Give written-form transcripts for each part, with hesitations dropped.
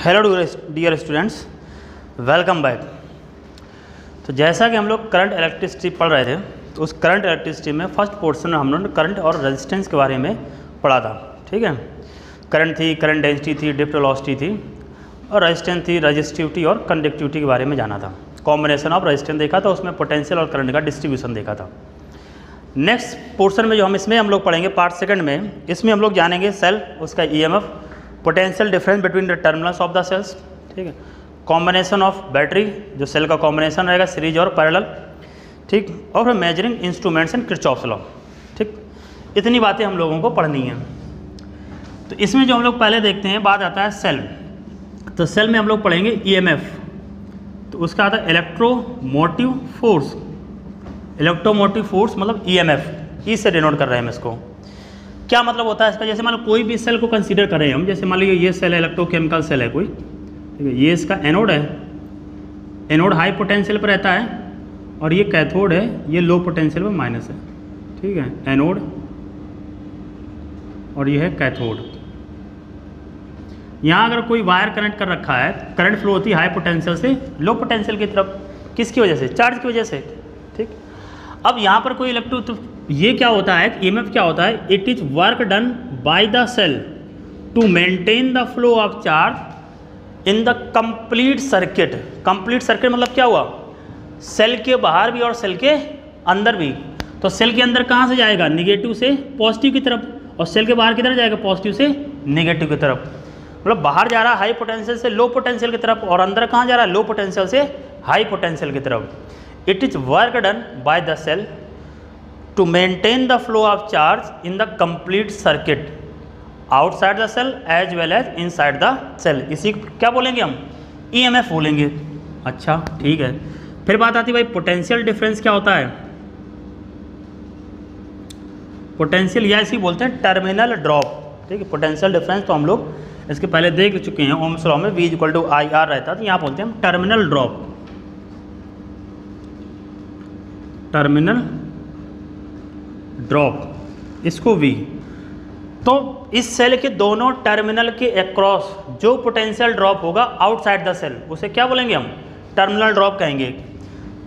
Hello dear students, welcome back. तो जैसा कि हम लोग करंट इलेक्ट्रिसिटी पढ़ रहे थे, तो उस करंट इलेक्ट्रिसिटी में फर्स्ट पोर्शन में हम लोगों ने करंट और रेजिस्टेंस के बारे में पढ़ा था। ठीक है, करंट थी, करंट डेंसिटी थी, ड्रिफ्ट वेलोसिटी थी, और रेजिस्टेंस थी, रेजिस्टिविटी और कंडक्टिविटी के बारे में जाना था। कॉम्बिनेशन ऑफ रेजिस्टेंस देखा था, उसमें पोटेंशियल और करंट का डिस्ट्रीब्यूशन देखा था। नेक्स्ट पोर्शन में जो हम लोग पढ़ेंगे पार्ट सेकंड में, इसमें हम लोग जानेंगे सेल, उसका EMF, potential difference between the terminals of the cells. ठीक है, कॉम्बिनेशन ऑफ बैटरी, जो सेल का कॉम्बिनेशन रहेगा सीरीज और पैरेलल। ठीक, और फिर measuring instruments and Kirchhoff's law. ठीक, इतनी बातें हम लोगों को पढ़नी हैं। तो इसमें जो हम लोग पहले देखते हैं, बात आता है सेल। तो सेल में हम लोग पढ़ेंगे ईएमएफ, तो उसका आता है इलेक्ट्रोमोटिव फोर्स। इलेक्ट्रोमोटिव फोर्स मतलब ईएमएफ, ई से डिनोट कर रहे हैं हम इसको। क्या मतलब होता है इसका? जैसे मान लो कोई भी सेल को कंसीडर करें हम, जैसे मान लीजिए ये सेल है, इलेक्ट्रोकेमिकल सेल है कोई, ठीक है, ये इसका एनोड है, एनोड हाई पोटेंशियल पर रहता है, और ये कैथोड है, ये लो पोटेंशियल पर माइनस है। ठीक है, एनोड और ये है कैथोड। यहाँ अगर कोई वायर कनेक्ट कर रखा है, करंट फ्लो होती है हाई पोटेंशियल से लो पोटेंशियल की तरफ। किसकी वजह से? चार्ज की वजह से। ठीक, अब यहाँ पर कोई इलेक्ट्रो, तो ये क्या होता है, ईएमएफ क्या होता है? It is work done by the cell to maintain the flow of charge in the complete circuit. Complete circuit मतलब क्या हुआ? सेल के बाहर भी और सेल के अंदर भी। तो सेल के अंदर कहाँ से जाएगा? निगेटिव से पॉजिटिव की तरफ, और सेल के बाहर किधर जाएगा? पॉजिटिव से निगेटिव की तरफ। मतलब बाहर जा रहा है हाई पोटेंशियल से लो पोटेंशियल की तरफ, और अंदर कहाँ जा रहा है? लो पोटेंशियल से हाई पोटेंशियल की तरफ। It is work done by the cell to maintain the flow of charge in the complete circuit outside the cell as well as inside the cell। इसी क्या बोलेंगे हम? EMF बोलेंगे। अच्छा, ठीक है। फिर बात आती है भाई पोटेंशियल डिफरेंस क्या होता है? पोटेंशियल या इसी बोलते हैं टर्मिनल ड्रॉप। ठीक है, पोटेंशियल डिफरेंस तो हम लोग इसके पहले देख चुके हैं, ओम्स लॉ में V = IR रहता है, तो यहाँ बोलते हैं हम टर्मिनल ड्रॉप। टर्मिनल ड्रॉप, इसको V। तो इस सेल के दोनों टर्मिनल के अक्रॉस जो पोटेंशियल ड्रॉप होगा आउटसाइड द सेल, उसे क्या बोलेंगे हम? टर्मिनल ड्रॉप कहेंगे।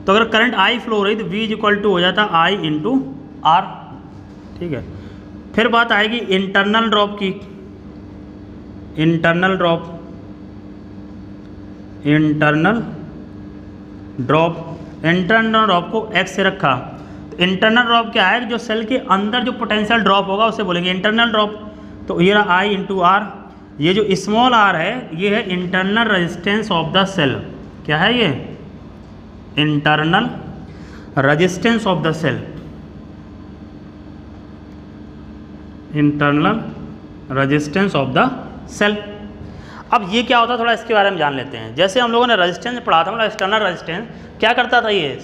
तो अगर करंट I फ्लो हो रही तो V = हो जाता I × R। ठीक है, फिर बात आएगी इंटरनल ड्रॉप की। इंटरनल ड्रॉप, इंटरनल ड्रॉप को X से रखा। इंटरनल ड्रॉप क्या है? जो सेल के अंदर जो पोटेंशियल ड्रॉप होगा उसे बोलेंगे इंटरनल ड्रॉप। तो ये रहा I × R। ये जो स्मॉल r है, ये है internal resistance of the cell. क्या है ये? Internal resistance of the cell. Internal resistance of the cell. अब ये क्या होता है, थोड़ा इसके बारे में जान लेते हैं। जैसे हम लोगों ने रेजिस्टेंस पढ़ा था, मतलब एक्सटर्नल रेजिस्टेंस क्या करता था? ये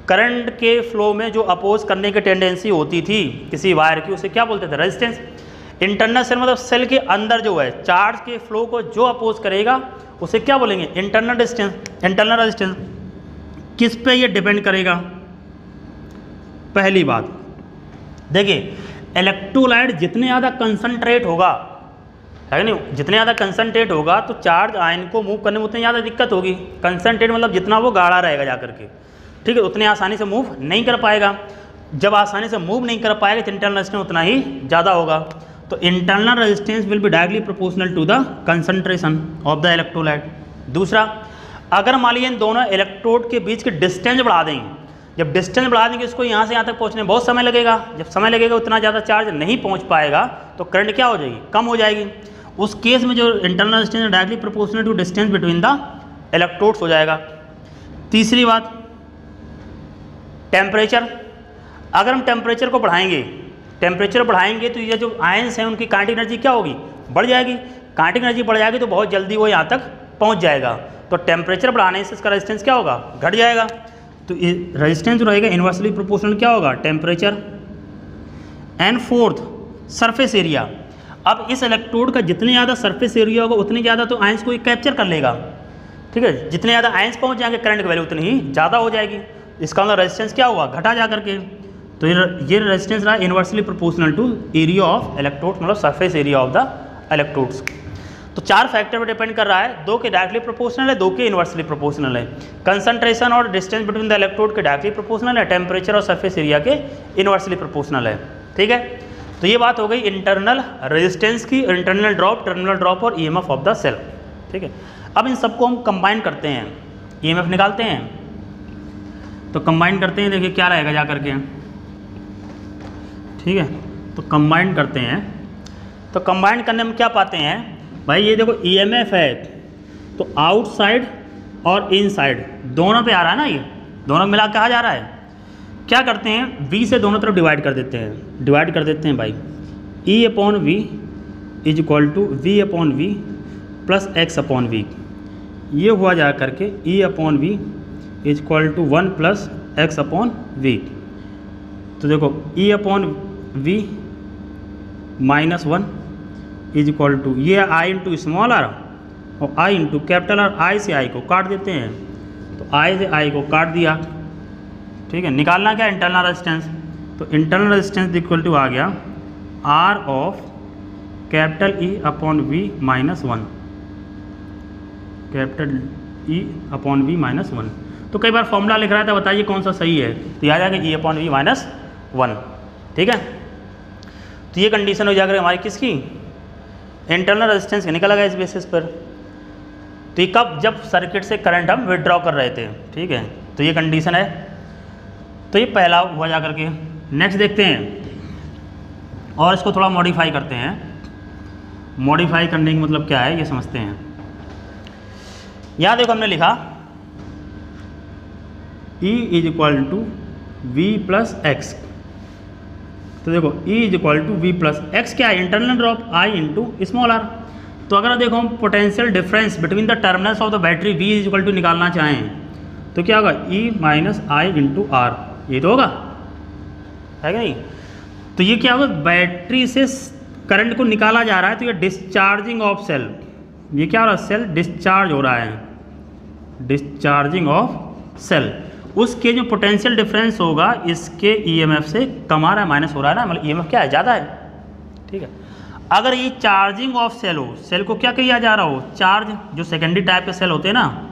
करंट के फ्लो में जो अपोज करने की टेंडेंसी होती थी किसी वायर की, उसे क्या बोलते थे? रेजिस्टेंस। इंटरनल सेल मतलब सेल के अंदर जो है चार्ज के फ्लो को जो अपोज करेगा उसे क्या बोलेंगे? Internal resistance. इंटरनल रेजिस्टेंस किस पे ये डिपेंड करेगा? पहली बात देखिए, इलेक्ट्रोलाइट जितने ज़्यादा कंसंट्रेट होगा, है नहीं, जितने ज़्यादा कंसंट्रेट होगा तो चार्ज आयन को मूव करने में उतनी ज़्यादा दिक्कत होगी। कंसंट्रेट मतलब जितना वो गाढ़ा रहेगा जा करके, ठीक है, उतने आसानी से मूव नहीं कर पाएगा। जब आसानी से मूव नहीं कर पाएगा तो इंटरनल रेजिस्टेंस उतना ही ज़्यादा होगा। तो internal resistance will be directly proportional to the concentration of the electrolyte. दूसरा, अगर मान लीजिए इन दोनों इलेक्ट्रोड के बीच की डिस्टेंस बढ़ा देंगे, जब डिस्टेंस बढ़ा देंगे इसको यहाँ से यहाँ तक पहुँचने में बहुत समय लगेगा। जब समय लगेगा उतना ज़्यादा चार्ज नहीं पहुँच पाएगा, तो करंट क्या हो जाएगी? कम हो जाएगी। उस केस में जो internal resistance directly proportional to distance between the electrodes हो जाएगा। तीसरी बात, टेम्परेचर। अगर हम टेम्परेचर को बढ़ाएंगे, टेम्परेचर बढ़ाएंगे तो ये जो आयंस हैं उनकी काइनेटिक एनर्जी क्या होगी? बढ़ जाएगी। काइनेटिक एनर्जी बढ़ जाएगी तो बहुत जल्दी वो यहाँ तक पहुँच जाएगा। तो टेम्परेचर बढ़ाने से इसका रेजिस्टेंस क्या होगा? घट जाएगा। तो रेजिस्टेंस जो रहेगा इन्वर्सली प्रोपोर्शनल क्या होगा? Temperature. And fourth, surface area. अब इस इलेक्ट्रोड का जितने ज़्यादा सरफेस एरिया होगा उतनी ज़्यादा तो आयंस को कैप्चर कर लेगा। ठीक है, जितने ज़्यादा आयंस पहुँच जाएंगे करंट की वैल्यू उतनी ही ज़्यादा हो जाएगी। इसका मतलब रेजिस्टेंस क्या हुआ? घटा जा करके। तो ये रेजिस्टेंस रहा inversely proportional to area of electrodes, मतलब surface area of the electrodes. तो तो 4 फैक्टर पर डिपेंड कर रहा है, 2 के डायरेक्टली प्रोपोर्शनल है, 2 के इन्वर्सली प्रोपोर्शनल है। कंसंट्रेशन और डिस्टेंस बिटवीन द इलेक्ट्रोड के डायरेक्टली प्रोपोर्शनल है, टेम्परेचर और सरफेस एरिया के इन्वर्सली प्रोपोर्शनल है। ठीक है, तो ये बात हो गई इंटरनल रेजिस्टेंस की, इंटरनल ड्रॉप, टर्मिनल ड्रॉप और ईएमएफ ऑफ द सेल। ठीक है, अब इन सबको हम कंबाइन करते हैं, ईएमएफ निकालते हैं, तो कंबाइन करते हैं, देखिए क्या रहेगा जा करके। ठीक है, तो कंबाइन करते हैं, तो कंबाइन करने में क्या पाते हैं भाई, ये देखो ईएमएफ है तो आउटसाइड और इनसाइड दोनों पे आ रहा है ना, ये दोनों मिला कहा जा रहा है। क्या करते हैं, V से दोनों तरफ डिवाइड कर देते हैं, भाई E upon V is equal to V upon V plus X upon V, ये हुआ जा करके E upon V is equal to 1 plus X upon V। तो देखो E upon V minus 1 is equal to ये I इंटू स्मॉल आर और I into capital R, I से I को काट देते हैं, तो I से I को काट दिया। ठीक है, निकालना क्या, इंटरनल रेजिस्टेंस, तो इंटरनल रेजिस्टेंस इक्वल टू आ गया R of capital E upon V minus 1, capital E upon V minus 1। तो कई बार फॉर्मूला लिख रहा था, बताइए कौन सा सही है, तो याद आ जाएगा E अपॉन V माइनस 1। ठीक है, तो ये कंडीशन हो जाकर हमारी किसकी, इंटरनल रेजिस्टेंस निकल गया इस बेसिस पर। तो ये कब, जब सर्किट से करंट हम विड्रॉ कर रहे थे। ठीक है, तो ये कंडीशन है, तो ये पहला हुआ जा करके। नेक्स्ट देखते हैं और इसको थोड़ा मॉडिफाई करते हैं। मॉडिफाई करने का मतलब क्या है ये समझते हैं। यहाँ देखो हमने लिखा E is equal to V plus X, तो देखो E is equal to V plus X क्या है, internal drop I into small are. तो अगर देखो हम potential difference between the terminals of the battery V is equal to निकालना चाहें तो क्या होगा, E minus I into r, ये तो होगा, है कि नहीं। तो ये क्या होगा, बैटरी से करंट को निकाला जा रहा है, तो ये डिस्चार्जिंग ऑफ सेल, ये क्या हो रहा है, सेल डिस्चार्ज हो रहा है, डिस्चार्जिंग ऑफ सेल। उसके जो पोटेंशियल डिफरेंस होगा इसके ईएमएफ से कम आ रहा है, माइनस हो रहा है ना, मतलब ईएमएफ क्या है, ज़्यादा है। ठीक है, अगर ये चार्जिंग ऑफ सेल हो, सेल को क्या किया जा रहा हो, चार्ज, जो सेकेंडरी टाइप के सेल होते हैं ना,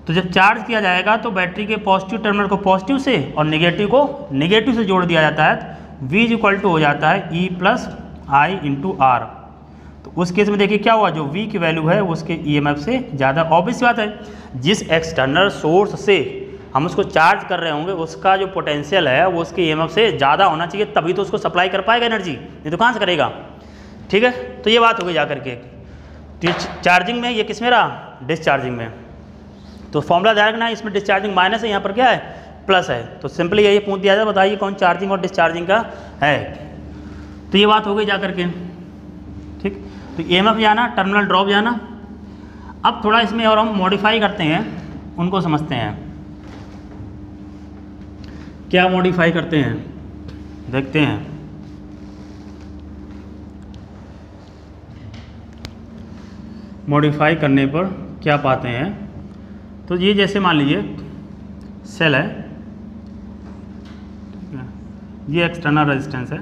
तो जब चार्ज किया जाएगा तो बैटरी के पॉजिटिव टर्मिनल को पॉजिटिव से और नेगेटिव को नेगेटिव से जोड़ दिया जाता है, तो V इक्वल टू हो जाता है E plus I into r. तो उस केस में देखिए क्या हुआ, जो V की वैल्यू है उसके EMF से ज़्यादा। ऑब्वियस बात है, जिस एक्सटर्नल सोर्स से हम उसको चार्ज कर रहे होंगे उसका जो पोटेंशियल है वो उसके EMF से ज़्यादा होना चाहिए, तभी तो उसको सप्लाई कर पाएगा एनर्जी, नहीं तो कहाँ से करेगा। ठीक है, तो ये बात हो गई जा करके। तो चार्जिंग में ये किस में रहा, डिस्चार्जिंग में। तो फॉर्मूला ध्यान रखना है, इसमें डिस्चार्जिंग माइनस है, यहाँ पर क्या है, प्लस है। तो सिंपली यही पूछ दिया जाए, बताइए कौन चार्जिंग और डिस्चार्जिंग का है। तो ये बात हो गई जा करके। ठीक, तो EMF जाना, टर्मिनल ड्रॉप जाना। अब थोड़ा इसमें और हम मॉडिफाई करते हैं, उनको समझते हैं क्या मॉडिफाई करते हैं, देखते हैं। मॉडिफाई करने पर क्या पाते हैं, तो ये जैसे मान लीजिए सेल है, ये एक्सटर्नल रेजिस्टेंस है,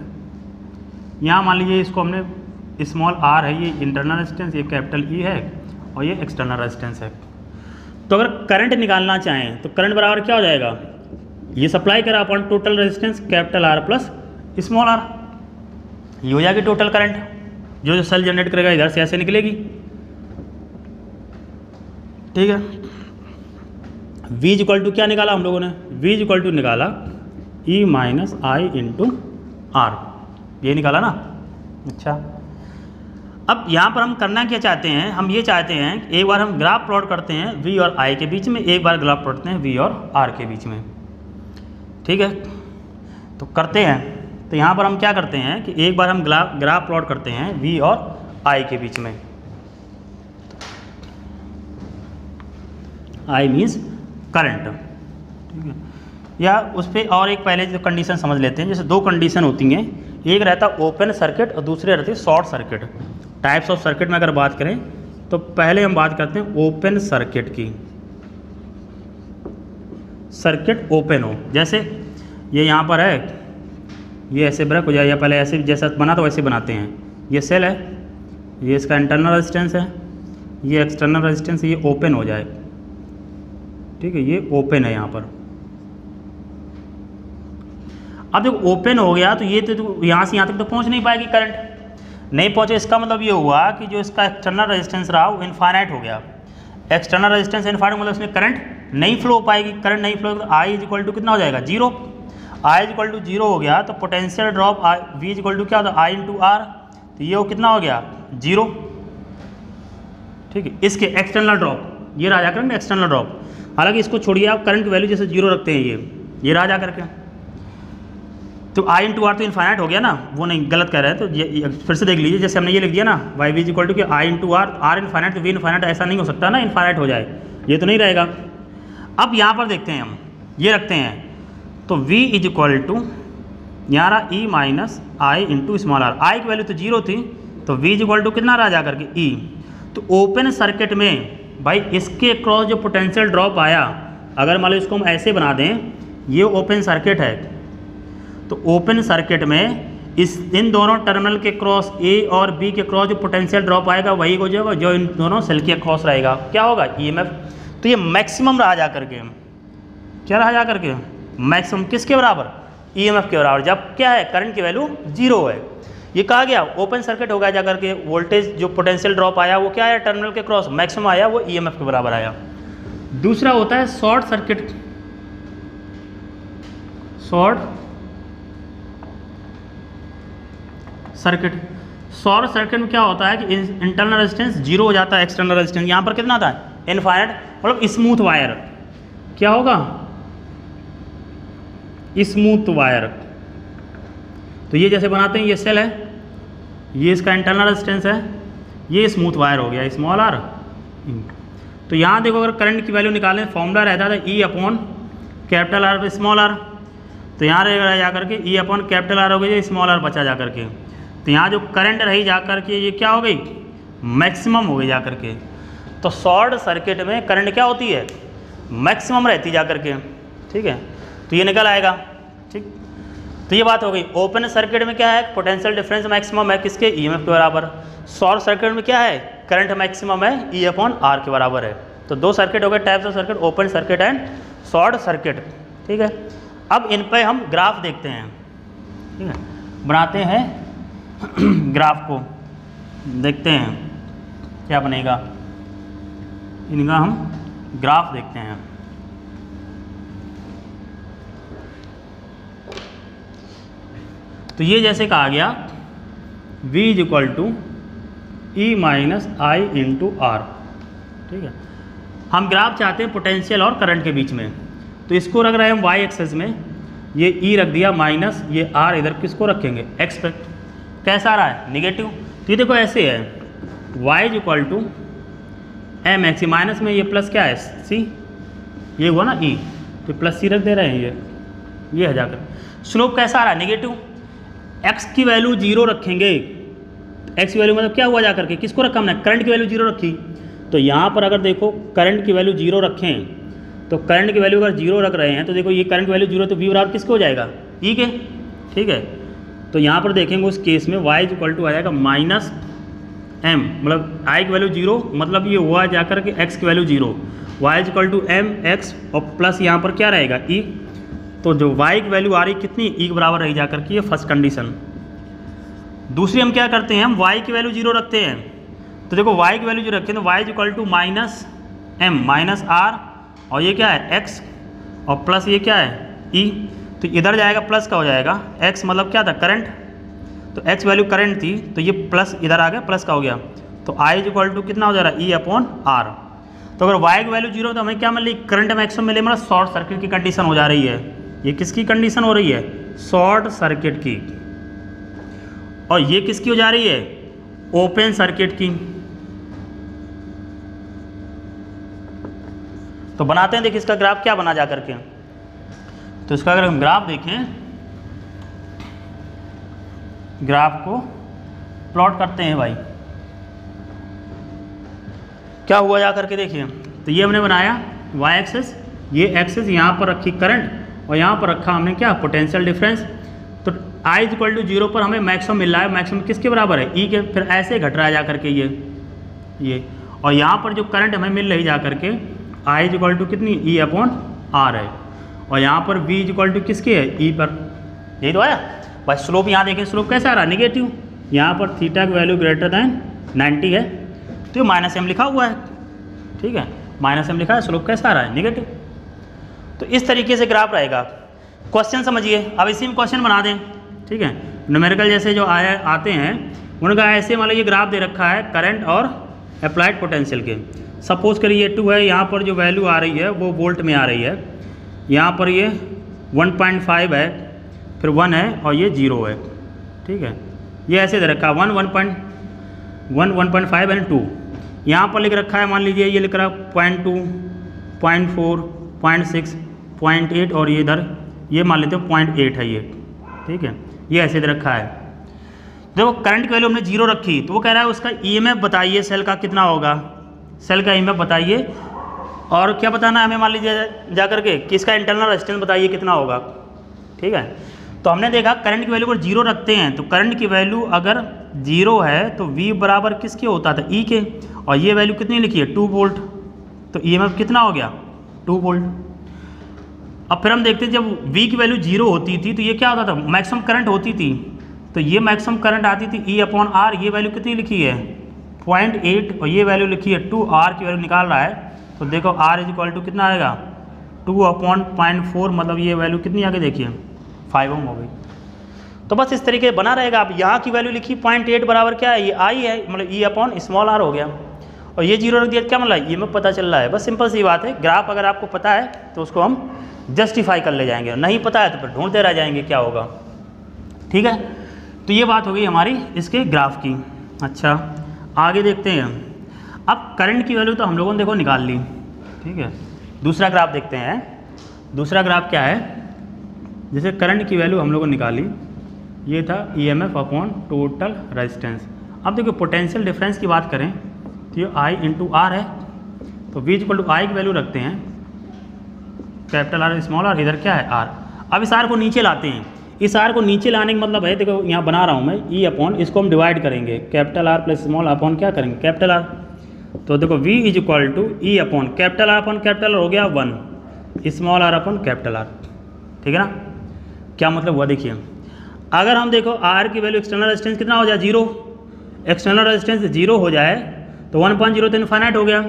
यहाँ मान लीजिए इसको हमने स्मॉल r है, ये इंटरनल रेजिस्टेंस, ये कैपिटल E है और ये एक्सटर्नल रेजिस्टेंस है। तो अगर करंट निकालना चाहें तो करंट बराबर क्या हो जाएगा, ये सप्लाई करा अपन total resistance capital R plus small r, ये हो जाएगी टोटल करंट जो सेल जनरेट करेगा, इधर से ऐसे निकलेगी। ठीक है, V इक्वल टू क्या निकाला हम लोगों ने, V इक्वल टू निकाला E minus I into r, ये निकाला ना। अच्छा, अब यहाँ पर हम करना क्या चाहते हैं, हम ये चाहते हैं एक बार हम ग्राफ प्लॉट करते हैं V और I के बीच में, एक बार ग्राफ प्लॉट करते हैं V और R के बीच में। ठीक है, तो करते हैं। तो यहाँ पर हम क्या करते हैं कि एक बार हम ग्राफ प्लॉट करते हैं V और I के बीच में। I means current. ठीक है, या उस पर और एक पहले जो कंडीशन समझ लेते हैं। जैसे दो कंडीशन होती हैं, एक रहता है ओपन सर्किट और दूसरे रहती है short circuit. Types of circuit में अगर बात करें तो पहले हम बात करते हैं ओपन सर्किट की। सर्किट ओपन हो, जैसे ये यहाँ पर है, ये ऐसे ब्रेक हो जाए, या पहले ऐसे जैसा बना तो वैसे बनाते हैं। ये सेल है, ये इसका इंटरनल रेजिस्टेंस है, ये एक्सटर्नल रेजिस्टेंस, ये ओपन हो जाए, ठीक है, ये ओपन है यहाँ पर। अब जब ओपन हो गया तो ये तो यहाँ से यहाँ तक तो पहुँच नहीं पाएगी, करंट नहीं पहुँचे, इसका मतलब ये हुआ कि जो इसका एक्सटर्नल रेजिस्टेंस रहा वो इनफाइनाइट हो गया। एक्सटर्नल रेजिस्टेंस इनफाइनाइट मतलब इसमें करंट नहीं फ्लो हो पाएगी, करंट नहीं फ्लो तो आई इज इक्वल टू कितना हो जाएगा, zero. I is equal to zero हो गया तो potential drop V is equal to क्या होता है, आई इंटू आर, तो ये कितना हो गया, जीरो, ठीक है। इसके एक्सटर्नल ड्रॉप ये रहा जा करके एक्सटर्नल ड्रॉप, हालांकि इसको छोड़िए आप, करंट की वैल्यू जैसे जीरो रखते हैं ये रहा जा करके, तो आई इंटू आर तो इनफाइनाइट हो गया ना, वो नहीं गलत कह रहे हैं, तो ये फिर से देख लीजिए, जैसे हमने ये लिख दिया ना Y V is equal to कि I into r, r infinite तो वी इनफाइनाइट, ऐसा नहीं हो सकता ना इनफाइनाइट हो जाए, ये तो नहीं रहेगा। अब यहाँ पर देखते हैं हम, ये रखते हैं तो v इज इक्वल टू यहाँ रहा E minus I into small R, I की वैल्यू तो जीरो थी तो v इज इक्वल टू कितना रहा जा करके ई। तो ओपन सर्किट में भाई इसके क्रॉस जो पोटेंशियल ड्रॉप आया, अगर मान लो इसको हम ऐसे बना दें, ये ओपन सर्किट है, तो ओपन सर्किट में इन दोनों टर्मिनल के क्रॉस ए और बी के क्रॉस जो पोटेंशियल ड्रॉप आएगा वही हो जाएगा जो इन दोनों सेल के क्रॉस रहेगा, क्या होगा, ईएमएफ। तो ये मैक्सिमम रहा जा करके, क्या रहा जा करके, मैक्सिमम किसके बराबर, ईएमएफ के बराबर, जब क्या है करंट की वैल्यू जीरो है। ये कहा गया ओपन सर्किट हो गया जा करके, वोल्टेज जो पोटेंशियल ड्रॉप आया वो क्या आया, टर्मिनल के क्रॉस मैक्सिमम आया, वो ईएमएफ के बराबर आया। दूसरा होता है शॉर्ट सर्किट, शॉर्ट सर्किट में क्या होता है कि इंटरनल रेजिस्टेंस जीरो हो जाता है, एक्सटर्नल रेजिस्टेंस यहाँ पर कितना था, इनफाइनाइट, मतलब स्मूथ वायर, क्या होगा, स्मूथ वायर। तो ये जैसे बनाते हैं, ये सेल है, ये इसका इंटरनल रेजिस्टेंस है, ये स्मूथ वायर हो गया स्मॉल आर। तो यहाँ देखो अगर करंट की वैल्यू निकालें, फॉर्मूला रहता था E upon capital R small are, तो यहाँ रहेगा जा करके ई अपॉन कैपिटल आर हो गई, स्मॉल आर बचा जा करके, तो यहाँ जो करंट रही जा करके ये क्या हो गई, मैक्सिमम हो गई जा करके। तो शॉर्ट सर्किट में करंट क्या होती है, मैक्सिमम रहती जा करके, ठीक है, तो ये निकल आएगा, ठीक। तो ये बात हो गई। ओपन सर्किट में क्या है, पोटेंशियल डिफरेंस मैक्सिमम है किसके, ईएमएफ के बराबर। शॉर्ट सर्किट में क्या है, करंट मैक्सिमम है, ई अपॉन आर के बराबर है। तो दो सर्किट हो गए types of circuit, open circuit and short circuit, ठीक है। अब इन पे हम ग्राफ देखते हैं, ठीक है, बनाते हैं ग्राफ को, देखते हैं क्या बनेगा, इनका हम ग्राफ देखते हैं। तो ये जैसे कहा गया v is equal to E minus I into r, ठीक है। हम ग्राफ चाहते हैं पोटेंशियल और करंट के बीच में, तो इसको रख रहे हैं हम y एक्सेस में, ये e रख दिया माइनस, ये r इधर किसको रखेंगे, x पे। कैसा आ रहा है, निगेटिव। तो ये देखो ऐसे है, y is equal to M X, minus में ये प्लस क्या है c, ये हुआ ना e, तो प्लस c रख दे रहे हैं, ये है जाकर। स्लोप कैसा आ रहा है, निगेटिव। x की वैल्यू जीरो रखेंगे, x की वैल्यू मतलब क्या हुआ जा करके, किसको रखा हमने, करंट की वैल्यू जीरो रखी। तो यहाँ पर अगर देखो करंट की वैल्यू जीरो रखें, तो करंट की वैल्यू अगर जीरो रख रहे हैं तो देखो ये करंट की वैल्यू जीरो, तो v बराबर किसके हो जाएगा, e के, ठीक है। तो यहाँ पर देखेंगे उस केस में y इज इक्वल टू आ जाएगा माइनस m, मतलब i की वैल्यू जीरो, मतलब ये हुआ जाकर के x की value zero, y is equal to M X और प्लस यहाँ पर क्या रहेगा e। तो जो y की वैल्यू आ रही कितनी, e के बराबर रही जाकर के, ये फर्स्ट कंडीशन। दूसरी हम क्या करते हैं, हम y की वैल्यू जीरो रखते हैं, तो देखो y की वैल्यू जो रखते हैं तो y is equal to minus m minus r, और ये क्या है x, और प्लस ये क्या है e। तो इधर जाएगा प्लस का हो जाएगा, x मतलब क्या था, करंट, तो x वैल्यू करंट थी, तो ये प्लस इधर आ गया, प्लस का हो गया, तो i इज इक्वल टू कितना हो जा रहा है, e अपॉन r। तो अगर y की वैल्यू जीरो तो हमें क्या मिल रही, करंट मैक्सिमम मिले, मतलब शॉर्ट सर्किट की कंडीशन हो जा रही है। ये किसकी कंडीशन हो रही है, शॉर्ट सर्किट की, और ये किसकी हो जा रही है, ओपन सर्किट की। तो बनाते हैं, देखिए इसका ग्राफ क्या बना जा करके। तो इसका अगर हम ग्राफ देखें, ग्राफ को प्लॉट करते हैं भाई, क्या हुआ जा करके देखिए। तो ये हमने बनाया y एक्सेस, ये एक्सेस यहाँ पर रखी करंट, और यहाँ पर रखा हमने क्या, पोटेंशियल डिफरेंस। तो i इक्वल टू 0 पर हमें मैक्सिमम मिल रहा है, मैक्सिमम किसके बराबर है, ई के, फिर ऐसे घट रहा है जा करके ये और यहाँ पर जो करंट हमें मिल रही जा करके i इक्वल टू कितनी, ई अपॉन आर है, और यहाँ पर v इक्वल टू किसके है, ई पर। यही तो आया बस। स्लोप यहाँ देखें, स्लोप कैसा आ रहा है, निगेटिव। यहाँ पर थीटा की वैल्यू ग्रेटर दैन 90 है तो ये माइनस m लिखा हुआ है, ठीक है, माइनस m लिखा है, स्लोप कैसा आ रहा है, निगेटिव। तो इस तरीके से ग्राफ रहेगा। क्वेश्चन समझिए, अब इसी में क्वेश्चन बना दें, ठीक है। न्यूमेरिकल जैसे जो आते हैं उनका ऐसे मान लो ये ग्राफ दे रखा है करंट और अप्लाइड पोटेंशियल के। सपोज करिए 2 है, यहाँ पर जो वैल्यू आ रही है वो वोल्ट में आ रही है, यहाँ पर ये 1.5 है, फिर 1 है और ये 0 है, ठीक है। ये ऐसे दे रखा है 1.5 एंड 2। यहाँ पर लिख रखा है, मान लीजिए ये लिख रहा है 0.2, 0.4, 0.6, 0.8 और ये इधर ये मान लेते हो 0.8 है ये, ठीक है। ये ऐसे दे रखा है। देखो करंट की वैल्यू हमने 0 रखी तो वो कह रहा है उसका ईएमएफ बताइए सेल का कितना होगा, सेल का ईएमएफ बताइए। और क्या बताना है हमें, मान लीजिए जा करके कि इसका इंटरनल रेजिस्टेंस बताइए कितना होगा, ठीक है। तो हमने देखा करंट की वैल्यू पर 0 रखते हैं तो करंट की वैल्यू अगर 0 है तो V बराबर किसके होता था, E के, और ये वैल्यू कितनी लिखी है 2 वोल्ट, तो ईएमएफ कितना हो गया 2 वोल्ट। अब फिर हम देखते हैं जब V की वैल्यू 0 होती थी तो ये क्या होता था, मैक्सिमम करंट होती थी, तो ये मैक्सिमम करंट आती थी E अपॉन आर। ये वैल्यू कितनी लिखी है 0.8 और ये वैल्यू लिखी है 2, R की वैल्यू निकाल रहा है तो देखो R इज इक्वल टू कितना आएगा 2 अपॉन 0.4, मतलब ये वैल्यू कितनी आगे देखिए 5 ओम हो गई। तो बस इस तरीके बना रहेगा। अब यहाँ की वैल्यू लिखी 0.8 बराबर क्या है, ये I है, मतलब E अपॉन स्मॉल r हो गया, और ये 0 रख दिया क्या मतलब ये में पता चल रहा है। बस सिंपल सी बात है। ग्राफ अगर आपको पता है तो उसको हम जस्टिफाई कर ले जाएंगे, नहीं पता है तो फिर ढूंढते रह जाएंगे क्या होगा, ठीक है। तो ये बात हो गई हमारी इसके ग्राफ की। अच्छा आगे देखते हैं। अब करंट की वैल्यू तो हम लोगों ने देखो निकाल ली, ठीक है। दूसरा ग्राफ देखते हैं। दूसरा ग्राफ क्या है, जैसे करंट की वैल्यू हम लोगों ने निकाली, ये था ईएमएफ अपॉन टोटल रेजिस्टेंस। अब देखो पोटेंशियल डिफरेंस की बात करें तो ये I इंटू आर है, तो V इक्वल टू आई की वैल्यू रखते हैं, कैपिटल R स्मॉल r, इधर क्या है R। अब इस R को नीचे लाते हैं। इस R को नीचे लाने का मतलब है, देखो यहाँ बना रहा हूँ मैं E अपॉन, इसको हम डिवाइड करेंगे, capital R plus small upon क्या करेंगे कैपिटल R। तो देखो V is equal to E upon capital R upon capital R हो गया 1, small r upon capital R, ठीक है ना। क्या मतलब हुआ देखिए, अगर हम देखो R की वैल्यू एक्सटर्नल रेजिस्टेंस कितना हो जाए 0, एक्सटर्नल रेजिस्टेंस 0 हो जाए तो 1.0 तो इनफाइनाइट हो गया,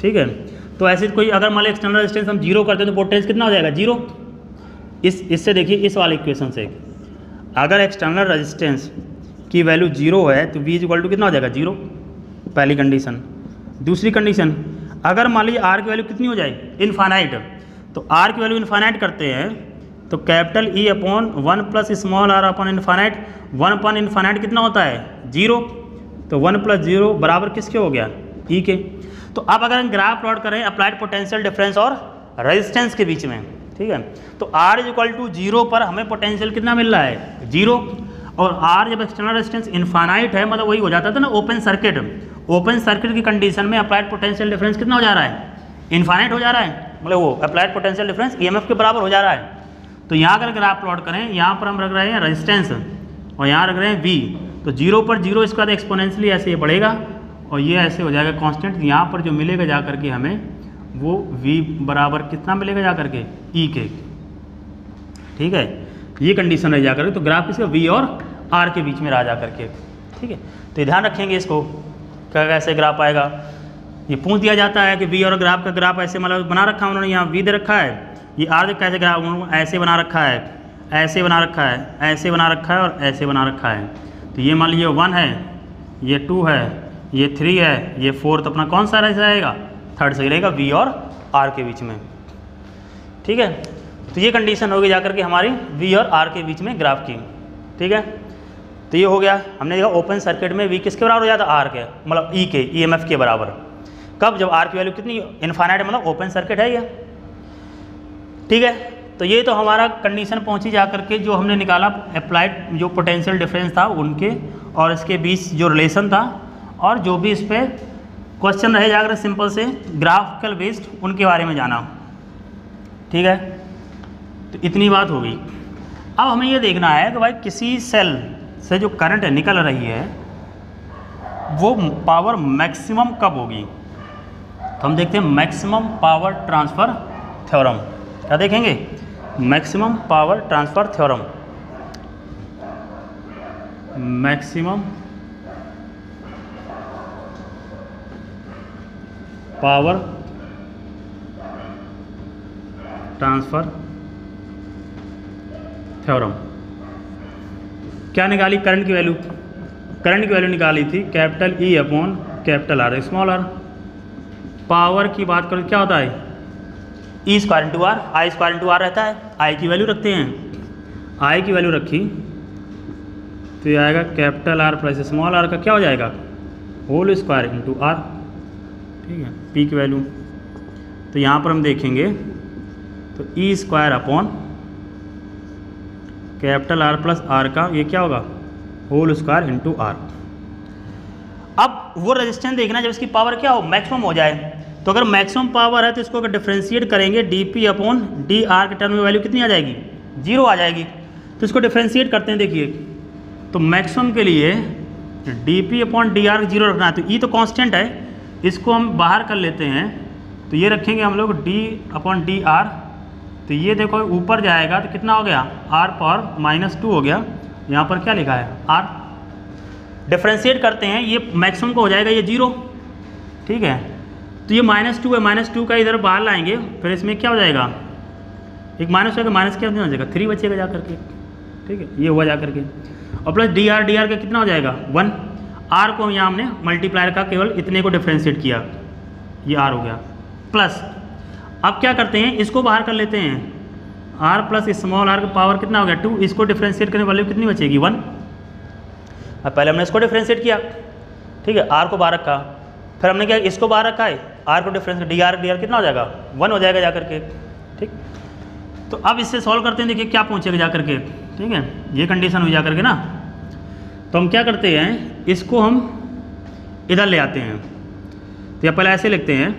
ठीक है। तो ऐसे कोई अगर मान लो एक्सटर्नल रेजिस्टेंस हम 0 करते हैं तो पोटेंशियल कितना हो जाएगा 0। इससे देखिए इस वाले इक्वेशन से अगर एक्सटर्नल रेजिस्टेंस की वैल्यू 0 है तो V इक्वल टू कितना हो जाएगा 0, पहली कंडीशन। दूसरी कंडीशन, अगर मान लीजिए R की वैल्यू कितनी हो जाए इनफाइनाइट, तो R की वैल्यू इनफाइनाइट करते हैं तो capital E upon 1 plus small r upon infinite, 1 upon infinite कितना होता है 0, तो 1 प्लस 0 बराबर किसके हो गया E के। तो अब अगर हम ग्राफ प्लॉट करें अप्लाइड पोटेंशियल डिफरेंस और रेजिस्टेंस के बीच में, ठीक है, तो R इज इक्वल टू 0 पर हमें पोटेंशियल कितना मिल रहा है 0, और R जब एक्सटर्नल रेजिस्टेंस इनफाइनाइट है मतलब वही हो जाता था ना ओपन सर्किट, ओपन सर्किट की कंडीशन में अप्लाइड पोटेंशियल डिफरेंस कितना हो जा रहा है इनफाइनाइट हो जा रहा है, मतलब वो अप्लाइड पोटेंशियल डिफरेंस EMF के बराबर हो जा रहा है। तो यहाँ अगर ग्राफ प्लॉट करें, यहाँ पर हम रख रहे हैं रेजिस्टेंस और यहाँ रख रहे हैं V, तो 0 पर 0 इसका एक्सपोनेंशियली ऐसे ये बढ़ेगा और ये ऐसे हो जाएगा कांस्टेंट। यहाँ पर जो मिलेगा जा करके हमें वो V बराबर कितना मिलेगा जा करके E के, ठीक है। ये कंडीशन रह जा करके, तो ग्राफ इसका V और R के बीच में रह जा करके, ठीक है। तो ध्यान रखेंगे इसको, क्या कैसे ग्राफ आएगा। ये पूछ दिया जाता है कि V और ग्राफ का ग्राफ ऐसे मतलब बना रखा है उन्होंने, यहाँ V दे रखा है, ये R देख कैसे ग्राफ उन्होंने ऐसे बना रखा है, ऐसे बना रखा है, ऐसे बना रखा है और ऐसे बना रखा है। तो ये मान लीजिए 1 है, ये 2 है, ये 3 है, ये 4, तो अपना कौन सा रह जाएगा थर्ड सही रहेगा V और R के बीच में, ठीक है। तो ये कंडीशन होगी जाकर के हमारी V और R के बीच में ग्राफ की, ठीक है। तो ये हो गया, हमने देखा ओपन सर्किट में V किसके बराबर हो जाता R के, मतलब E के EMF के बराबर, कब जब R की वैल्यू कितनी इनफाइनाइट मतलब ओपन सर्किट है ये, ठीक है। तो ये तो हमारा कंडीशन पहुंची जा करके जो हमने निकाला अप्लाइड जो पोटेंशियल डिफरेंस था उनके और इसके बीच जो रिलेशन था, और जो भी इस पर क्वेश्चन रहे जाकर सिंपल से ग्राफिकल बेस्ड उनके बारे में जाना, ठीक है। तो इतनी बात हो गई। अब हमें ये देखना है कि भाई किसी सेल से जो करंट निकल रही है वो पावर मैक्सिमम कब होगी। तो हम देखते हैं मैक्सिमम पावर ट्रांसफ़र थ्योरम। क्या देखेंगे? Maximum power transfer theorem. Maximum power transfer theorem. क्या निकाली? करंट की वैल्यू। करंट की वैल्यू निकाली थी capital E upon capital R small r। Power की बात करें क्या होता है? E square into R, I square into R रहता है। I की वैल्यू रखते हैं, I की वैल्यू रखी तो ये आएगा capital R plus small r का क्या हो जाएगा? Whole square into R। ठीक है, P की वैल्यू तो यहाँ पर हम देखेंगे तो E square upon capital R plus R का ये क्या होगा? Whole square into R। अब वो रेजिस्टेंस देखना जब इसकी पावर क्या हो? मैक्सिमम हो जाए। तो अगर मैक्सिमम पावर है तो इसको अगर डिफ्रेंशिएट करेंगे dP अपॉन dR के टर्म में वैल्यू कितनी आ जाएगी? 0 आ जाएगी। तो इसको डिफ्रेंशिएट करते हैं। देखिए तो मैक्सिमम के लिए dP अपॉन dR 0 रखना है। तो E तो कांस्टेंट है, इसको हम बाहर कर लेते हैं। तो ये रखेंगे हम लोग d अपॉन dR। तो ये देखो ऊपर जाएगा तो कितना हो गया? R पावर -2 हो गया। यहाँ पर क्या लिखा है? R। डिफ्रेंशिएट करते हैं, ये मैक्सिमम को हो जाएगा ये 0। ठीक है, तो ये -2 है, -2 का इधर बाहर लाएंगे फिर इसमें क्या हो जाएगा? एक माइनस होगा, माइनस क्या हो जाएगा? 3 बचेगा जा करके। ठीक है, ये हुआ जा करके। और प्लस dr का कितना हो जाएगा? 1। R को यहाँ हमने मल्टीप्लायर का केवल इतने को डिफ्रेंशिएट किया, ये R हो गया। प्लस अब क्या करते हैं, इसको बाहर कर लेते हैं। R प्लस स्मॉल r का पावर कितना हो गया? 2। इसको डिफ्रेंशिएट करने वाले कितनी बचेगी? 1। अब पहले हमने इसको डिफ्रेंशिएट किया, ठीक है, R को बाहर रखा, फिर हमने क्या इसको बाहर रखा है, R को डिफ्रेंशिएट dr कितना हो जाएगा? 1 हो जाएगा जा करके। ठीक, तो अब इससे सॉल्व करते हैं, देखिए क्या पहुँचेगा जा करके। ठीक है, ये कंडीशन हुई जा करके ना। तो हम क्या करते हैं, इसको हम इधर ले आते हैं। तो या पहले ऐसे लिखते हैं,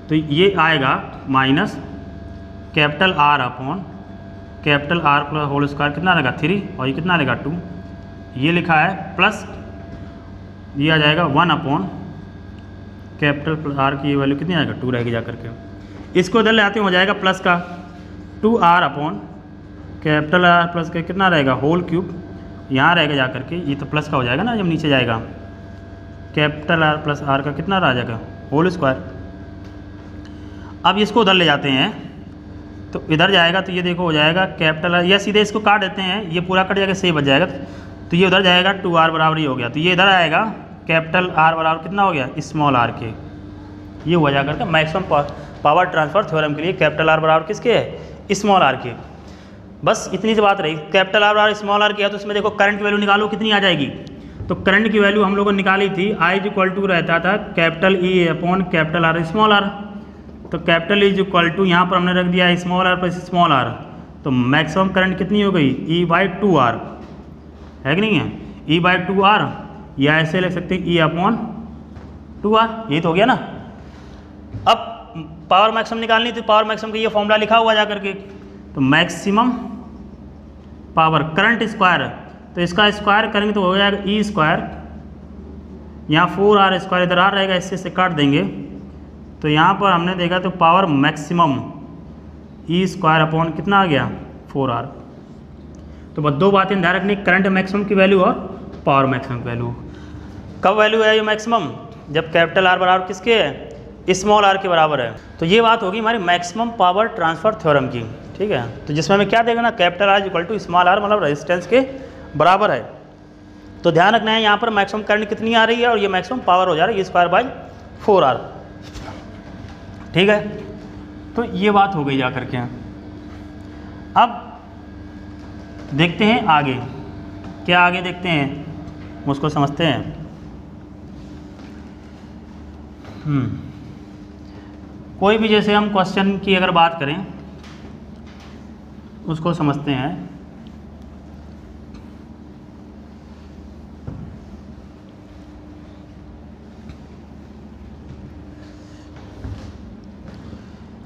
तो ये आएगा minus capital R upon capital R plus whole square कितना रहेगा? 3, और ये कितना रहेगा? 2। ये लिखा है प्लस ये आ जाएगा 1 अपॉन कैपिटल प्लस R की वैल्यू कितनी आएगा? 2 रहेगी जा करके। इसको इधर ले आते हैं, हो जाएगा प्लस का 2R upon capital R plus का कितना रहेगा? Whole cube. यहाँ रहेगा जा करके, ये तो प्लस का हो जाएगा ना जब नीचे जाएगा। कैपिटल R प्लस R का कितना रह जाएगा? Whole square. अब इसको उधर ले जाते हैं, तो इधर जाएगा तो ये देखो हो जाएगा कैपिटल R, या सीधे इसको काट देते हैं, ये पूरा कट जाएगा, सही बच जाएगा। तो ये उधर जाएगा 2R बराबर ही हो गया। तो ये इधर आएगा कैपिटल R बराबर कितना हो गया? स्मॉल r के। ये हुआ जा करके मैक्सिमम पावर ट्रांसफ़र थ्योरम के लिए कैपिटल R बराबर किसके है? स्मॉल r के। बस इतनी सी बात रही। कैपिटल R बराबर स्मॉल r किया तो उसमें देखो करंट की वैल्यू निकालो कितनी आ जाएगी। तो करंट की वैल्यू हम लोगों ने निकाली थी, I इक्वल टू रहता था capital E upon capital R small r। तो कैपिटल E इक्वल टू यहाँ पर हमने रख दिया small r plus small r। तो मैक्सिमम करंट कितनी हो गई? E/2R है कि नहीं है? E/2R, या ऐसे लिख सकते हैं E अपॉन 2R। ये तो हो गया ना। अब पावर मैक्सिमम निकालनी थी, पावर मैक्सिमम का ये फॉर्मूला लिखा हुआ जा करके। तो मैक्सिमम पावर करंट स्क्वायर, तो इसका स्क्वायर करेंगे तो हो जाएगा E स्क्वायर, यहाँ 4R स्क्वायर इधर R रहेगा, इससे काट देंगे। तो यहाँ पर हमने देखा तो power maximum E square upon कितना आ गया? 4R। तो बस दो बातें ध्यान रखनी, करंट मैक्सिमम की वैल्यू और पावर मैक्सिमम की वैल्यू। कब वैल्यू है ये मैक्सिमम? जब कैपिटल R बराबर किसके है? स्मॉल r के बराबर है। तो ये बात होगी हमारी मैक्सिमम पावर ट्रांसफ़र थ्योरम की। ठीक है, तो जिसमें हमें क्या देगा ना, capital R equal to small r, मतलब रेजिस्टेंस के बराबर है। तो ध्यान रखना है यहाँ पर मैक्सिमम करंट कितनी आ रही है और ये मैक्सिमम पावर हो जा रहा है E²/4R। ठीक है, तो ये बात हो गई जा करके। अब देखते हैं आगे क्या, आगे देखते हैं उसको समझते हैं। कोई भी जैसे हम क्वेश्चन की अगर बात करें उसको समझते हैं।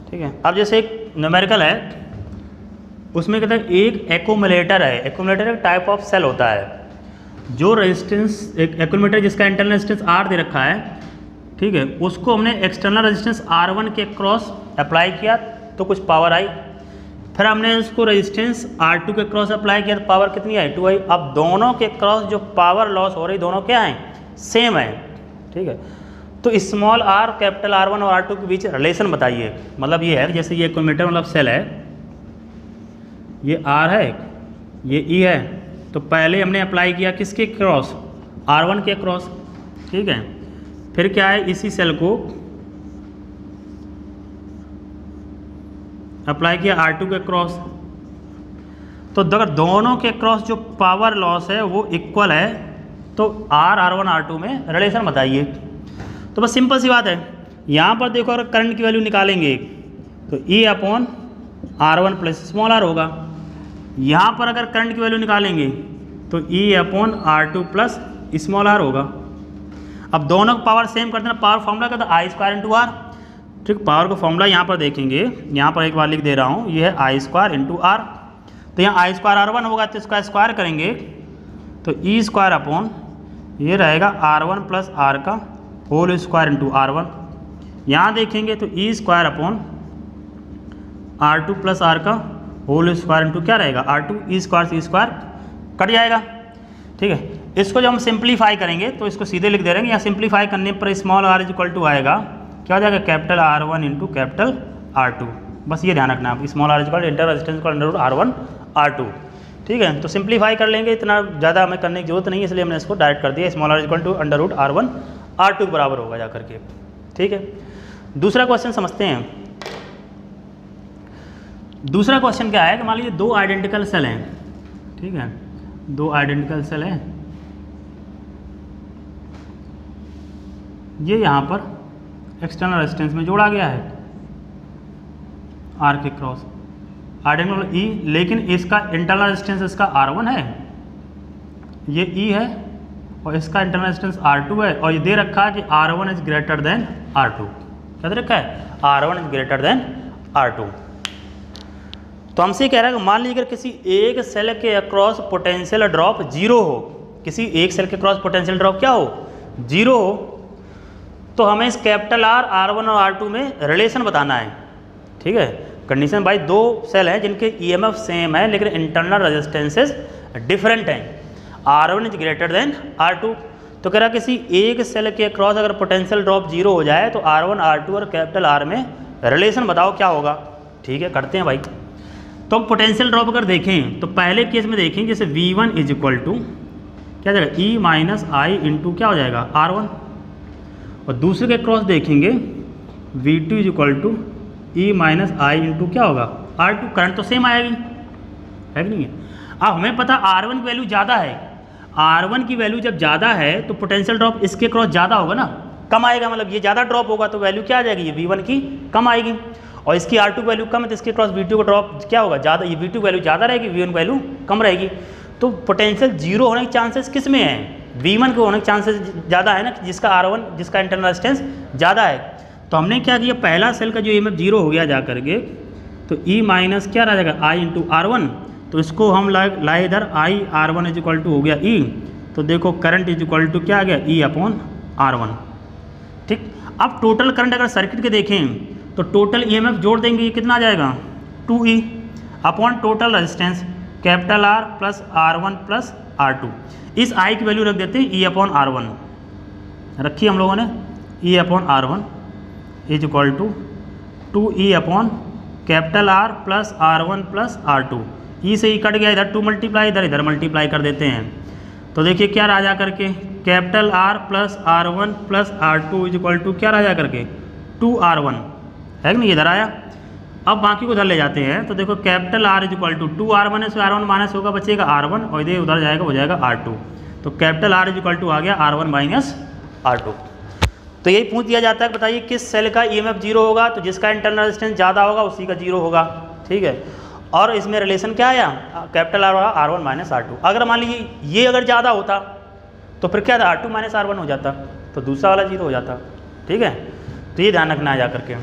ठीक है, अब जैसे एक न्यूमेरिकल है उसमें कहते हैं एक एक्यूमुलेटर है। एक्यूमुलेटर एक टाइप ऑफ सेल होता है जो रेजिस्टेंस, एक एक्यूमुलेटर जिसका इंटरनल रेजिस्टेंस R दे रखा है, ठीक है, उसको हमने एक्सटर्नल रेजिस्टेंस R1 के क्रॉस अप्लाई किया तो कुछ पावर आई, फिर हमने इसको रेजिस्टेंस R2 के क्रॉस अप्लाई किया तो पावर कितनी आई, 2 आई। अब दोनों के क्रॉस जो पावर लॉस हो रही दोनों क्या है, सेम है, ठीक है। तो स्मॉल r कैपिटल R1 और R2 के बीच रिलेशन बताइए। मतलब ये है कि जैसे ये एक्यूमुलेटर मतलब सेल है, ये R है, ये E है, तो पहले हमने अप्लाई किया किसके क्रॉस, R1 के क्रॉस, ठीक है। फिर क्या है, इसी सेल को अप्लाई किया R2 के क्रॉस। तो अगर दोनों के क्रॉस जो पावर लॉस है वो इक्वल है तो R1 R2 में रिलेशन बताइए। तो बस सिंपल सी बात है, यहाँ पर देखो अगर करंट की वैल्यू निकालेंगे तो E upon R1 plus small r होगा। यहाँ पर अगर करंट की वैल्यू निकालेंगे तो E upon R2 plus small r होगा। अब दोनों का पावर सेम करते हैं, पावर फॉर्मूला का तो I स्क्वायर इंटू R, ठीक। पावर का फॉर्मूला यहाँ पर देखेंगे, यहाँ पर एक बार लिख दे रहा हूँ, ये है I स्क्वायर इंटू R। तो यहाँ I स्क्वायर R1 होगा तो इसका स्क्वायर करेंगे तो E स्क्वायर अपॉन ये रहेगा R1 प्लस R का होल स्क्वायर इंटू R1। यहाँ देखेंगे तो E square upon R2 plus R का होल स्क्वायर इंटू क्या रहेगा, R2, E स्क्वायर से स्क्वायर कट जाएगा, ठीक है। इसको जब हम सिंप्लीफाई करेंगे तो इसको सीधे लिख दे रहे हैं, यहाँ सिंप्लीफाई करने पर small r is equal to आएगा, क्या हो जाएगा, capital R1 into capital R2। बस ये ध्यान रखना है, small r is equal to inter resistance को अंडर रूट R1 R2, ठीक है। तो सिंप्लीफाई कर लेंगे, इतना ज़्यादा हमें करने की जरूरत नहीं है, इसलिए हमने इसको डायरेक्ट कर दिया, small r is equal to under root R1 R2 के बराबर होगा जा करके, ठीक है। दूसरा क्वेश्चन समझते हैं। दूसरा क्वेश्चन क्या है कि मान लीजिए दो आइडेंटिकल सेल हैं, ठीक है, दो आइडेंटिकल सेल हैं, ये यहाँ पर एक्सटर्नल रेजिस्टेंस में जोड़ा गया है R के क्रॉस, आइडेंटिकल E, लेकिन इसका इंटरनल रेजिस्टेंस इसका R1 है, ये E है, और इसका इंटरनल रेजिस्टेंस R2 है, और ये दे रखा है कि R1 is greater than R2। क्या दे रखा है, R1 is greater than R2। तो हमसे कह रहा है कि मान लीजिए अगर किसी एक सेल के अक्रॉस पोटेंशियल ड्रॉप 0 हो, किसी एक सेल के क्रॉस पोटेंशियल ड्रॉप क्या हो, 0 हो, तो हमें इस कैपिटल R, R1 और R2 में रिलेशन बताना है, ठीक है। कंडीशन भाई दो सेल हैं जिनके EMF सेम है लेकिन इंटरनल रेजिस्टेंसेस डिफरेंट हैं, R1 is greater than R2। तो कह रहा किसी एक सेल के क्रॉस अगर पोटेंशियल ड्रॉप 0 हो जाए तो R1 R2 और कैपिटल R में रिलेशन बताओ क्या होगा, ठीक है, करते हैं भाई। तो पोटेंशियल ड्रॉप अगर देखें तो पहले केस में देखें जैसे V1 इज इक्वल टू क्या जाएगा, E माइनस आई इंटू क्या हो जाएगा, R1, और दूसरे के क्रॉस देखेंगे V2 is equal to E minus I into क्या होगा, R2। करंट तो सेम आएगी, है कि नहीं है। अब हमें पता R1 की वैल्यू ज़्यादा है, R1 की वैल्यू जब ज़्यादा है तो पोटेंशियल ड्रॉप इसके क्रॉस ज़्यादा होगा ना, कम आएगा, मतलब ये ज़्यादा ड्रॉप होगा तो वैल्यू क्या आ जाएगी, ये V1 की कम आएगी, और इसकी R2 की वैल्यू कम है तो इसके क्रॉस V2 का ड्रॉप क्या होगा, ज़्यादा, ये V2 वैल्यू ज़्यादा रहेगी, V1 वैल्यू कम रहेगी। तो पोटेंशियल 0 होने के चांसेस किस में है, V1 के होने के चांसेस ज़्यादा है ना, जिसका R1, जिसका इंटरनल रेजिस्टेंस ज़्यादा है। तो हमने क्या किया, पहला सेल का जो EMF 0 हो गया जा करके, तो E माइनस क्या रह जाएगा, I इंटू R1, तो इसको हम लाए इधर I R1 is equal to हो गया E, तो देखो करंट इज इक्वल टू क्या आ गया, E अपॉन R1, ठीक। अब टोटल करंट अगर सर्किट के देखें तो टोटल EMF जोड़ देंगे, ये कितना आ जाएगा, 2E upon total resistance capital R plus R1 plus R2। इस I की वैल्यू रख देते हैं E अपॉन R1, रखी हम लोगों ने, E upon R1 is equal to 2E upon capital R plus R1 plus R2। E से E कट गया, इधर 2 मल्टीप्लाई, इधर मल्टीप्लाई कर देते हैं, तो देखिए क्या रहा जा करके, capital R plus R1 plus R2 is equal to क्या रहा जा करके, 2R1, है कि नहीं, इधर आया। अब बाकी को उधर ले जाते हैं, तो देखो capital R is equal to 2R1 है, तो R1 माइनस होगा, बचेगा R1, और इधर उधर जाएगा, हो जाएगा R2। तो capital R is equal to आ गया R1 माइनस R2। तो यही पूछ दिया जाता है, बताइए किस सेल का EMF 0 होगा, तो जिसका इंटरनल रेजिस्टेंस ज़्यादा होगा उसी का 0 होगा, ठीक है। और इसमें रिलेशन क्या आया, कैपिटल R होगा R1 माइनस R2। अगर मान लीजिए ये अगर ज़्यादा होता तो फिर क्या था, R2 माइनस R1 हो जाता, तो दूसरा वाला 0 हो जाता, ठीक है। तो ये ध्यान रखना है जा करके।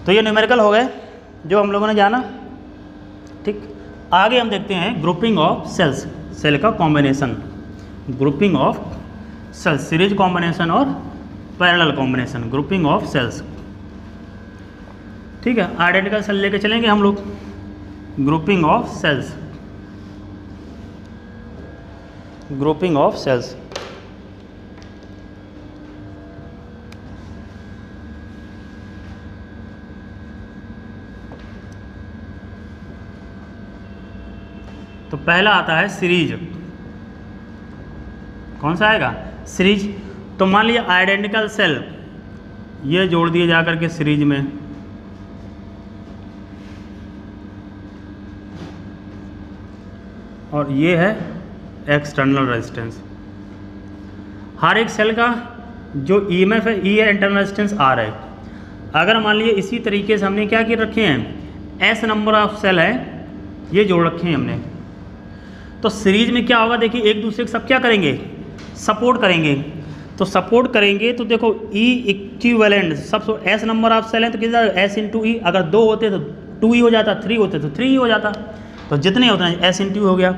तो ये न्यूमेरिकल हो गए जो हम लोगों ने जाना, ठीक। आगे हम देखते हैं ग्रुपिंग ऑफ सेल्स, सेल का combination, grouping of cells, series combination और parallel combination, grouping of cells. ठीक है, आइडेंटिकल सेल लेके चलेंगे हम लोग, grouping of cells, grouping of cells. तो पहला आता है सीरीज, कौन सा आएगा, सीरीज। तो मान लीजिए आइडेंटिकल सेल ये जोड़ दिए जाकर के सीरीज में, और ये है एक्सटर्नल रेजिस्टेंस। हर एक सेल का जो ईएमएफ है, ई है, इंटरनल रेजिस्टेंस आर है। अगर मान लीजिए इसी तरीके से हमने क्या किए रखे हैं, एस नंबर ऑफ सेल है, ये जोड़ रखे हैं हमने, तो सीरीज में क्या होगा, देखिए एक दूसरे के सब क्या करेंगे, सपोर्ट करेंगे। तो सपोर्ट करेंगे तो देखो ई इक्विवेलेंट, सब एस नंबर ऑफ सेल है तो कितना, एस इंटू ई, अगर 2 होते तो 2 हो जाता, 3 होते तो 3 हो जाता, तो जितने होते हैं एस इंटू हो गया।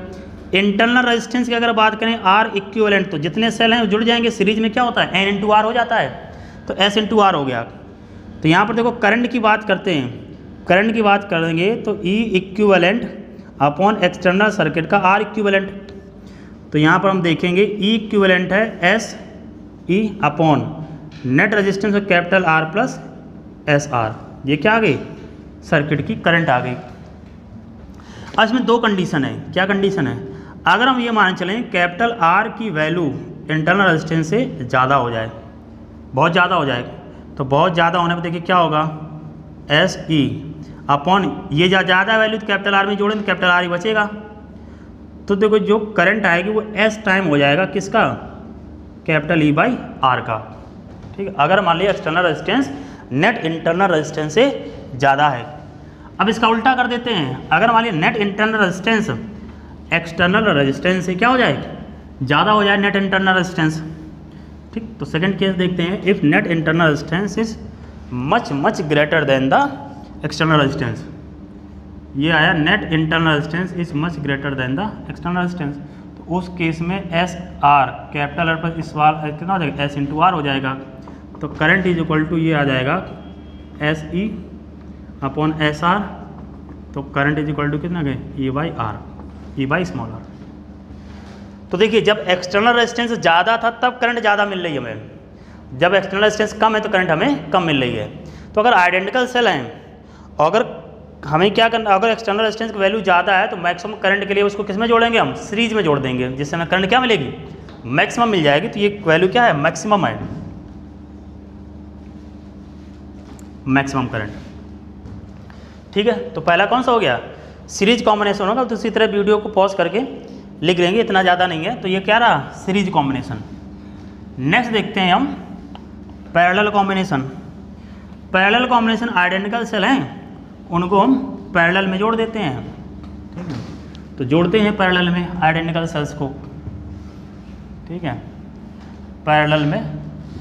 इंटरनल रेजिस्टेंस की अगर बात करें आर इक्विवेलेंट, तो जितने सेल हैं वो जुड़ जाएंगे, सीरीज में क्या होता है, एन इंटू आर हो जाता है, तो एस इंटू आर हो गया। तो यहाँ पर देखो करंट की बात करते हैं, करंट की बात करेंगे तो ई इक्विवेलेंट अपॉन एक्सटर्नल सर्किट का आर इक्विवेलेंट। तो यहाँ पर हम देखेंगे ई इक्विवेलेंट है S E upon net resistance of capital R plus S R, ये क्या आ गई, सर्किट की करंट आ गई। अब इसमें 2 कंडीशन है, क्या कंडीशन है, अगर हम ये मान चलें कैपिटल आर की वैल्यू इंटरनल रेजिस्टेंस से ज़्यादा हो जाए, बहुत ज़्यादा हो जाए, तो बहुत ज़्यादा होने पर देखिए क्या होगा, एस ई अपॉन ये ज़्यादा वैल्यू तो कैपिटल आर में जोड़ें तो कैपिटल आर ही बचेगा, तो देखो जो करंट आएगी वो एस टाइम हो जाएगा किसका, कैपिटल ई बाई आर का। ठीक है, अगर मान लीजिए external resistance net internal resistance से ज़्यादा है। अब इसका उल्टा कर देते हैं, अगर मान लीजिए net internal resistance external resistance से क्या हो जाए, ज़्यादा हो जाए नेट इंटरनल रेजिस्टेंस। ठीक, तो सेकंड केस देखते हैं, if net internal resistance is much greater then the external resistance, ये आया net internal resistance is much greater then the external resistance, तो उस केस में एस आर कैपिटल आर पर इस बार कितना हो जाएगा, एस इंटू आर हो जाएगा। तो करंट इज इक्वल टू ये आ जाएगा S E upon S R, तो करंट इज इक्वल टू कितना गए, E by R, E by small are. तो देखिए जब एक्सटर्नल रेजिस्टेंस ज़्यादा था तब करंट ज़्यादा मिल रही है हमें, जब एक्सटर्नल रेजिस्टेंस कम है तो करंट हमें कम मिल रही है। तो अगर आइडेंटिकल सेल हैं, अगर हमें क्या करना, अगर एक्सटर्नल रेजिस्टेंस की वैल्यू ज़्यादा है तो मैक्सिमम करंट के लिए उसको किस में जोड़ेंगे, हम सीरीज में जोड़ देंगे, जिससे हमें करंट क्या मिलेगी, मैक्सिमम मिल जाएगी। तो ये वैल्यू क्या है, मैक्सिमम है, मैक्सिमम करंट। ठीक है, तो पहला कौन सा हो गया, सीरीज कॉम्बिनेशन होगा। तो इसी तरह वीडियो को पॉज करके लिख लेंगे, इतना ज़्यादा नहीं है। तो ये क्या रहा, सीरीज कॉम्बिनेशन। नेक्स्ट देखते हैं हम parallel combination. Parallel combination identical cell हैं, उनको हम पैरेलल में जोड़ देते हैं। ठीक है, तो जोड़ते हैं पैरेलल में आइडेंटिकल सेल्स को। ठीक है, पैरेलल में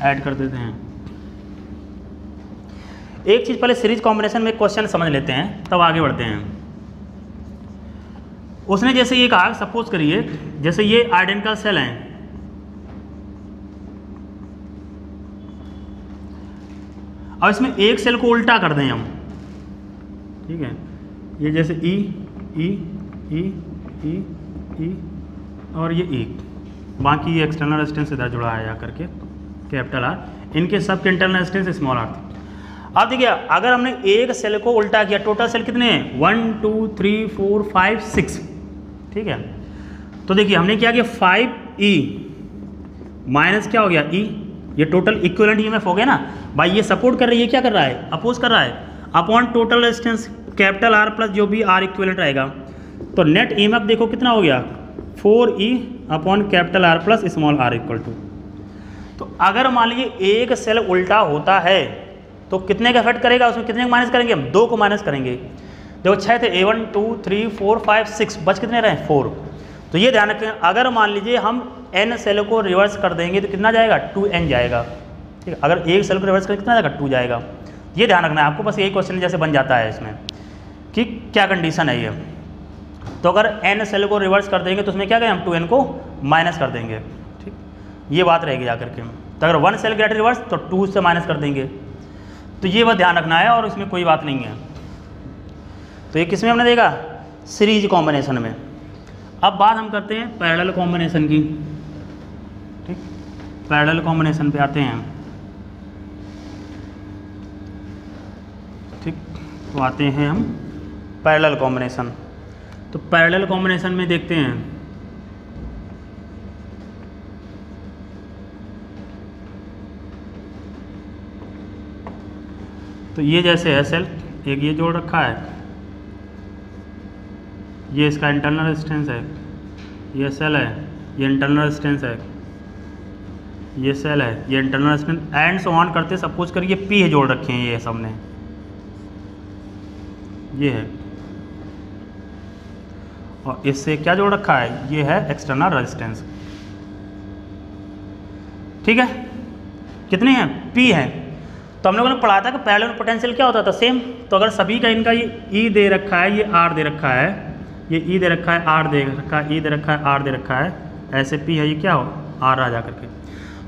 ऐड कर देते हैं। एक चीज़ पहले सीरीज कॉम्बिनेशन में क्वेश्चन समझ लेते हैं, तब आगे बढ़ते हैं। उसने जैसे ये कहा, सपोज करिए जैसे ये आइडेंटिकल सेल हैं, और इसमें एक सेल को उल्टा कर दें हम। ठीक है, ये जैसे ई ई ई ई ई और ये ई, बाकी ये एक्सटर्नल रेजिस्टेंस इधर जुड़ा है जाकर के कैपिटल आर, इनके सब के इंटरनल रेजिस्टेंस स्मॉल आर थे। अब देखिए अगर हमने एक सेल को उल्टा किया, टोटल सेल कितने हैं, 1 2 3 4 5 6। ठीक है, तो देखिए हमने क्या किया, 5e माइनस क्या हो गया e, ये टोटल इक्विवेलेंट ईएमएफ हो गया ना भाई, ये सपोर्ट कर रही है, क्या कर रहा है, अपोज कर रहा है, upon total resistance capital R plus जो भी आर इक्विवेलेंट रहेगा। तो नेट ईएमएफ देखो कितना हो गया, 4e upon capital R plus small r equal to. तो अगर मान लीजिए एक सेल उल्टा होता है तो कितने का इफेक्ट करेगा, उसमें कितने को माइनस करेंगे हम, 2 को माइनस करेंगे। देखो 6 थे, A1 2 3 4 5 6, बच कितने रहे, 4। तो ये ध्यान रखें, अगर मान लीजिए हम n सेल को रिवर्स कर देंगे तो कितना जाएगा, 2n जाएगा। ठीक है, अगर एक सेल को रिवर्स करें कितना जाएगा, 2 जाएगा। ये ध्यान रखना है आपको, बस यही क्वेश्चन जैसे बन जाता है इसमें कि क्या कंडीशन है ये। तो अगर n सेल को रिवर्स कर देंगे तो उसमें क्या करें हम 2n को माइनस कर देंगे, ठीक, ये बात रहेगी जाकर के। तो अगर 1 सेल गेट रिवर्स तो 2 से माइनस कर देंगे, तो ये बात ध्यान रखना है और इसमें कोई बात नहीं है। तो ये किस में हमने देखा, सीरीज कॉम्बिनेशन में। अब बात हम करते हैं पैरेलल कॉम्बिनेशन की, ठीक, पैरेलल कॉम्बिनेशन पे आते हैं, ठीक। तो आते हैं हम पैरेलल कॉम्बिनेशन। तो पैरेलल कॉम्बिनेशन में देखते हैं, तो ये जैसे है सेल, एक ये जोड़ रखा है, ये इसका इंटरनल रेजिस्टेंस है, ये सेल है, ये इंटरनल रेजिस्टेंस है, ये सेल है, ये internal resistance, and so on करते सपोज करिए पी है जोड़ रखे हैं ये सबने, ये है, और इससे क्या जोड़ रखा है, ये है एक्सटर्नल रेजिस्टेंस, ठीक है। कितने हैं, पी हैं। तो हम लोगों ने पढ़ा था कि पैरेलल पोटेंशियल क्या होता था, सेम। तो अगर सभी का इनका ये ई दे रखा है, ये आर दे रखा है, ये ई दे रखा है, आर दे रखा है, ई दे रखा है, आर दे रखा है, ऐसे पी है, ये क्या हो, आर आ जा करके।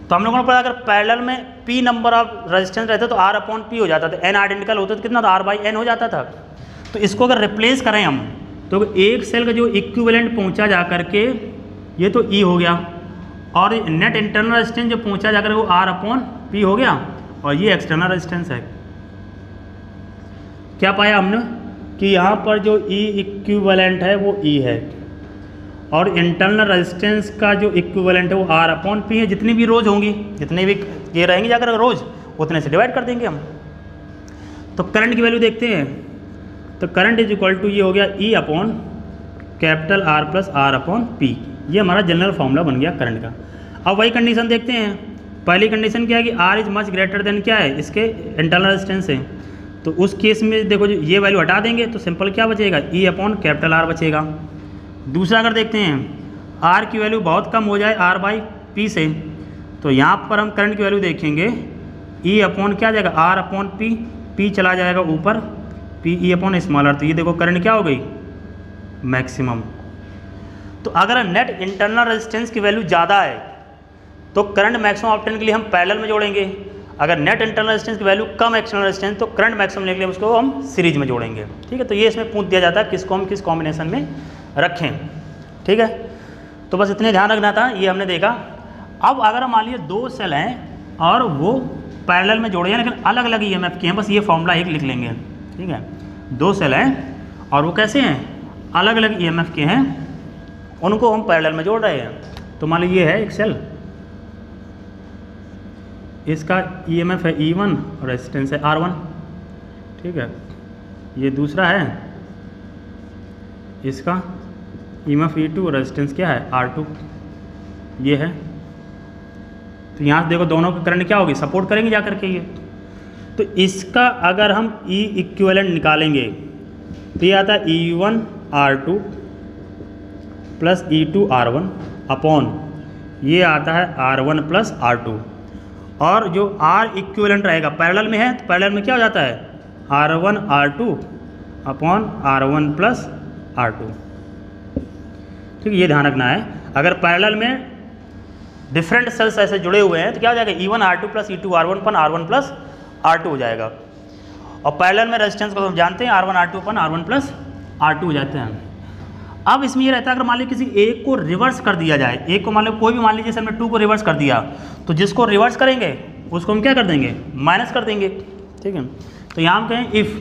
तो हम लोगों ने पढ़ा अगर पैरेलल में पी नंबर ऑफ रेजिस्टेंस रहता तो आर अपॉन पी हो जाता था, एन आइडेंटिकल होता तो कितना था, आर बाई एन हो जाता था। तो इसको अगर रिप्लेस करें हम, तो एक सेल का जो इक्विवेलेंट पहुंचा जा करके ये तो ई हो गया, और नेट इंटरनल रेजिस्टेंस जो पहुंचा जाकर वो आर अपॉन पी हो गया, और ये एक्सटर्नल रेजिस्टेंस है। क्या पाया हमने कि यहाँ पर जो ई इक्विवेलेंट है वो ई है, और इंटरनल रेजिस्टेंस का जो इक्विवेलेंट है वो आर अपॉन पी है। जितनी भी रोज होंगी, जितने भी ये रहेंगे जाकर रोज, उतने से डिवाइड कर देंगे हम। तो करंट की वैल्यू देखते हैं, तो करंट इज इक्वल टू ये हो गया E upon capital R plus r upon P. ये हमारा जनरल फॉर्मूला बन गया करंट का। अब वही कंडीशन देखते हैं। पहली कंडीशन क्या है कि R is much greater than क्या है, इसके इंटरनल रेजिस्टेंस है। तो उस केस में देखो जो ये वैल्यू हटा देंगे तो सिंपल क्या बचेगा, ई अपॉन कैपिटल आर बचेगा। दूसरा अगर देखते हैं आर की वैल्यू बहुत कम हो जाए आर बाई पी से, तो यहाँ पर हम करंट की वैल्यू देखेंगे ई अपॉन क्या जाएगा, आर अपॉन पी, पी चला जाएगा ऊपर, पी ई अपॉन स्मॉलर। तो ये देखो करंट क्या हो गई, मैक्सिमम। तो अगर नेट इंटरनल रेजिस्टेंस की वैल्यू ज़्यादा है तो करंट मैक्सिमम ऑब्टेन के लिए हम पैरेलल में जोड़ेंगे। अगर नेट इंटरनल रेजिस्टेंस की वैल्यू कम एक्सटर्नल रेजिस्टेंस तो करंट मैक्सिमम लेने के लिए उसको हम सीरीज में जोड़ेंगे, ठीक है। तो ये इसमें पूछ दिया जाता है किसको हम किस कॉम्बिनेशन में रखें, ठीक है। तो बस इतने ध्यान रखना था, ये हमने देखा। अब अगर मान लीजिए दो सेल हैं और वो पैरेलल में जोड़े हैं लेकिन अलग अलग ईएमएफ के हैं, बस ये फॉर्मूला एक लिख लेंगे, ठीक है। दो सेल हैं और वो कैसे हैं, अलग अलग ईएमएफ के हैं, उनको हम पैरेलल में जोड़ रहे हैं। तो मान लीजिए ये है एक सेल, इसका ईएमएफ है E1 और रेजिस्टेंस है R1, ठीक है। ये दूसरा है, इसका ईएमएफ E2 और रेजिस्टेंस क्या है R2, ये है। तो यहाँ से देखो दोनों की करंट क्या होगी, सपोर्ट करेंगे जा करके ये। तो इसका अगर हम ई इक्विवेलेंट निकालेंगे तो ये आता है E1 R2 plus E2 R1 upon ये आता है R1 प्लस R2, और जो R इक्विवेलेंट रहेगा पैरेलल में है तो पैरेलल में क्या हो जाता है R1 R2 upon R1 plus R2, ठीक है। ये ध्यान रखना है, अगर पैरेलल में डिफरेंट सेल्स ऐसे जुड़े हुए हैं तो क्या हो जाएगा E1 R2 plus E2 R1 अपन R1 प्लस R2 हो जाएगा। और पैरेलल में रेजिस्टेंस को हम जानते हैं R1 R2 अपन R1 प्लस R2 हो जाते हैं। अब इसमें ये रहता है अगर मान लीजिए किसी एक को रिवर्स कर दिया जाए, एक को मान लो कोई भी मान लीजिए हमने 2 को रिवर्स कर दिया, तो जिसको रिवर्स करेंगे उसको हम क्या कर देंगे, माइनस कर देंगे, ठीक है। तो यहाँ हम कहें इफ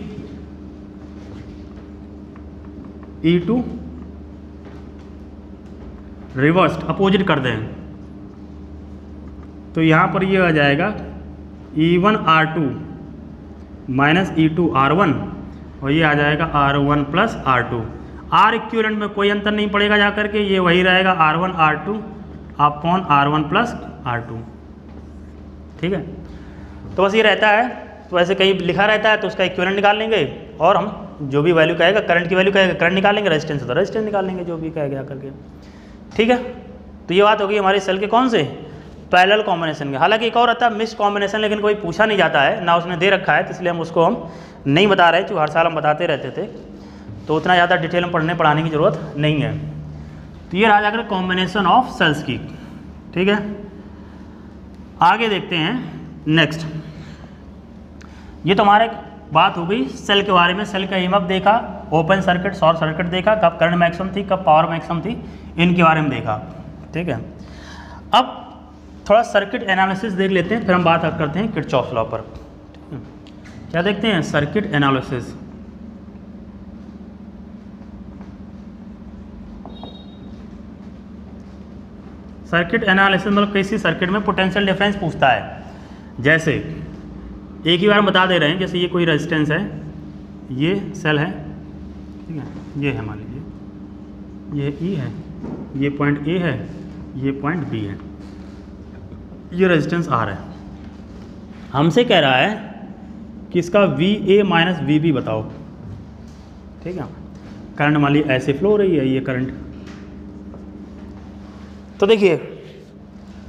E2 रिवर्स्ड अपोजिट कर दें तो यहाँ पर ये आ जाएगा E1 R2 minus E2 R1 और ये आ जाएगा R1 plus R2। Are equivalent में कोई अंतर नहीं पड़ेगा जा करके, ये वही रहेगा R1 R2 upon R1 plus R2, ठीक है। तो बस ये रहता है, तो ऐसे कहीं लिखा रहता है तो उसका इक्विवेलेंट निकाल लेंगे और हम जो भी वैल्यू कहेगा, करंट की वैल्यू कहेगा करंट निकाल लेंगे, रेजिस्टेंस तो रेजिस्टेंस निकाल लेंगे, जो भी कहेगा करके, ठीक है। तो ये बात होगी हमारे सेल के कौन से पैरेलल कॉम्बिनेशन के। हालांकि एक और आता है मिक्स्ड कॉम्बिनेशन, लेकिन कोई पूछा नहीं जाता है ना, उसने दे रखा है, तो इसलिए हम उसको हम नहीं बता रहे, जो हर साल हम बताते रहते थे। तो उतना ज़्यादा डिटेल में पढ़ाने की ज़रूरत नहीं है। तो ये रहा जाकर कॉम्बिनेशन ऑफ सेल्स की, ठीक है। आगे देखते हैं नेक्स्ट। ये तो हमारे बात हो गई सेल के बारे में। सेल का ईएमएफ देखा, ओपन सर्किट, शॉर्ट सर्किट देखा, कब करंट मैक्सिमम थी, कब पावर मैक्सिमम थी, इनके बारे में देखा, ठीक है। अब थोड़ा सर्किट एनालिसिस देख लेते हैं, फिर हम बात करते हैं किरचॉफ लॉ पर। क्या देखते हैं? Circuit analysis. सर्किट एनालिसिस मतलब किसी सर्किट में पोटेंशियल डिफरेंस पूछता है। जैसे एक ही बार बता दे रहे हैं, जैसे ये कोई रेजिस्टेंस है, ये सेल है, ठीक है, ये है मान लीजिए, ये ई है, ये पॉइंट ए है, ये पॉइंट बी है, ये रेजिस्टेंस आर है। हमसे कह रहा है कि इसका V A minus V B बताओ, ठीक है। करंट मान लीजिए ऐसे फ्लो हो रही है, ये करंट। तो देखिए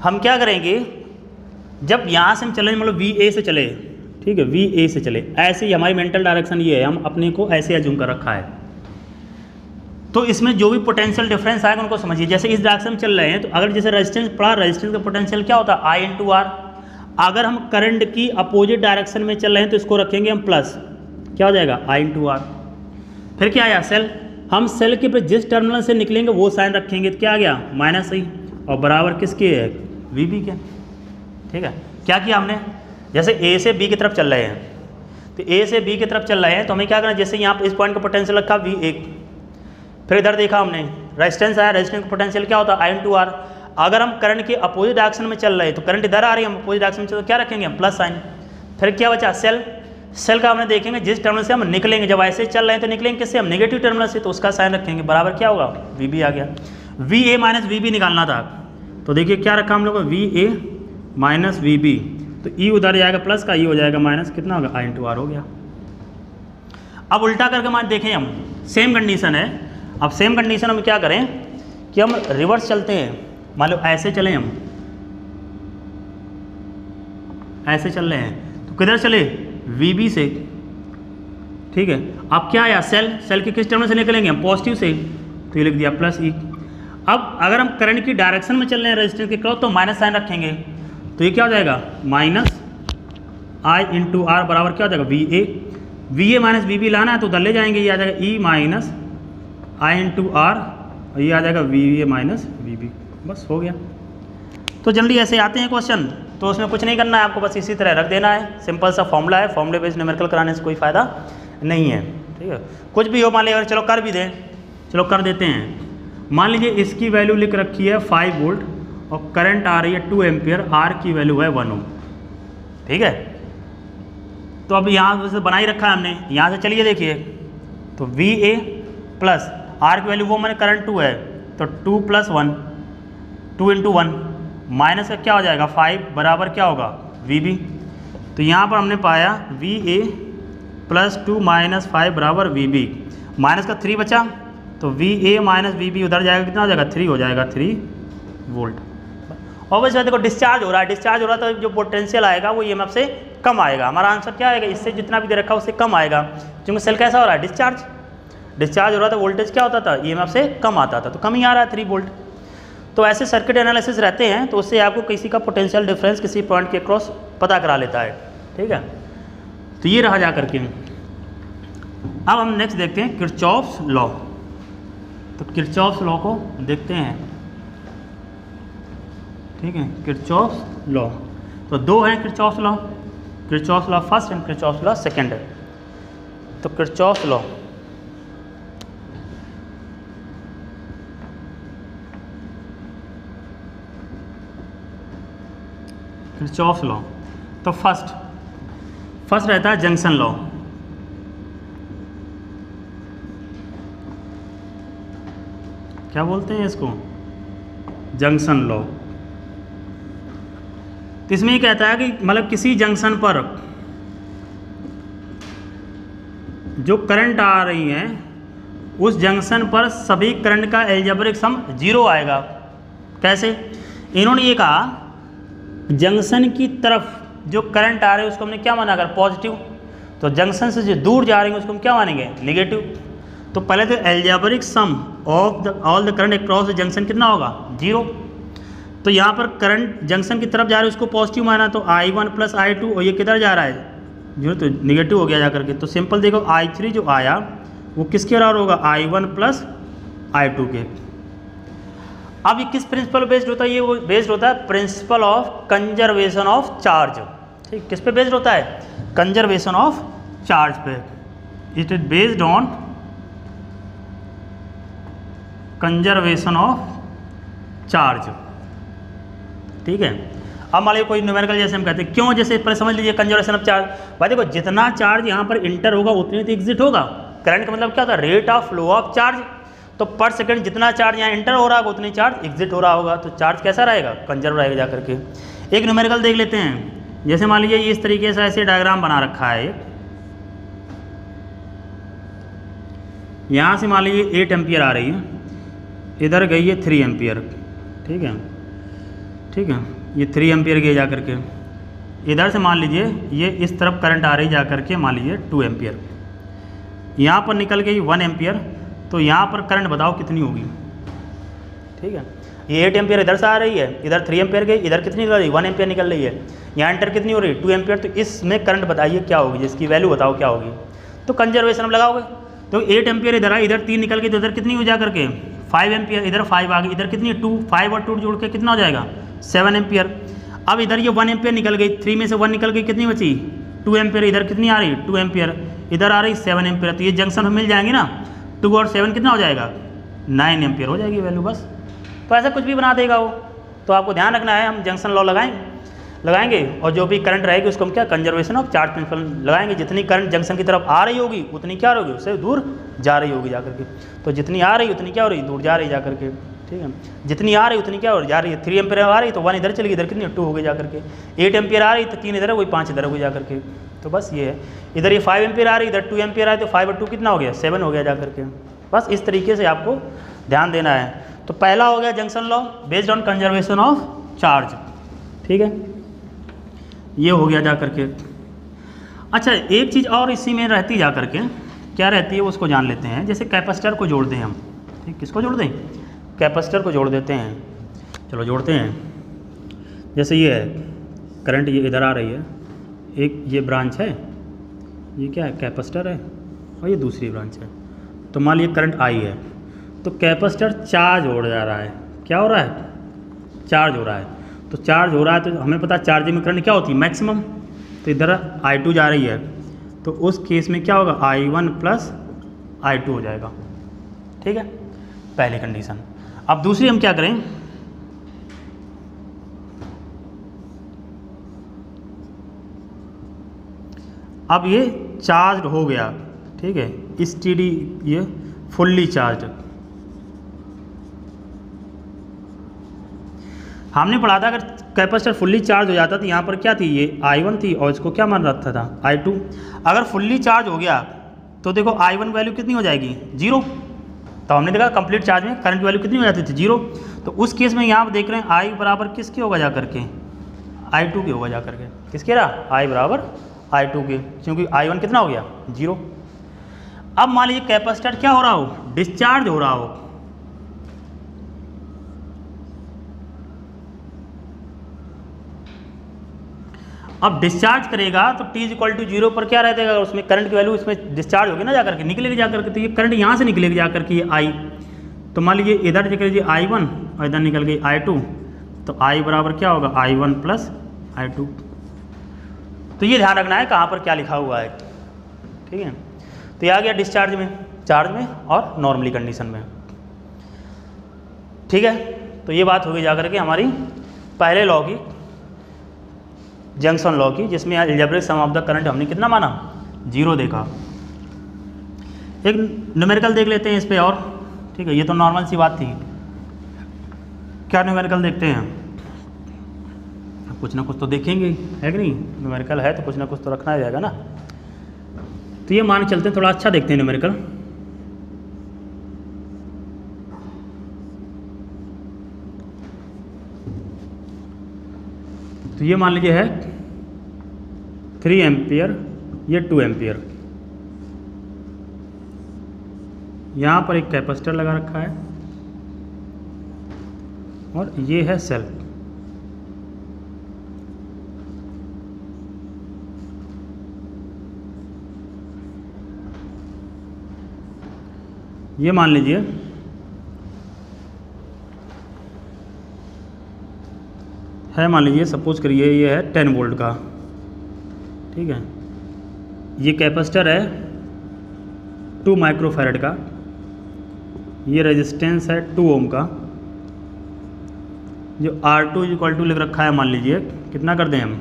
हम क्या करेंगे, जब यहाँ से हम चले, मतलब वी ए से चले, ठीक है, वी ए से चले, ऐसे ही हमारी मेंटल डायरेक्शन ये है, हम अपने को ऐसे एज्यूम कर रखा है। तो इसमें जो भी पोटेंशियल डिफरेंस आएगा उनको समझिए। जैसे इस डायरेक्शन में चल रहे हैं, तो अगर जैसे रेजिस्टेंस पड़ा, रेजिस्टेंस का पोटेंशियल क्या होता है? आई इंटू आर। अगर हम करंट की अपोजिट डायरेक्शन में चल रहे हैं तो इसको रखेंगे हम प्लस, क्या हो जाएगा? आई इंटू आर। फिर क्या आया? सेल। हम सेल के पे जिस टर्मिनल से निकलेंगे वो साइन रखेंगे, तो क्या आ गया? माइनस आई, और बराबर किसके है? वी बी के, ठीक है। क्या किया हमने? जैसे ए से बी की तरफ चल रहे हैं, तो ए से बी की तरफ चल रहे हैं, तो हमें क्या करना? जैसे यहाँ पे इस पॉइंट का पोटेंशियल रखा वी एक, फिर इधर देखा हमने रेजिस्टेंस आया, रेजिस्टेंस का पोटेंशियल क्या होता है? आई इंटू आर। अगर हम करंट के अपोजिट डायरेक्शन में चल रहे हैं, तो करंट इधर आ रही है, हम अपोजिट डायरेक्शन में चल, तो क्या रखेंगे हम? Plus sign. फिर क्या बचा? सेल। सेल का हमने देखेंगे जिस टर्मिनल से हम निकलेंगे, जब ऐसे चल रहे हैं तो निकलेंगे किससे? हम नेगेटिव टर्मिनल से, तो उसका साइन रखेंगे, बराबर क्या होगा? वी बी आ गया। V A minus V B निकालना था, तो देखिए क्या रखा हम लोग? V A minus V B, तो ई उधर जाएगा प्लस का, ई हो जाएगा माइनस, कितना होगा? आई इंटू आर हो गया। अब उल्टा करके मान देखें हम, सेम कंडीशन है। अब सेम कंडीशन हम क्या करें कि हम रिवर्स चलते हैं। मान लो ऐसे चलें, हम ऐसे चल रहे हैं, तो किधर चले? वी बी से, ठीक है। अब क्या आया? सेल। सेल के किस टर्मिनल से निकलेंगे हम? पॉजिटिव से, तो ये लिख दिया प्लस ई। अब अगर हम करंट की डायरेक्शन में चल रहे हैं रेजिस्टेंस के क्रॉस, तो माइनस साइन रखेंगे, तो ये क्या हो जाएगा? माइनस आई इंटू आर बराबर क्या हो जाएगा? V A. V A minus V B लाना है तो उधर ले जाएंगे, ये आ जाएगा E minus I into r, और ये आ जाएगा V A minus V B. बस हो गया। तो जल्दी ऐसे आते हैं क्वेश्चन, तो उसमें कुछ नहीं करना है आपको, बस इसी तरह रख देना है। सिंपल सा फॉर्मूला है, फॉर्मूले बेस्ड न्यूमेरिकल कराने से कोई फ़ायदा नहीं है, ठीक है। कुछ भी हो, मान लीजिए, चलो कर भी दें, चलो कर देते हैं। मान लीजिए इसकी वैल्यू लिख रखी है 5 वोल्ट और करंट आ रही है 2 एम्पियर, आर की वैल्यू है 1 ओम, ठीक है। तो अब यहाँ से बना ही रखा है हमने, यहाँ से चलिए देखिए, तो वी ए प्लस आर की वैल्यू वो मैंने करंट 2 है, तो 2 प्लस 1, 2 इंटू 1, माइनस का क्या हो जाएगा? 5 बराबर क्या होगा? V B. तो यहाँ पर हमने पाया वी ए प्लस 2 माइनस 5 बराबर वी बी। माइनस का 3 बचा, तो V A minus V B उधर जाएगा, कितना हो जाएगा? 3 हो जाएगा, 3 वोल्ट। और वैसे देखो डिस्चार्ज हो रहा है, डिस्चार्ज हो रहा है, तो जो पोटेंशियल आएगा वो ईएमएफ से कम आएगा। हमारा आंसर क्या आएगा? इससे जितना भी दे रखा है उससे कम आएगा, क्योंकि सेल कैसा हो रहा है? डिस्चार्ज। डिस्चार्ज हो रहा था, वोल्टेज क्या होता था? ईएमएफ से कम आता था, तो कम ही आ रहा है 3 वोल्ट। तो ऐसे सर्किट एनालिसिस रहते हैं, तो उससे आपको किसी का पोटेंशियल डिफरेंस किसी पॉइंट के क्रॉस पता करा लेता है, ठीक है। तो ये रहा जा करके। अब हम नेक्स्ट देखते हैं किरचॉफ्स लॉ। तो किरचॉफ्स लॉ को देखते हैं, ठीक है। किरचॉफ्स लॉ, तो 2 हैं Kirchhoff's law, Kirchhoff's law first and Kirchhoff's law second है। तो किरचॉफ्स लॉ, किरचॉफ्स लॉ, तो फर्स्ट रहता है जंक्शन लॉ। क्या बोलते हैं इसको? Junction law. तो इसमें ये कहता है कि मतलब किसी जंक्शन पर जो करंट आ रही हैं, उस जंक्शन पर सभी करंट का एल्जेब्रिक सम 0 आएगा। कैसे? इन्होंने ये कहा जंक्शन की तरफ जो करंट आ रहे हैं उसको हमने क्या माना? अगर पॉजिटिव, तो जंक्शन से जो दूर जा रही है उसको हम क्या मानेंगे? नेगेटिव। तो पहले तो algebraic sum of the all the current across the junction कितना होगा 0। तो यहाँ पर करंट जंक्शन की तरफ जा रहा है, उसको पॉजिटिव माना, तो I1 प्लस I2, और ये किधर जा रहा है 0, तो निगेटिव हो गया जा करके। तो सिंपल देखो I3 जो आया वो किसके बराबर होगा I1 प्लस I2 के। अब ये किस प्रिंसिपल बेस्ड होता है, ये वो बेस्ड होता है principle of conservation of charge. ठीक, किस पे बेस्ड होता है, कंजर्वेशन ऑफ चार्ज पे। It is based on conservation of charge. ठीक है, अब मान लीजिए कोई न्यूमेरिकल जैसे हम कहते हैं, क्यों, जैसे पहले समझ लीजिए कंजर्वेशन ऑफ चार्ज। भाई देखो जितना चार्ज यहाँ पर इंटर होगा उतनी तो एग्जिट होगा। करंट का मतलब क्या होता है, rate of flow of charge. तो पर सेकंड जितना चार्ज यहाँ इंटर हो रहा होगा उतनी चार्ज एग्जिट हो रहा होगा, तो चार्ज कैसा रहेगा, कंजर्व रहेगा जा करके। एक न्यूमेरिकल देख लेते हैं, जैसे मान लीजिए इस तरीके से ऐसे डायग्राम बना रखा है, यहाँ से मान लीजिए 8 एम्पियर आ रही है, इधर गई है 3 एम्पियर। ठीक है, ठीक है, ये 3 एम्पियर गई जा करके। इधर से मान लीजिए ये इस तरफ करंट आ रही जा करके, मान लीजिए 2 एम्पियर। यहाँ पर निकल गई 1 एम्पियर, तो यहाँ पर करंट बताओ कितनी होगी। ठीक है, ये 8 एम्पियर इधर से आ रही है, इधर 3 एम्पियर गई, इधर कितनी निकल रही है 1 एम्पियर निकल रही है, यहाँ एंटर कितनी हो रही है 2 एम्पियर। तो इसमें करंट बताइए क्या होगी, जिसकी वैल्यू बताओ क्या होगी। तो कंजर्वेशन में लगाओगे, तो 8 एम्पियर इधर आई, इधर 3 निकल गई, तो इधर कितनी हो जा करके 5 एम्पियर, इधर 5 आ गई, इधर कितनी 2, 5 और 2 जोड़ के कितना हो जाएगा 7 एम्पियर। अब इधर ये 1 एम्पियर निकल गई, 3 में से 1 निकल गई, कितनी बची 2 एम्पियर, इधर कितनी आ रही 2 एम्पियर, इधर आ रही 7 एम्पियर। तो ये जंक्शन में मिल जाएंगी ना, 2 और 7 कितना हो जाएगा 9 एम्पियर हो जाएगी वैल्यू बस। तो ऐसा कुछ भी बना देगा वो। तो आपको ध्यान रखना है, हम जंक्शन लॉ लगाएंगे और जो भी करंट रहेगी उसको हम क्या कंजर्वेशन ऑफ चार्ज प्रिंसिपल लगाएंगे। जितनी करंट जंक्शन की तरफ आ रही होगी उतनी क्या होगी, उससे दूर जा रही होगी जा करके। तो जितनी आ रही उतनी क्या हो रही, दूर जा रही जा करके। ठीक है, जितनी आ रही उतनी क्या हो जा रही है, 3 एम्पियर आ रही तो 1 इधर चली गई, इधर कितनी 2 हो गई जा करके। 8 एम्पियर आ रही तो 3 इधर हो गई, 5 इधर हो गई जा करके। तो बस ये है, इधर ये 5 एम्पियर आ रही, इधर 2 एम्पियर आ रही, तो 5 और 2 कितना हो गया 7 हो गया जा करके। बस इस तरीके से आपको ध्यान देना है। तो पहला हो गया junction law based on conservation of charge. ठीक है, ये हो गया जा करके। अच्छा, एक चीज़ और इसी में रहती जा करके, क्या रहती है उसको जान लेते हैं। जैसे कैपेसिटर को जोड़ दें हम, ठीक, किसको जोड़ दें, कैपेसिटर को जोड़ देते हैं। चलो जोड़ते हैं। जैसे ये है करंट, ये इधर आ रही है, एक ये ब्रांच है, ये क्या है कैपेसिटर है, और ये दूसरी ब्रांच है। तो मान लीजिए करंट आई है, तो कैपेसिटर चार्ज हो जा रहा है। क्या हो रहा है, चार्ज हो रहा है। तो चार्ज हो रहा है तो हमें पता है चार्जिंग में करंट क्या होती है मैक्सिमम। तो इधर I2 जा रही है, तो उस केस में क्या होगा I1 प्लस I2 हो जाएगा। ठीक है, पहली कंडीशन। अब दूसरी हम क्या करें, अब ये चार्ज हो गया, ठीक है, स्टेडी, ये फुल्ली चार्ज। हमने पढ़ा था अगर कैपेसिटर फुल्ली चार्ज हो जाता तो यहाँ पर क्या थी, ये I1 थी और इसको क्या मान रखा था I2। अगर फुल्ली चार्ज हो गया तो देखो I1 वैल्यू कितनी हो जाएगी 0। तो हमने देखा कंप्लीट चार्ज में करंट वैल्यू कितनी हो जाती थी 0। तो उस केस में यहाँ पर देख रहे हैं I बराबर किसके होगा जा करके I2 के होगा जा करके। किसके रहा I बराबर I2 के, क्योंकि I1 कितना हो गया 0। अब मान लीजिए कैपेसिटर क्या हो रहा हो, डिस्चार्ज हो रहा हो। अब डिस्चार्ज करेगा तो t = 0 पर क्या रहेगा, उसमें करंट की वैल्यू इसमें डिस्चार्ज होगी ना जा करके, निकलेगी जा करके। तो ये करंट यहाँ से निकलेगी जा करके ये I। तो मान लीजिए इधर निकल लीजिए I1 और इधर निकल गई I2। तो I बराबर क्या होगा I1 प्लस I2। तो ये ध्यान रखना है कहाँ पर क्या लिखा हुआ है। ठीक है, तो ये आ गया डिस्चार्ज में, चार्ज में और नॉर्मली कंडीशन में। ठीक है, तो ये बात होगी जा करके हमारी पहले लॉ की, जंक्शन लॉ की, जिसमें algebraic sum of the current हमने कितना माना 0 देखा। एक न्यूमेरिकल देख लेते हैं इस पे और। ठीक है, ये तो नॉर्मल सी बात थी। क्या न्यूमेरिकल देखते हैं, कुछ ना कुछ तो देखेंगे, है कि नहीं। न्यूमेरिकल है तो कुछ ना कुछ तो रखना ही जाएगा ना। तो ये मान चलते हैं, थोड़ा अच्छा देखते हैं न्यूमेरिकल। तो ये मान लीजिए है 3 एम्पियर, ये 2 एम्पियर। यहाँ पर एक कैपेसिटर लगा रखा है और ये है सेल। ये मान लीजिए है, मान लीजिए सपोज करिए ये है 10 वोल्ट का, ठीक है। ये कैपेसिटर है 2 माइक्रोफैरड का, ये रेजिस्टेंस है 2 ओम का। जो R2 इक्वल टू लिख रखा है, मान लीजिए कितना कर दें हम,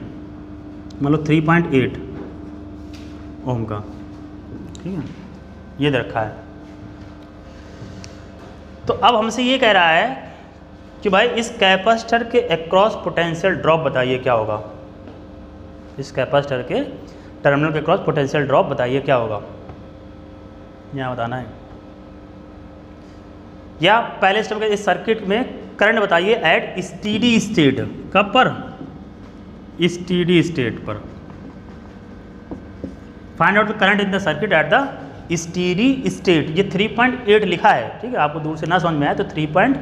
मतलब 3.8 ओम का, ठीक है, ये दे रखा है। तो अब हमसे ये कह रहा है कि भाई इस कैपेसिटर के अक्रॉस पोटेंशियल ड्रॉप बताइए क्या होगा। इस कैपेसिटर के टर्मिनल के अक्रॉस पोटेंशियल ड्रॉप बताइए क्या होगा, यहाँ बताना है। या पहले स्टेप के इस सर्किट में करंट बताइए एट स्टेडी स्टेट, कब पर, स्टेडी स्टेट पर। Find out the current in the circuit at the steady state. ये 3.8 लिखा है, ठीक है, आपको दूर से ना समझ में आए तो 3.8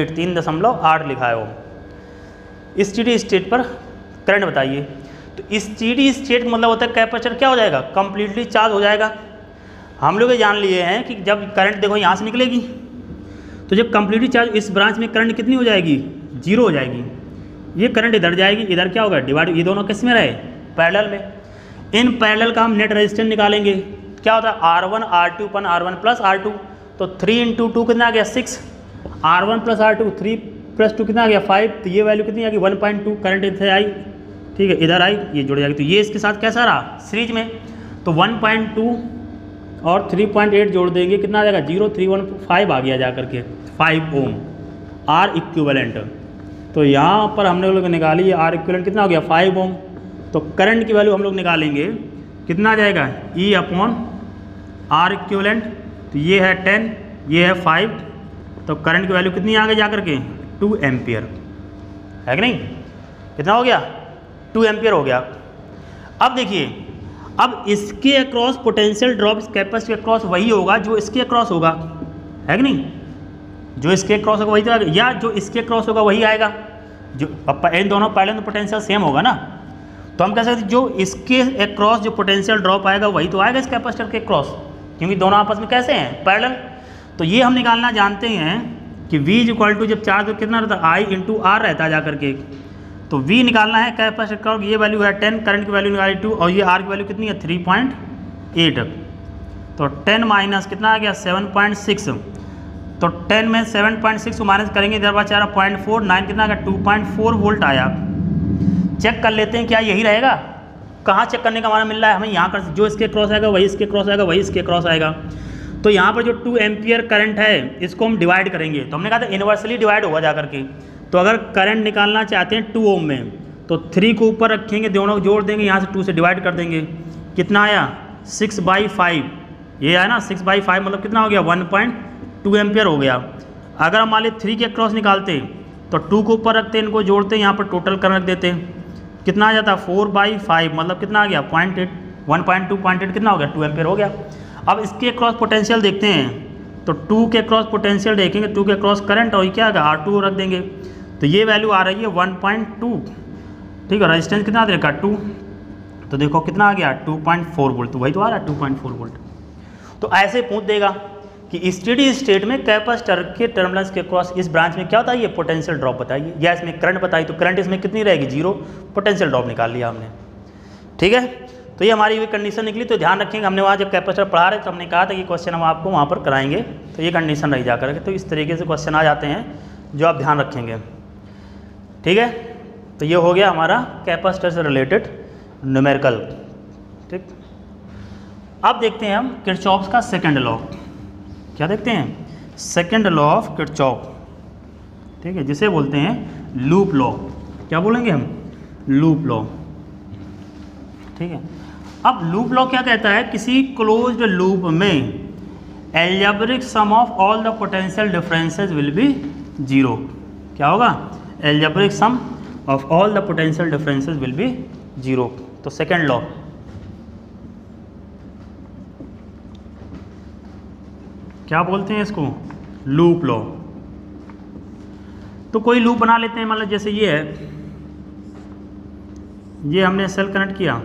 3.8 लिखा है वो। स्टेडी स्टेट पर करंट बताइए। तो स्टेडी स्टेट मतलब होता है कैपेसिटर क्या हो जाएगा, कंप्लीटली चार्ज हो जाएगा। हम लोग ये जान लिए हैं कि जब करंट देखो यहाँ से निकलेगी तो जब कंप्लीटली चार्ज, इस ब्रांच में करंट कितनी हो जाएगी, 0 हो जाएगी। ये करंट इधर जाएगी, इधर क्या होगा, डिवाइड। ये दोनों किस में रहे, पैरेलल में। इन पैरेलल का हम नेट रेजिस्टेंस निकालेंगे, क्या होता है R1 R2 अपन R1 प्लस R2। तो 3 × 2 कितना आ गया 6, R1 प्लस R2 3 + 2 कितना आ गया 5। तो ये वैल्यू कितनी आ गई 1.2, करंट इधर आई, ठीक है, इधर आई, ये जुड़ जाएगी। तो ये इसके साथ कैसा रहा, सीरीज में। तो 1.2 और 3.8 जोड़ देंगे, कितना आ जाएगा 0, 315 आ गया जा करके 5 ओम R इक्विवेलेंट। तो यहाँ पर हमने लोग निकाली R इक्विवेलेंट कितना हो गया 5 ओम। तो करंट की वैल्यू हम लोग निकालेंगे, कितना आ जाएगा E/R इक्विवेलेंट। तो ये है 10, ये है 5, तो करंट की वैल्यू कितनी आ गई जा करके 2 एम्पियर, है कि नहीं। कितना हो गया, 2 एम्पियर हो गया। अब देखिए, अब इसके अक्रॉस पोटेंशियल ड्रॉप इस कैपेसिटर के अक्रॉस वही होगा जो इसके अक्रॉस होगा, है कि नहीं। जो इसके अक्रॉस होगा वही तो आएगा, या जो इसके अक्रॉस होगा वही आएगा। जो इन दोनों पैरेलल तो पोटेंशियल सेम होगा ना, तो हम कह सकते हैं जो इसके अक्रॉस जो पोटेंशियल ड्रॉप आएगा वही तो आएगा इस कैपेसिटर के अक्रॉस, क्योंकि दोनों आपस में कैसे हैं, पैरेलल। तो ये हम निकालना जानते हैं कि V = जब चार्ज कितना रहता है I × R रहता है जा करके। तो V निकालना है कैपेसिटर का, ये वैल्यू है 10, करंट की वैल्यू निकाली 2, और ये R की वैल्यू कितनी है 3.8। तो 10 माइनस कितना आ गया 7.6। तो 10 में 7.6 को माइनस करेंगे, इधर बचा रहा 0.49, कितना आ गया 2.4 वोल्ट आया। चेक कर लेते हैं क्या यही रहेगा। कहाँ चेक करने का हमारा मिल रहा है हमें, यहाँ कर, जो इसके क्रॉस आएगा वही इसके क्रॉस आएगा, वही इसके क्रॉस आएगा। तो यहाँ पर जो 2 एम्पियर करंट है इसको हम डिवाइड करेंगे। तो हमने कहा था इन्वर्सली डिवाइड होगा जा करके। तो अगर करंट निकालना चाहते हैं 2 ओम में, तो 3 को ऊपर रखेंगे, दोनों को जोड़ देंगे, यहाँ से 2 से डिवाइड कर देंगे। कितना आया 6/5, ये आया ना 6/5, मतलब कितना हो गया 1.2 एम्पियर हो गया। अगर हम मान लीजिए 3 के क्रॉस निकालते तो 2 को ऊपर रखते, इनको जोड़ते, यहाँ पर टोटल करंट देते, कितना आ जाता 4/5, मतलब कितना आ गया 0.8, 1.2 0.8 कितना हो गया 2 एम्पियर हो गया। अब इसके क्रॉस पोटेंशियल देखते हैं, तो 2 के क्रॉस पोटेंशियल देखेंगे, 2 के क्रॉस करंट, और क्या आएगा R2 रख देंगे। तो ये वैल्यू आ रही है 1.2, ठीक है। रेजिस्टेंस कितना देगा 2, तो देखो कितना आ गया 2.4 वोल्ट, तो वही तो आ रहा है 2.4 वोल्ट। तो ऐसे पूछ देगा कि स्टेडी स्टेट में कैपेसिटर के टर्मिनल्स के क्रॉस इस ब्रांच में क्या होता है, ये पोटेंशियल ड्रॉप बताइए, या इसमें करंट बताइए। तो करंट इसमें कितनी रहेगी 0, पोटेंशियल ड्रॉप निकाल लिया हमने, ठीक है। तो ये हमारी कंडीशन निकली। तो ध्यान रखेंगे, हमने वहाँ जब कैपेसिटर पढ़ा रहे तो हमने कहा था कि क्वेश्चन हम आपको वहाँ पर कराएंगे, तो ये कंडीशन रही जा करके। तो इस तरीके से क्वेश्चन आ जाते हैं जो आप ध्यान रखेंगे, ठीक है। तो ये हो गया हमारा कैपेसिटर से रिलेटेड न्यूमेरिकल, ठीक। अब देखते हैं हम किरचॉफ का सेकंड लॉ। क्या देखते हैं, सेकंड लॉ ऑफ किरचॉफ, ठीक है, जिसे बोलते हैं लूप लॉ। क्या बोलेंगे हम, लूप लॉ, ठीक है। अब लूप लॉ क्या कहता है, किसी क्लोज्ड लूप में algebraic sum of all the potential differences will be 0। क्या होगा, algebraic sum of all the potential differences will be 0। तो सेकंड लॉ, क्या बोलते हैं इसको, लूप लॉ। तो कोई लूप बना लेते हैं, मतलब जैसे ये है, ये हमने सेल कनेक्ट किया,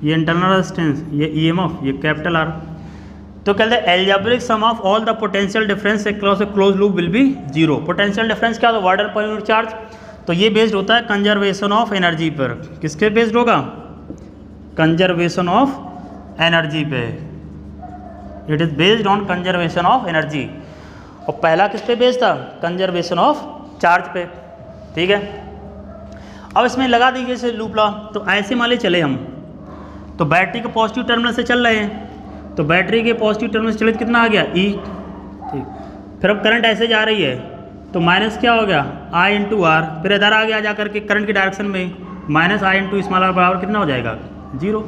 ये इंटरनल रेजिस्टेंस, ये ईएमएफ, ये कैपिटल आर। तो कहते हैं algebraic sum of all the potential difference across A close loop will be zero. Potential difference क्या होता है, वाटर पर यूनिट चार्ज। तो ये बेस्ड होता है कंजर्वेशन ऑफ एनर्जी पर। किसके बेस्ड होगा, कंजर्वेशन ऑफ एनर्जी पे। It is based on conservation of energy. और पहला किस पे बेस्ड था, कंजर्वेशन ऑफ चार्ज पे। ठीक है, अब इसमें लगा दीजिए इसे लूप लॉ। तो ऐसे मान ले चले हम, तो बैटरी के पॉजिटिव टर्मिनल से चल रहे हैं, तो बैटरी के पॉजिटिव टर्मिनल से चले तो कितना आ गया, ई। ठीक, फिर अब करंट ऐसे जा रही है, तो माइनस क्या हो गया, आई इंटू आर। फिर इधर आ गया जा करके करंट की डायरेक्शन में, minus I into small r बराबर कितना हो जाएगा, जीरो।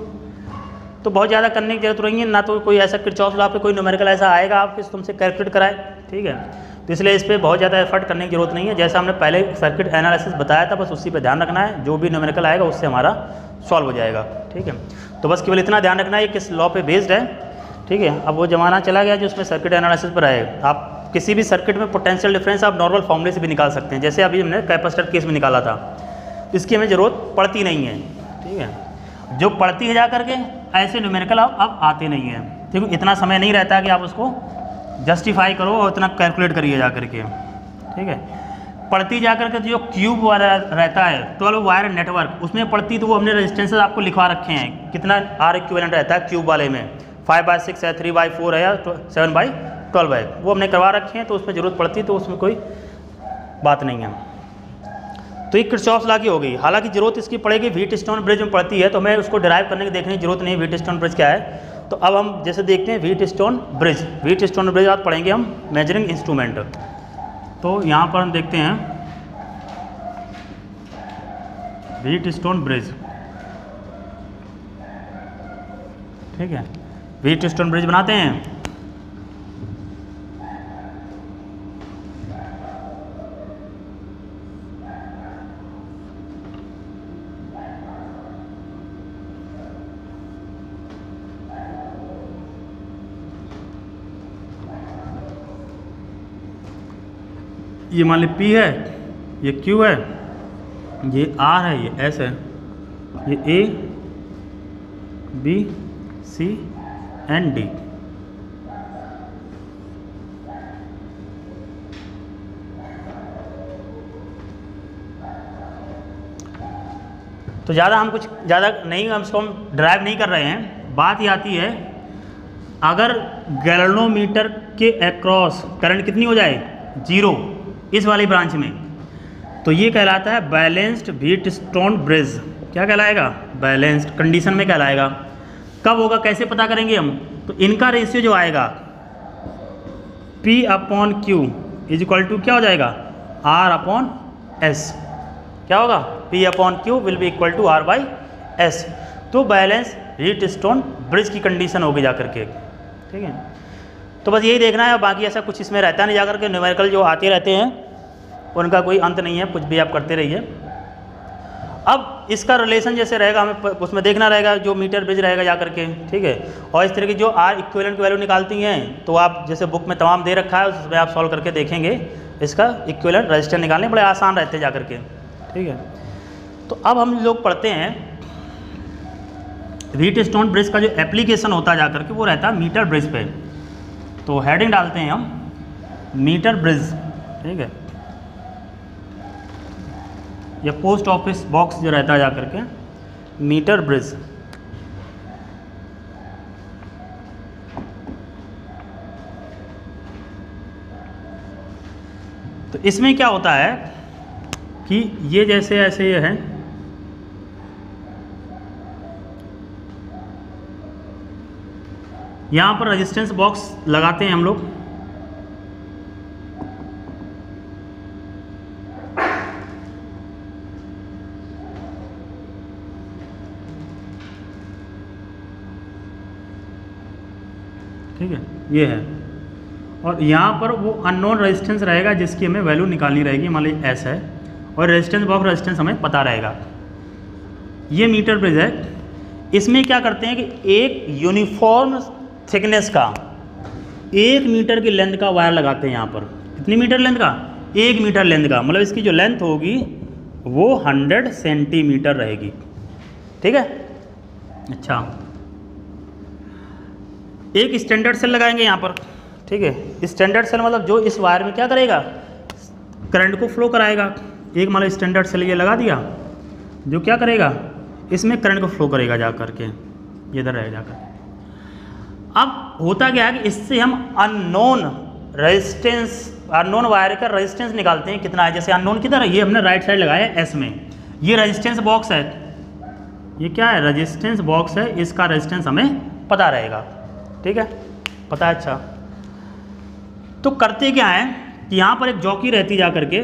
तो बहुत ज़्यादा करने की जरूरत नहीं है, ना तो कोई ऐसा किरचॉफ लॉ पे कोई न्यूमेरिकल ऐसा आएगा आपके तुमसे कैलकुलेट कराए। ठीक है, तो इसलिए इस पर बहुत ज़्यादा एफर्ट करने की जरूरत नहीं है। जैसा हमने पहले सर्किट एनालिसिस बताया था, बस उसी पे ध्यान रखना है, जो भी न्यूमेरिकल आएगा उससे हमारा सॉल्व हो जाएगा। ठीक है, तो बस केवल इतना ध्यान रखना है किस लॉ पे बेस्ड है। ठीक है, अब वो ज़माना चला गया जो उसमें सर्किट एनालिसिस पर आए। आप किसी भी सर्किट में पोटेंशियल डिफरेंस आप नॉर्मल फॉर्मूले से भी निकाल सकते हैं, जैसे अभी हमने कैपेसिटर केस में निकाला था। इसकी हमें ज़रूरत पड़ती नहीं है। ठीक है, जो पड़ती है जा करके ऐसे न्यूमेरिकल अब आते नहीं हैं। ठीक है, इतना समय नहीं रहता कि आप उसको जस्टिफाई करो और इतना कैलकुलेट करिए जा करके। ठीक है, पड़ती जा करके जो क्यूब वाला रहता है 12 वायर नेटवर्क, उसमें पड़ती तो वो हमने रेजिस्टेंसेस आपको लिखवा रखे हैं, कितना आर इक्विवेलेंट रहता है क्यूब वाले में, 5/6 है, 3/4 है या 7/12 है, वो हमने करवा रखे हैं। तो उसमें ज़रूरत पड़ती तो उसमें कोई बात नहीं है। तो ये किरचॉफ लॉ की हो गई। हालांकि जरूरत इसकी पड़ेगी व्हीटस्टोन ब्रिज में पड़ती है, तो हमें उसको डिराइव करने की देखने की जरूरत नहीं है व्हीटस्टोन ब्रिज क्या है। तो अब हम जैसे देखते हैं व्हीटस्टोन ब्रिज आज पढ़ेंगे हम मेजरिंग इंस्ट्रूमेंट। तो यहाँ पर हम देखते हैं व्हीटस्टोन ब्रिज। ठीक है, व्हीटस्टोन ब्रिज बनाते हैं। ये मान ली P है, ये Q है, ये R है, ये S है, ये A, B, C and D। तो ज़्यादा हम कुछ ज़्यादा नहीं, हम इसको हम ड्राइव नहीं कर रहे हैं। बात ये आती है, अगर गैल्वेनोमीटर के अक्रॉस करंट कितनी हो जाए, जीरो, इस वाली ब्रांच में, तो ये कहलाता है बैलेंस्ड व्हीटस्टोन ब्रिज। क्या कहलाएगा, बैलेंस्ड कंडीशन में कहलाएगा। कब होगा, कैसे पता करेंगे हम, तो इनका रेशियो जो आएगा P/Q इज इक्वल टू क्या हो जाएगा, R/S। क्या होगा, P/Q will be equal to R/S। तो बैलेंस व्हीटस्टोन ब्रिज की कंडीशन होगी जा करके। ठीक है, तो बस यही देखना है, बाकी ऐसा कुछ इसमें रहता नहीं। जाकर के न्यूमेरिकल जो आते रहते हैं उनका कोई अंत नहीं है, कुछ भी आप करते रहिए। अब इसका रिलेशन जैसे रहेगा, हमें उसमें देखना रहेगा जो मीटर ब्रिज रहेगा जा करके। ठीक है, और इस तरह की जो आर इक्विवेलेंट की वैल्यू निकालती हैं, तो आप जैसे बुक में तमाम दे रखा है, उसमें आप सॉल्व करके देखेंगे। इसका इक्विवेलेंट रजिस्टर निकालने बड़े आसान रहते हैं जा करके। ठीक है, तो अब हम लोग पढ़ते हैं व्हीटस्टोन ब्रिज का जो एप्लीकेशन होता है जा करके, वो रहता है मीटर ब्रिज पे। तो हेडिंग डालते हैं हम मीटर ब्रिज। ठीक है, या पोस्ट ऑफिस बॉक्स जो रहता है जा करके, मीटर ब्रिज। तो इसमें क्या होता है कि ये जैसे ऐसे ये है, यहाँ पर रेजिस्टेंस बॉक्स लगाते हैं हम लोग। ठीक है, ये है, और यहाँ पर वो अननोन रेजिस्टेंस रहेगा जिसकी हमें वैल्यू निकालनी रहेगी। मान लीजिए S है, और रेजिस्टेंस बॉक्स रेजिस्टेंस हमें पता रहेगा। ये मीटर ब्रिज है। इसमें क्या करते हैं कि एक यूनिफॉर्म थिकनेस का 1 मीटर की लेंथ का वायर लगाते हैं यहाँ पर। कितनी मीटर लेंथ का? 1 मीटर लेंथ का, मतलब इसकी जो लेंथ होगी वो 100 सेंटीमीटर रहेगी। ठीक है। अच्छा, एक स्टैंडर्ड सेल लगाएंगे यहाँ पर। ठीक है, स्टैंडर्ड सेल मतलब जो इस वायर में क्या करेगा, करंट को फ्लो कराएगा। एक मतलब स्टैंडर्ड सेल ये लगा दिया जो क्या करेगा, इसमें करंट को फ्लो करेगा जा करके, ये इधर रहेगा जाकर। अब होता क्या है कि इससे हम अननोन रेजिस्टेंस, अननोन वायर का रेजिस्टेंस निकालते हैं कितना है। जैसे अननोन किधर है, ये हमने राइट साइड लगाया है एस में, ये रेजिस्टेंस बॉक्स है, ये क्या है, रेजिस्टेंस बॉक्स है, इसका रेजिस्टेंस हमें पता रहेगा। ठीक है, पता है। अच्छा, तो करते क्या है कि यहाँ पर एक जॉकी रहती जा करके,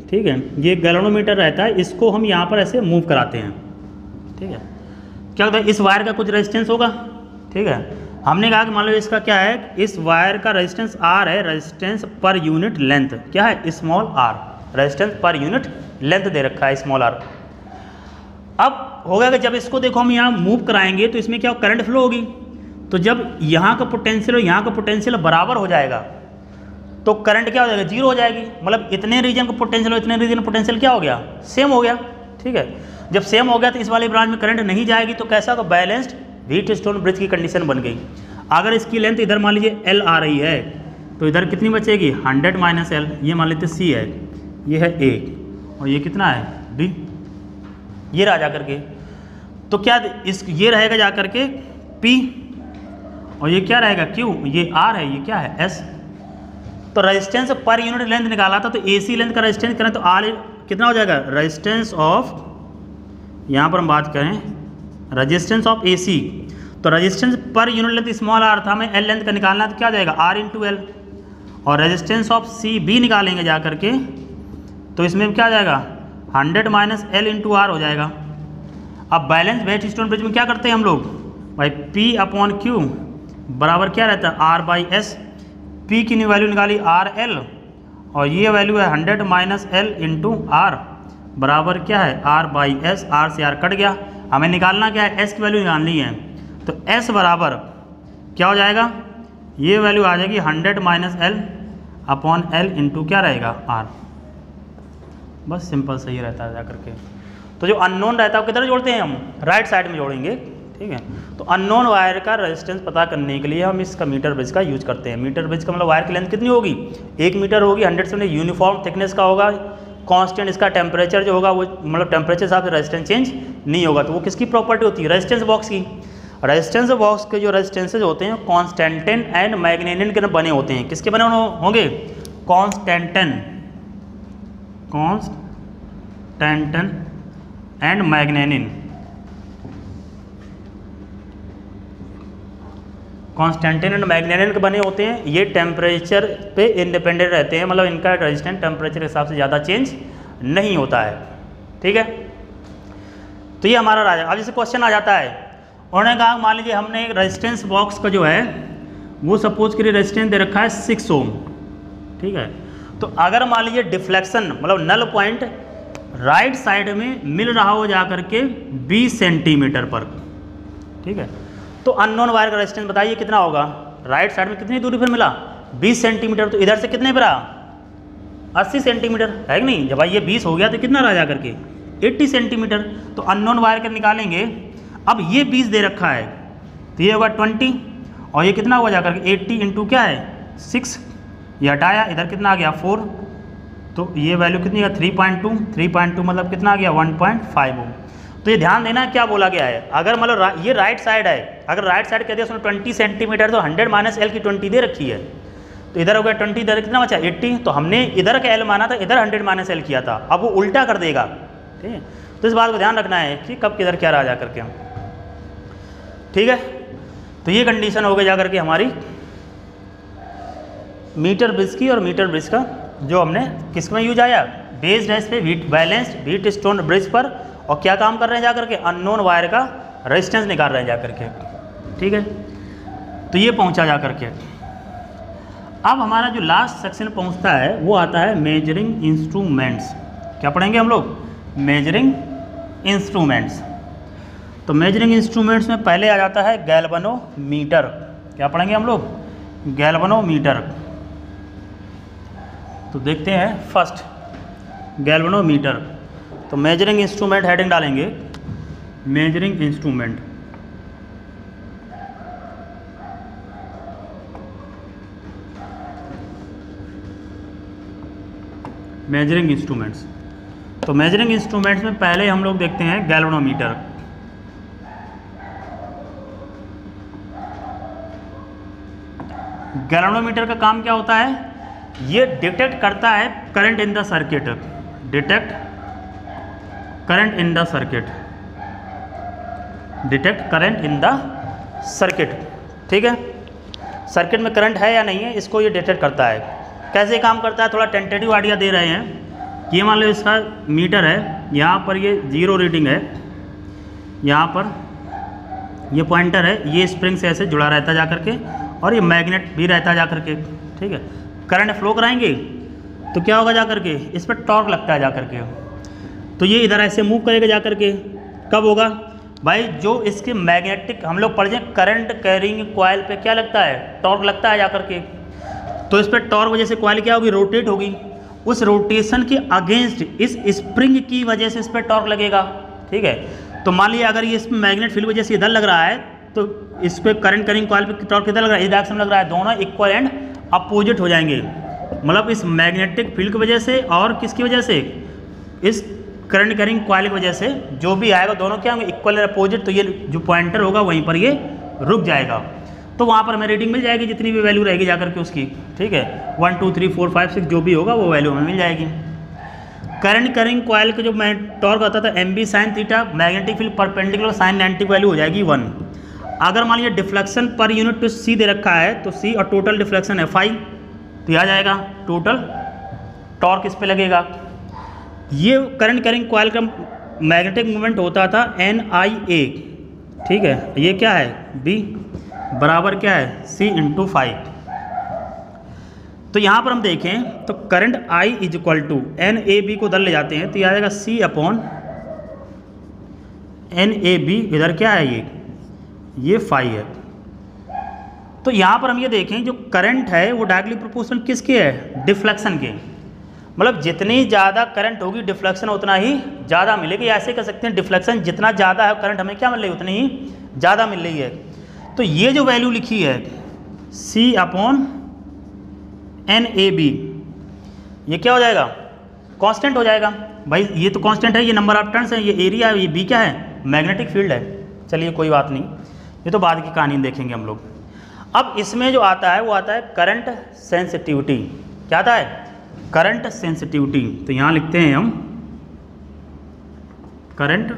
ठीक है, ये गैल्वेनोमीटर रहता है, इसको हम यहाँ पर ऐसे मूव कराते हैं। ठीक है, क्या होता है, इस वायर का कुछ रेजिस्टेंस होगा। ठीक है, हमने कहा कि मान लो इसका क्या है, इस वायर का रेजिस्टेंस आर है, रेजिस्टेंस पर यूनिट लेंथ क्या है, स्मॉल आर, रेजिस्टेंस पर यूनिट लेंथ दे रखा है स्मॉल आर। अब होगा कि जब इसको देखो हम यहाँ मूव कराएंगे तो इसमें क्या करंट फ्लो होगी, तो जब यहाँ का पोटेंशियल और यहाँ का पोटेंशियल बराबर हो जाएगा तो करंट क्या हो जाएगा, जीरो हो जाएगी। मतलब इतने रीजन का पोटेंशियल और इतने रीजन का पोटेंशियल क्या हो गया, सेम हो गया। ठीक है, जब सेम हो गया तो इस वाले ब्रांच में करंट नहीं जाएगी, तो कैसा, तो बैलेंस्ड व्हीटस्टोन ब्रिज की कंडीशन बन गई। अगर इसकी लेंथ इधर मान लीजिए एल आ रही है तो इधर कितनी बचेगी, 100 माइनस एल, ये मान लेते सी है, ये है ए, और ये कितना है डी, ये रहा जा करके। तो क्या इस ये रहेगा जा करके पी, और ये क्या रहेगा क्यू, ये आर है, ये क्या है एस। तो रेजिस्टेंस पर यूनिट लेंथ निकाला था, तो एसी लेंथ का रेजिस्टेंस करें तो आर कितना हो जाएगा, रेजिस्टेंस ऑफ, यहाँ पर हम बात करें रेजिस्टेंस ऑफ एसी, तो रेजिस्टेंस पर यूनिट लेंथ स्मॉल आर था, हमें एल लेंथ का निकालना है, तो क्या हो जाएगा आर इंटू एल, और रेजिस्टेंस ऑफ सी बी निकालेंगे जा करके, तो इसमें क्या आ जाएगा 100 माइनस एल इंटू आर हो जाएगा। अब बैलेंस व्हीटस्टोन ब्रिज में क्या करते हैं हम लोग भाई, पी अपॉन क्यू बराबर क्या रहता है आर बाई एस। पी की वैल्यू निकाली आर एल, और ये वैल्यू है 100 माइनस एल इंटू आर बराबर क्या है आर बाई एस, आर से आर कट गया, हमें निकालना क्या है, एस की वैल्यू निकालनी है। तो एस बराबर क्या हो जाएगा, ये वैल्यू आ जाएगी 100 minus L upon L into क्या रहेगा आर। बस सिंपल सही रहता है जा करके। तो जो अननोन रहता है वो किधर जोड़ते हैं हम, राइट साइड में जोड़ेंगे। ठीक है, तो अननोन वायर का रेजिस्टेंस पता करने के लिए हम इसका मीटर ब्रिज का यूज करते हैं। मीटर ब्रिज का मतलब वायर की लेंथ कितनी होगी, 1 मीटर होगी, 100 से यूनिफॉर्म थिकनेस का होगा, कांस्टेंट इसका टेम्परेचर जो होगा वो मतलब टेम्परेचर हिसाब से रेजिस्टेंस चेंज नहीं होगा। तो वो किसकी प्रॉपर्टी होती है, रेजिस्टेंस बॉक्स की। रेजिस्टेंस बॉक्स के जो रेजिस्टेंसेज होते हैं कॉन्स्टेंटिन एंड मैग्नेटिन के बने होते हैं। किसके बने होंगे, कॉन्स्टेंटिन एंड मैग्नेटिन। कॉन्स्टेंटिन एंड मैग्नेटिन के बने होते हैं, ये टेम्परेचर पे इंडिपेंडेंट रहते हैं, मतलब इनका रेजिस्टेंस टेम्परेचर के हिसाब से ज़्यादा चेंज नहीं होता है। ठीक है, तो ये हमारा राजा। अब जैसे क्वेश्चन आ जाता है, उन्होंने कहा मान लीजिए हमने एक रेजिस्टेंस बॉक्स का जो है वो सपोज करिए रेजिस्टेंस दे रखा है 6 ओम। ठीक है, तो अगर मान लीजिए डिफ्लेक्शन मतलब नल पॉइंट राइट साइड में मिल रहा हो जा करके 20 सेंटीमीटर पर, ठीक है, तो अननोन वायर का रेजिस्टेंस बताइए कितना होगा, राइट साइड में कितनी दूरी पर मिला 20 सेंटीमीटर, तो इधर से कितने पर रहा 80 सेंटीमीटर है कि नहीं। जब भाई ये 20 हो गया तो कितना रहा जा करके 80 सेंटीमीटर। तो अननोन वायर का निकालेंगे। अब ये 20 दे रखा है तो ये होगा 20, और ये कितना हुआ जा करके 80 इंटू क्या है 6, ये हटाया, इधर कितना आ गया 4, तो ये वैल्यू कितनी है 3.2 मतलब कितना आ गया 1.5 ओम। तो ये ध्यान देना क्या बोला गया है, अगर मतलब ये राइट साइड है, अगर राइट साइड कहते हैं उसमें 20 सेंटीमीटर, तो 100 माइनस एल की 20 दे रखी है, तो इधर हो गया 20, इधर कितना बचा 80, तो हमने इधर का एल माना था, इधर 100 माइनस एल किया था, अब वो उल्टा कर देगा। ठीक है, तो इस बात को ध्यान रखना है कि कब किधर क्या रहा जा करके। ठीक है, तो ये कंडीशन हो गई जा करके हमारी मीटर ब्रिज की, और मीटर ब्रिज का जो हमने किस में यूज आया, बेस्ड है इस पे बैलेंस्ड व्हीटस्टोन ब्रिज पर, और क्या काम कर रहे हैं जा करके अननोन वायर का रेजिस्टेंस निकाल रहे हैं जा करके। ठीक है, तो ये पहुंचा जा करके। अब हमारा जो लास्ट सेक्शन पहुंचता है वो आता है मेजरिंग इंस्ट्रूमेंट्स। क्या पढ़ेंगे हम लोग, मेजरिंग इंस्ट्रूमेंट्स। तो मेजरिंग इंस्ट्रूमेंट्स में पहले आ जाता है गैल्वेनोमीटर। क्या पढ़ेंगे हम लोग? गैल्वेनोमीटर। तो देखते हैं फर्स्ट गैल्वेनोमीटर। तो मेजरिंग इंस्ट्रूमेंट हेडिंग डालेंगे, मेजरिंग इंस्ट्रूमेंट। Measuring instruments. तो मेजरिंग इंस्ट्रूमेंट्स में पहले हम लोग देखते हैं गैल्वेनोमीटर। गैल्वेनोमीटर का काम क्या होता है? ये डिटेक्ट करता है current in the circuit, detect current in the circuit, detect current in the circuit. ठीक है, सर्किट में करंट है या नहीं है इसको ये डिटेक्ट करता है। कैसे काम करता है थोड़ा टेंटेटिव आइडिया दे रहे हैं। ये मान लो इसका मीटर है, यहाँ पर ये 0 रीडिंग है, यहाँ पर ये पॉइंटर है, ये स्प्रिंग से ऐसे जुड़ा रहता जा करके, और ये मैग्नेट भी रहता जा करके। ठीक है, करंट फ्लो कराएंगे तो क्या होगा जा करके, इस पर टॉर्क लगता है जा करके, तो ये इधर ऐसे मूव करेगा जा करके। कब होगा भाई? जो इसके मैग्नेटिक हम लोग पढ़ जाए करंट कैरिंग कॉइल पे क्या लगता है? टॉर्क लगता है जा करके। तो इस पर टॉर्क वजह से कॉइल क्या होगी? रोटेट होगी। उस रोटेशन के अगेंस्ट इस स्प्रिंग की वजह से इस पर टॉर्क लगेगा। ठीक है, तो मान लिया अगर ये इसमें मैग्नेट फील्ड वजह से इधर लग रहा है तो इस पर करंट कैरिंग कॉइल पे टॉर्क किधर लग रहा है? इस डायरेक्शन में लग रहा है। दोनों इक्वल एंड अपोजिट हो जाएंगे, मतलब इस मैग्नेटिक फील्ड की वजह से और किसकी वजह से? इस करंट कैरिंग कॉइल की वजह से जो भी आएगा दोनों क्या होंगे? Equal and opposite. तो ये जो पॉइंटर होगा वहीं पर ये रुक जाएगा, तो वहाँ पर हमें रीडिंग मिल जाएगी जितनी भी वैल्यू रहेगी जाकर के उसकी। ठीक है, 1 2 3 4 5 6 जो भी होगा वो वैल्यू हमें मिल जाएगी। करंट कैरिंग कॉइल का जो टॉर्क आता था MB sin theta, magnetic field perpendicular sin 90 value हो जाएगी 1। अगर मान लीजिए deflection per unit to C दे रखा है तो C और टोटल डिफ्लेक्शन है Φ, तो आ जाएगा टोटल टॉर्क इस पे लगेगा। ये करंट कैरिंग कॉइल का मैग्नेटिक मूवमेंट होता था NIA। ठीक है, ये क्या है? B बराबर क्या है? C × Φ। तो यहाँ पर हम देखें तो current I is equal to NAB को उधर ले जाते हैं तो ये आ जाएगा C अपॉन NAB। इधर क्या है? ये Φ है। तो यहाँ पर हम ये देखें जो करंट है वो डायरेक्टली प्रोपोर्शनल किसके है? डिफ्लेक्शन के। मतलब जितनी ज़्यादा करंट होगी डिफ्लेक्शन उतना ही ज़्यादा मिलेगी। ऐसे कह सकते हैं डिफ्लेक्शन जितना ज़्यादा है करंट हमें क्या मिल रही है? उतनी ही ज़्यादा मिल रही है। तो ये जो वैल्यू लिखी है C अपॉन NAB, ये क्या हो जाएगा? कांस्टेंट हो जाएगा। भाई ये तो कांस्टेंट है, ये नंबर ऑफ टर्न्स है, ये एरिया है, ये B क्या है? मैग्नेटिक फील्ड है। चलिए कोई बात नहीं, ये तो बाद की कहानी देखेंगे हम लोग। अब इसमें जो आता है वो आता है करंट सेंसिटिविटी। क्या आता है? Current sensitivity. तो यहाँ लिखते हैं हम करंट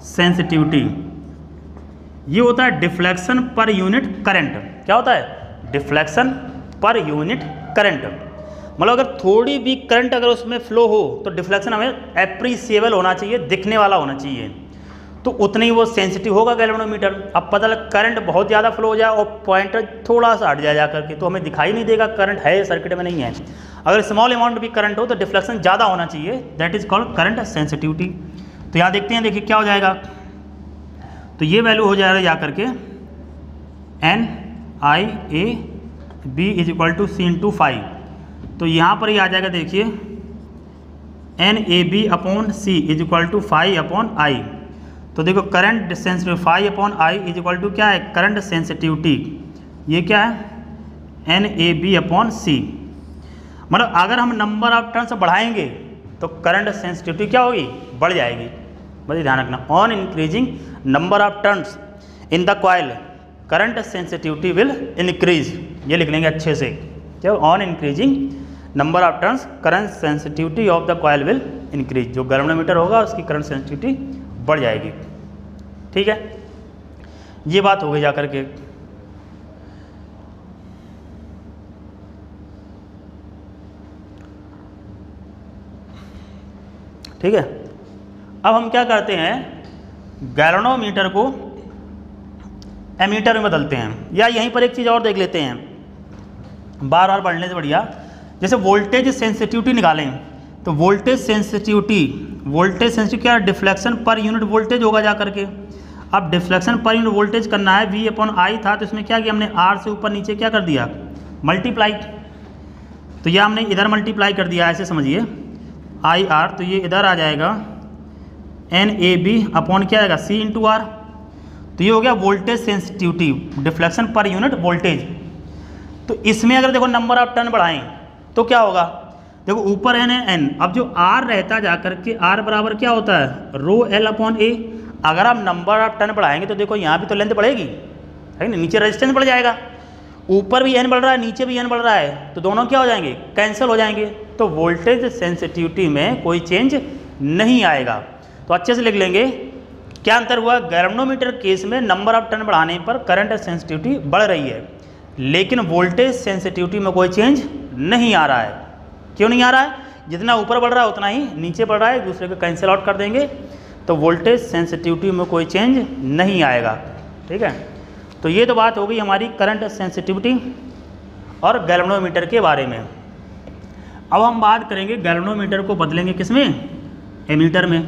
सेंसिटिविटी। ये होता है डिफ्लेक्शन पर यूनिट करंट। क्या होता है? Deflection per unit current. मतलब अगर थोड़ी भी करंट अगर उसमें फ्लो हो तो डिफ्लेक्शन हमें एप्रिसिएबल होना चाहिए, दिखने वाला होना चाहिए, तो उतनी वो सेंसिटिव होगा गैल्वेनोमीटर। अब पता लग करंट बहुत ज़्यादा फ्लो हो जाए और पॉइंटर थोड़ा सा हट जाए जा करके तो हमें दिखाई नहीं देगा करंट है सर्किट में नहीं है। अगर स्मॉल अमाउंट भी करंट हो तो डिफ्लेक्शन ज़्यादा होना चाहिए, that is called current sensitivity. तो यहाँ देखते हैं, देखिए क्या हो जाएगा। तो ये वैल्यू हो जाएगा जा करके NIAB is equal to C × Φ। तो यहाँ पर ही आ जाएगा, देखिए NAB upon C is equal to Φ upon I। तो देखो current sensitive Φ upon I is equal to क्या है? Current sensitivity. ये क्या है? NAB upon C। मतलब अगर हम नंबर ऑफ टर्न्स बढ़ाएंगे तो करंट सेंसिटिविटी क्या होगी? बढ़ जाएगी। बस ध्यान रखना, on increasing number of turns in the coil current sensitivity will increase. ये लिख लेंगे अच्छे से, क्या? On increasing number of turns current sensitivity of the coil will increase. जो गैल्वेनोमीटर होगा उसकी करंट सेंसिटिविटी बढ़ जाएगी। ठीक है, ये बात हो गई जाकर के। ठीक है, अब हम क्या करते हैं, गैल्वेनोमीटर को एमीटर में बदलते हैं। या यहीं पर एक चीज़ और देख लेते हैं, बार बार पढ़ने से बढ़िया। जैसे वोल्टेज सेंसिटिविटी निकालें तो वोल्टेज सेंसिटिविटी क्या? डिफ्लेक्शन पर यूनिट वोल्टेज होगा जा करके। अब डिफ्लेक्शन पर यूनिट वोल्टेज करना है, V/I था, तो इसमें क्या किया हमने, R से ऊपर नीचे क्या कर दिया, मल्टीप्लाई। तो यह हमने इधर मल्टीप्लाई कर दिया, ऐसे समझिए IR, तो ये इधर आ जाएगा NAB क्या आएगा, C/R। तो ये हो गया voltage sensitivity, deflection per unit voltage. तो इसमें अगर देखो नंबर ऑफ टर्न बढ़ाएं तो क्या होगा, देखो ऊपर n, अब जो R रहता जाकर के R बराबर क्या होता है, ρL/A। अगर आप नंबर ऑफ टर्न बढ़ाएंगे तो देखो यहाँ भी तो लेंथ बढ़ेगी, है ना, नीचे रेजिस्टेंस बढ़ जाएगा, ऊपर भी n बढ़ रहा है, नीचे भी n बढ़ रहा है, तो दोनों क्या हो जाएंगे, कैंसिल हो जाएंगे। तो वोल्टेज सेंसिटिविटी में कोई चेंज नहीं आएगा। तो अच्छे से लिख लेंगे, क्या अंतर हुआ, गैल्वेनोमीटर केस में नंबर ऑफ टर्न बढ़ाने पर करंट सेंसिटिविटी बढ़ रही है, लेकिन वोल्टेज सेंसिटिविटी में कोई चेंज नहीं आ रहा है। क्यों नहीं आ रहा है, जितना ऊपर बढ़ रहा है उतना ही नीचे बढ़ रहा है, एक दूसरे को कैंसिल आउट कर देंगे, तो वोल्टेज सेंसिटिविटी में कोई चेंज नहीं आएगा। ठीक है, तो ये तो बात हो गई हमारी करंट सेंसिटिविटी और गैल्वेनोमीटर के बारे में। अब हम बात करेंगे गैल्वेनोमीटर को बदलेंगे किस में, एमीटर में।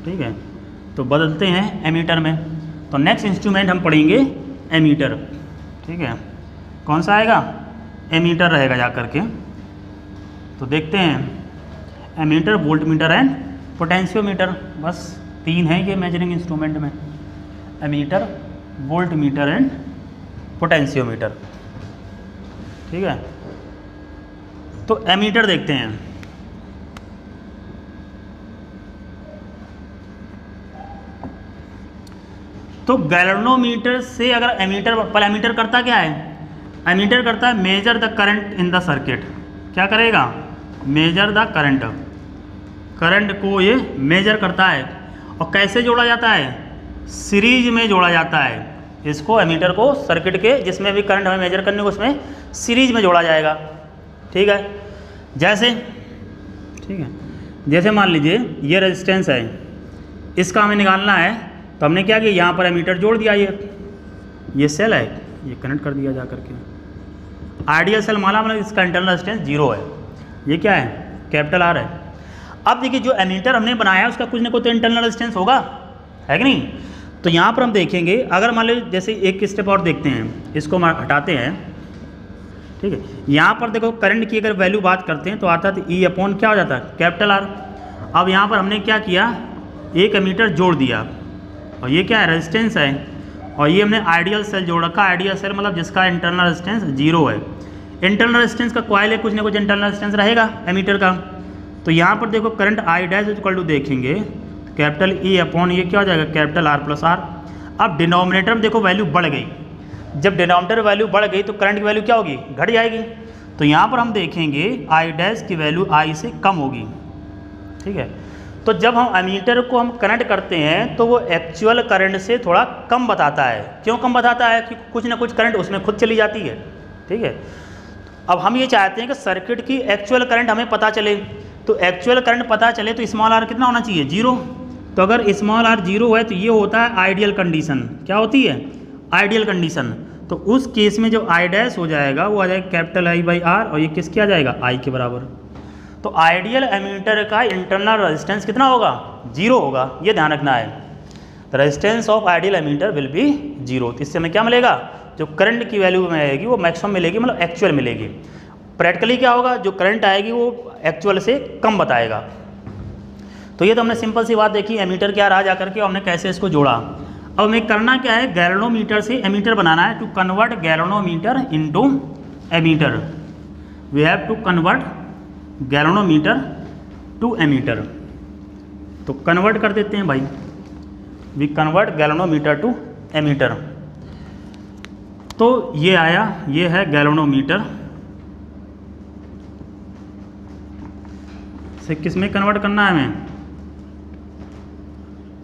ठीक है, तो बदलते हैं एमीटर में। तो नेक्स्ट इंस्ट्रूमेंट हम पढ़ेंगे एमीटर। ठीक है, कौन सा आएगा, एमीटर रहेगा जा करके। तो देखते हैं एमीटर, वोल्टमीटर एंड पोटेंशियोमीटर, बस 3 है ये मेजरिंग इंस्ट्रूमेंट में, एमीटर, वोल्टमीटर एंड पोटेंशियोमीटर। ठीक है, तो एमीटर देखते हैं। तो गैल्वेनोमीटर से अगर एमीटर, पहले एमीटर करता क्या है, एमीटर करता है measure the current in the circuit. क्या करेगा, मेजर द करंट, करंट को ये मेजर करता है। और कैसे जोड़ा जाता है, सीरीज में जोड़ा जाता है। इसको एमीटर को सर्किट के जिसमें भी करंट हमें मेजर करने को उसमें सीरीज में जोड़ा जाएगा। ठीक है, जैसे, ठीक है, जैसे मान लीजिए ये रेजिस्टेंस है, इसका हमें निकालना है, तो हमने क्या किया, यहाँ पर एमीटर जोड़ दिया, ये सेल है, ये कनेक्ट कर दिया जा करके। आइडियल सेल माना मतलब इसका इंटरनल रेजिस्टेंस 0 है, ये क्या है, कैपिटल R है। अब देखिए जो एमीटर हमने बनाया उसका कुछ ना कुछ तो इंटरनल रेजिस्टेंस होगा, है कि नहीं। तो यहाँ पर हम देखेंगे, अगर मान लीजिए जैसे एक स्टेप और देखते हैं, इसको हटाते हैं। ठीक है, यहाँ पर देखो करंट की अगर वैल्यू बात करते हैं तो आता है E/, क्या हो जाता है, कैपिटल R। अब यहाँ पर हमने क्या किया, एक एमीटर जोड़ दिया, और ये क्या है, रेजिस्टेंस है, और ये हमने आइडियल सेल जोड़ रखा। आइडियल सेल मतलब जिसका इंटरनल रेजिस्टेंस 0 है। इंटरनल रेजिस्टेंस का कॉइल है, कुछ ना कुछ इंटरनल रेजिस्टेंस रहेगा एमीटर का। तो यहाँ पर देखो करंट I' देखेंगे, कैपिटल E/, ये क्या हो जाएगा, कैपिटल R+R। अब डिनोमिनेटर में देखो वैल्यू बढ़ गई, जब डिनोमिनेटर वैल्यू बढ़ गई तो करंट की वैल्यू क्या होगी, घट जाएगी। तो यहाँ पर हम देखेंगे I' की वैल्यू I से कम होगी। ठीक है, तो जब हम एमीटर को हम कनेक्ट करते हैं तो वो एक्चुअल करंट से थोड़ा कम बताता है। क्यों कम बताता है, कि कुछ ना कुछ करंट उसमें खुद चली जाती है। ठीक है, अब हम ये चाहते हैं कि सर्किट की एक्चुअल करंट हमें पता चले, तो एक्चुअल करंट पता चले तो स्मॉल r कितना होना चाहिए, 0। तो अगर स्मॉल r 0 है तो ये होता है आइडियल कंडीशन। क्या होती है, आइडियल कंडीशन। तो उस केस में जो I' हो जाएगा वो आ जाएगा कैपिटल I/R, और ये किसके आ जाएगा, I के बराबर। तो आइडियल एमीटर का इंटरनल रेजिस्टेंस कितना होगा, 0 होगा, ये ध्यान रखना है। The resistance of ideal ammeter will be 0। तो इससे हमें क्या मिलेगा, जो करंट की वैल्यू में आएगी वो मैक्सिमम मिलेगी, मतलब एक्चुअल मिलेगी। प्रैक्टिकली क्या होगा, जो करंट आएगी वो एक्चुअल से कम बताएगा। तो ये तो हमने सिंपल सी बात देखी, एमीटर क्या रहा जा करके, हमने कैसे इसको जोड़ा। अब हमें करना क्या है, गैल्वेनोमीटर से एमीटर बनाना है। To convert galvanometer into ammeter, we have to convert galvanometer to ammeter. तो कन्वर्ट कर देते हैं भाई, we convert galvanometer to ammeter. तो ये आया, ये है गैल्वेनोमीटर, से किस में कन्वर्ट करना है हमें,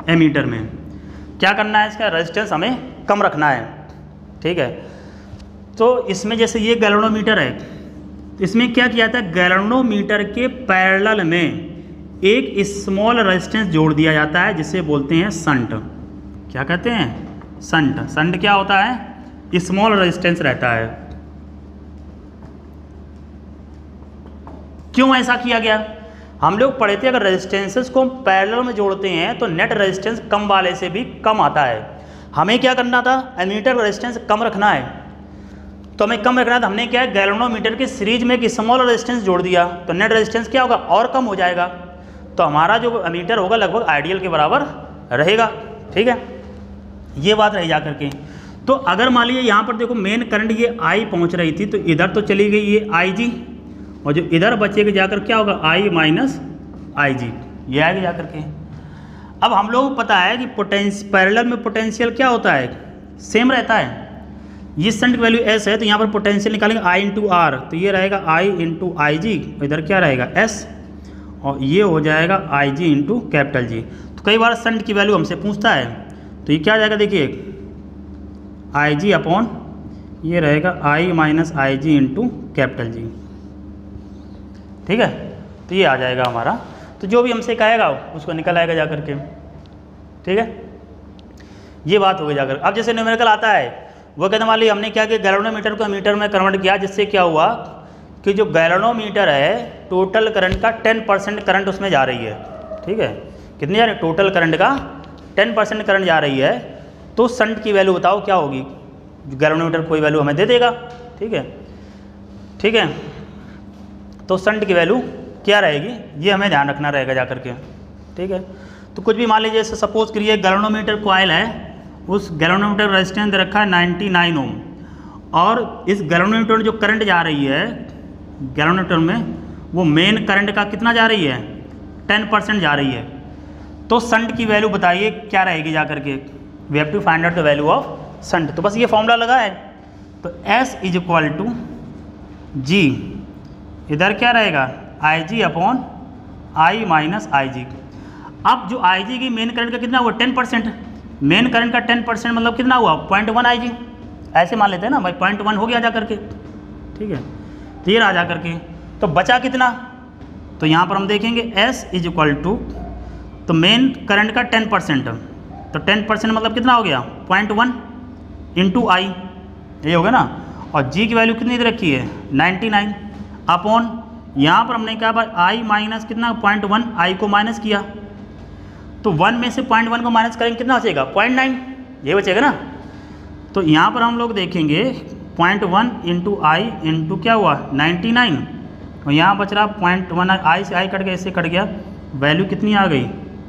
एमीटर में। क्या करना है, इसका रेजिस्टेंस हमें कम रखना है। ठीक है, तो इसमें जैसे ये गैल्वेनोमीटर है, इसमें क्या किया था, गैल्वेनोमीटर के पैरेलल में एक स्मॉल रेजिस्टेंस जोड़ दिया जाता है जिसे बोलते हैं शंट। क्या कहते हैं, शंट। शंट क्या होता है, स्मॉल रेजिस्टेंस रहता है। क्यों ऐसा किया गया, हम लोग पढ़े थे अगर रेजिस्टेंसेस को पैरेलल में जोड़ते हैं तो नेट रेजिस्टेंस कम वाले से भी कम आता है। हमें क्या करना था, एमीटर का रेजिस्टेंस कम रखना है, तो हमें कम रखना था। हमने क्या है, गैल्वेनोमीटर की सीरीज में एक स्मॉल रेजिस्टेंस जोड़ दिया, तो नेट रेजिस्टेंस क्या होगा, और कम हो जाएगा। तो हमारा जो एमीटर होगा लगभग आइडियल के बराबर रहेगा। ठीक है, ये बात रही जा करके। तो अगर मान लीजिए यहाँ पर देखो मेन करंट ये आई पहुँच रही थी, तो इधर तो चली गई ये आई जी, और जो इधर बचेगा जाकर क्या होगा, आई माइनस आई जी, ये आएगा जा करके। अब हम लोगों को पता है कि पैरेलल में पोटेंशियल क्या होता है, सेम रहता है। ये शंट की वैल्यू एस है, तो यहाँ पर पोटेंशियल निकालेंगे आई इंटू आर, तो ये रहेगा आई इंटू आई जी, इधर क्या रहेगा एस, और ये हो जाएगा आई जी इंटू कैपिटल जी। तो कई बार शंट की वैल्यू हमसे पूछता है, तो ये क्या आ जाएगा, देखिए आई जी अपॉन ये रहेगा आई माइनस आई जी इंटू कैपिटल जी। ठीक है, तो ये आ जाएगा हमारा। तो जो भी हमसे कहेगा उसको निकल आएगा जा करके। ठीक है, ये बात हो गई जाकर। अब जैसे न्यूमेरिकल आता है, वो कहने वाली हमने क्या किया, गैल्वेनोमीटर को एमीटर में कन्वर्ट किया, जिससे क्या हुआ कि जो गैल्वेनोमीटर है टोटल करंट का 10% करंट उसमें जा रही है। ठीक है, कितनी जा रही है, टोटल करंट का 10% करंट जा रही है। तो शंट की वैल्यू बताओ क्या होगी, गैल्वेनोमीटर कोई वैल्यू हमें दे देगा। ठीक है, ठीक है, तो शंट की वैल्यू क्या रहेगी, ये हमें ध्यान रखना रहेगा जा करके। ठीक है, तो कुछ भी मान लीजिए, जैसे सपोज करिए गैल्वेनोमीटर कॉइल है, उस गैल्वेनोमीटर रेजिस्टेंस दे रखा है 99 ओम, और इस गैल्वेनोमीटर में जो करंट जा रही है गैल्वेनोमीटर में, वो मेन करंट का कितना जा रही है, 10% जा रही है। तो शंट की वैल्यू बताइए क्या रहेगी जा करके, we have to find out the value of shunt. तो बस ये फॉर्मूला लगा है, तो S is equal to G, इधर क्या रहेगा आई जी अपॉन आई माइनस आई जी। अब जो आई जी की मेन करंट का कितना हुआ, 10%, मेन करंट का 10% मतलब कितना हुआ, 0.1 आई जी, ऐसे मान लेते हैं ना भाई, 0.1 हो गया जा करके। ठीक है, तो ये रहा जा करके। तो बचा कितना, तो यहाँ पर हम देखेंगे S इज इक्वल टू, तो मेन करंट का 10%, तो 10% मतलब कितना हो गया, 0.1 इंटू आई, ये हो गया ना। और G की वैल्यू कितनी दे रखी है, 99 अपॉन, यहाँ पर हमने क्या भाई आई माइनस कितना 0.1, आई को माइनस किया, तो 1 में से 0.1 को माइनस करेंगे कितना बचेगा, 0.9, ये बचेगा ना। तो यहाँ पर हम लोग देखेंगे 0.1 इंटू आई इंटू क्या हुआ 99, और यहाँ बच रहा 0.1, आई से आई कट गया, इससे कट गया, वैल्यू कितनी आ गई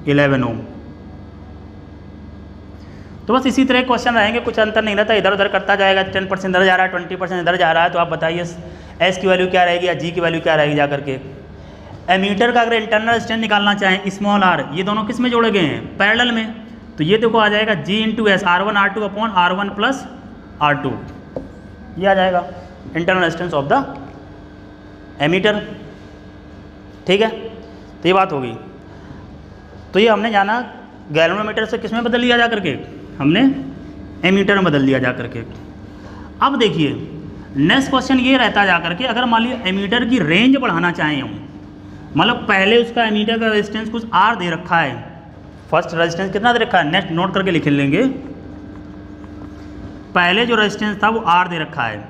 11 ओम। तो बस इसी तरह क्वेश्चन रहेंगे, कुछ अंतर नहीं रहता, इधर उधर करता जाएगा, 10% इधर जा रहा है, 20% इधर जा रहा है, तो आप बताइए एस की वैल्यू क्या रहेगी या जी की वैल्यू क्या रहेगी जा करके। एमीटर का अगर इंटरनल रेजिस्टेंस निकालना चाहें स्मॉल आर, ये दोनों किस में जोड़े गए हैं, पैरेलल में, तो ये देखो आ जाएगा G into S, R1 R2 upon R1 plus R2, ये आ जाएगा internal resistance of the ammeter. ठीक है, तो ये बात होगी। तो ये हमने जाना गैल्वेनोमीटर से किस में बदल लिया जा करके, हमने एमीटर में बदल दिया जा करके। अब देखिए नेक्स्ट क्वेश्चन ये रहता जा करके, अगर मान लीजिए एमीटर की रेंज बढ़ाना चाहें हम, मतलब पहले उसका एमीटर का रेजिस्टेंस कुछ आर दे रखा है, फर्स्ट रेजिस्टेंस कितना दे रखा है, नेक्स्ट नोट करके लिख लेंगे, पहले जो रेजिस्टेंस था वो आर दे रखा है।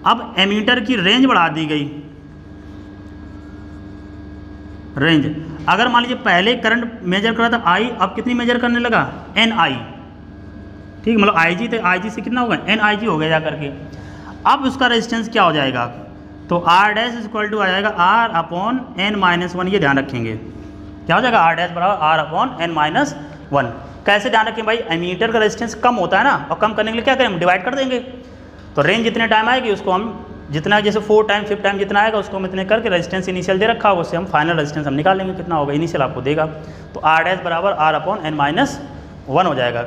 अब एमीटर की रेंज बढ़ा दी गई, रेंज अगर मान लीजिए पहले करंट मेजर कर रहा था आई, अब कितनी मेजर करने लगा, एन आई। ठीक, मतलब आई जी थे, आई जी से कितना होगा, एन आई जी हो गया जा करके। अब उसका रेजिस्टेंस क्या हो जाएगा, तो R dash is equal to आ जाएगा आर अपॉन एन माइनस 1, ये ध्यान रखेंगे क्या हो जाएगा, आर डैश बराबर आर अपॉन एन माइनस 1। कैसे ध्यान रखें भाई, एमीटर का रेजिस्टेंस कम होता है ना, और कम करने के लिए क्या करें, हम डिवाइड कर देंगे। तो रेंज जितने टाइम आएगी उसको हम जितना, जैसे 4 टाइम 5 टाइम जितना आएगा उसको हम इतने करके रेजिस्टेंस इनिशियल दे रखा होगा, उससे हम फाइनल रेजिस्टेंस हम निकाल लेंगे कितना होगा, इनिशियल आपको देगा। तो आर डैश बराबर आर अपॉन एन माइनस 1 हो जाएगा।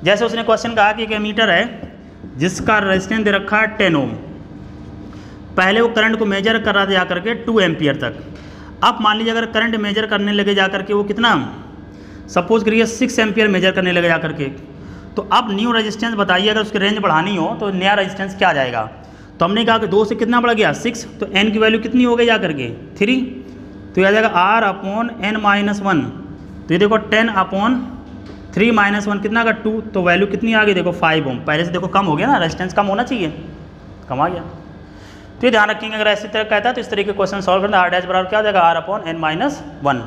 जैसे उसने क्वेश्चन कहा कि एक एमीटर है जिसका रेजिस्टेंस दे रखा है 10 ओम, पहले वो करंट को मेजर कर रहा था जाकर के 2 एम्पियर तक। अब मान लीजिए अगर करंट मेजर करने लगे जाकर के वो कितना, सपोज करिए 6 एम्पियर मेजर करने लगे जाकर के, तो अब न्यू रेजिस्टेंस बताइए, अगर उसकी रेंज बढ़ानी हो तो नया रेजिस्टेंस क्या आ जाएगा। तो हमने कहा कि 2 से कितना बढ़ गया 6, तो n की वैल्यू कितनी हो गई जा करके 3, तो यह आ जाएगा r अपॉन n माइनस 1। तो ये देखो 10 अपॉन 3 माइनस 1 कितना का 2, तो वैल्यू कितनी आ गई देखो 5 ओम। पहले से देखो कम हो गया ना, रेजिस्टेंस कम होना चाहिए, कम आ गया। तो ये ध्यान रखेंगे, अगर ऐसी तरह कहता है तो इस तरीके के क्वेश्चन सॉल्व करना, r डैश बराबर क्या हो जाएगा r अपॉन n माइनस 1।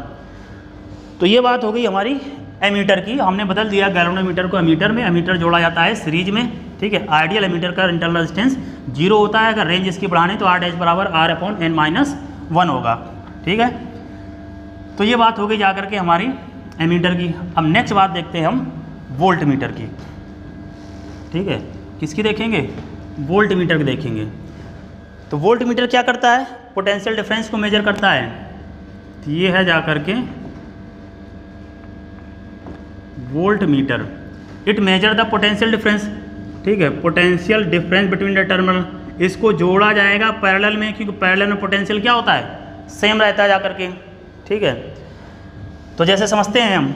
तो ये बात हो गई हमारी एमीटर की हमने बदल दिया, गैल्वेनोमीटर को एमीटर में, एमीटर जोड़ा जाता है सीरीज में, ठीक है। आइडियल एमीटर का इंटरनल रेजिस्टेंस 0 होता है, अगर रेंज इसकी बढ़ाने तो R डैश बराबर R/n-1 होगा, ठीक है। तो ये बात हो गई जाकर के हमारी एमीटर की। अब नेक्स्ट बात देखते हैं हम वोल्ट मीटर की, ठीक है। किसकी देखेंगे? वोल्ट मीटर की देखेंगे। तो वोल्ट मीटर क्या करता है? पोटेंशियल डिफरेंस को मेजर करता है। तो ये है जाकर के volt meter, it measure the potential difference, ठीक है। Potential difference between the terminal, इसको जोड़ा जाएगा पैरेलल में, क्योंकि पैरेलल में पोटेंशियल क्या होता है? सेम रहता है जाकर के, ठीक है। तो जैसे समझते हैं हम,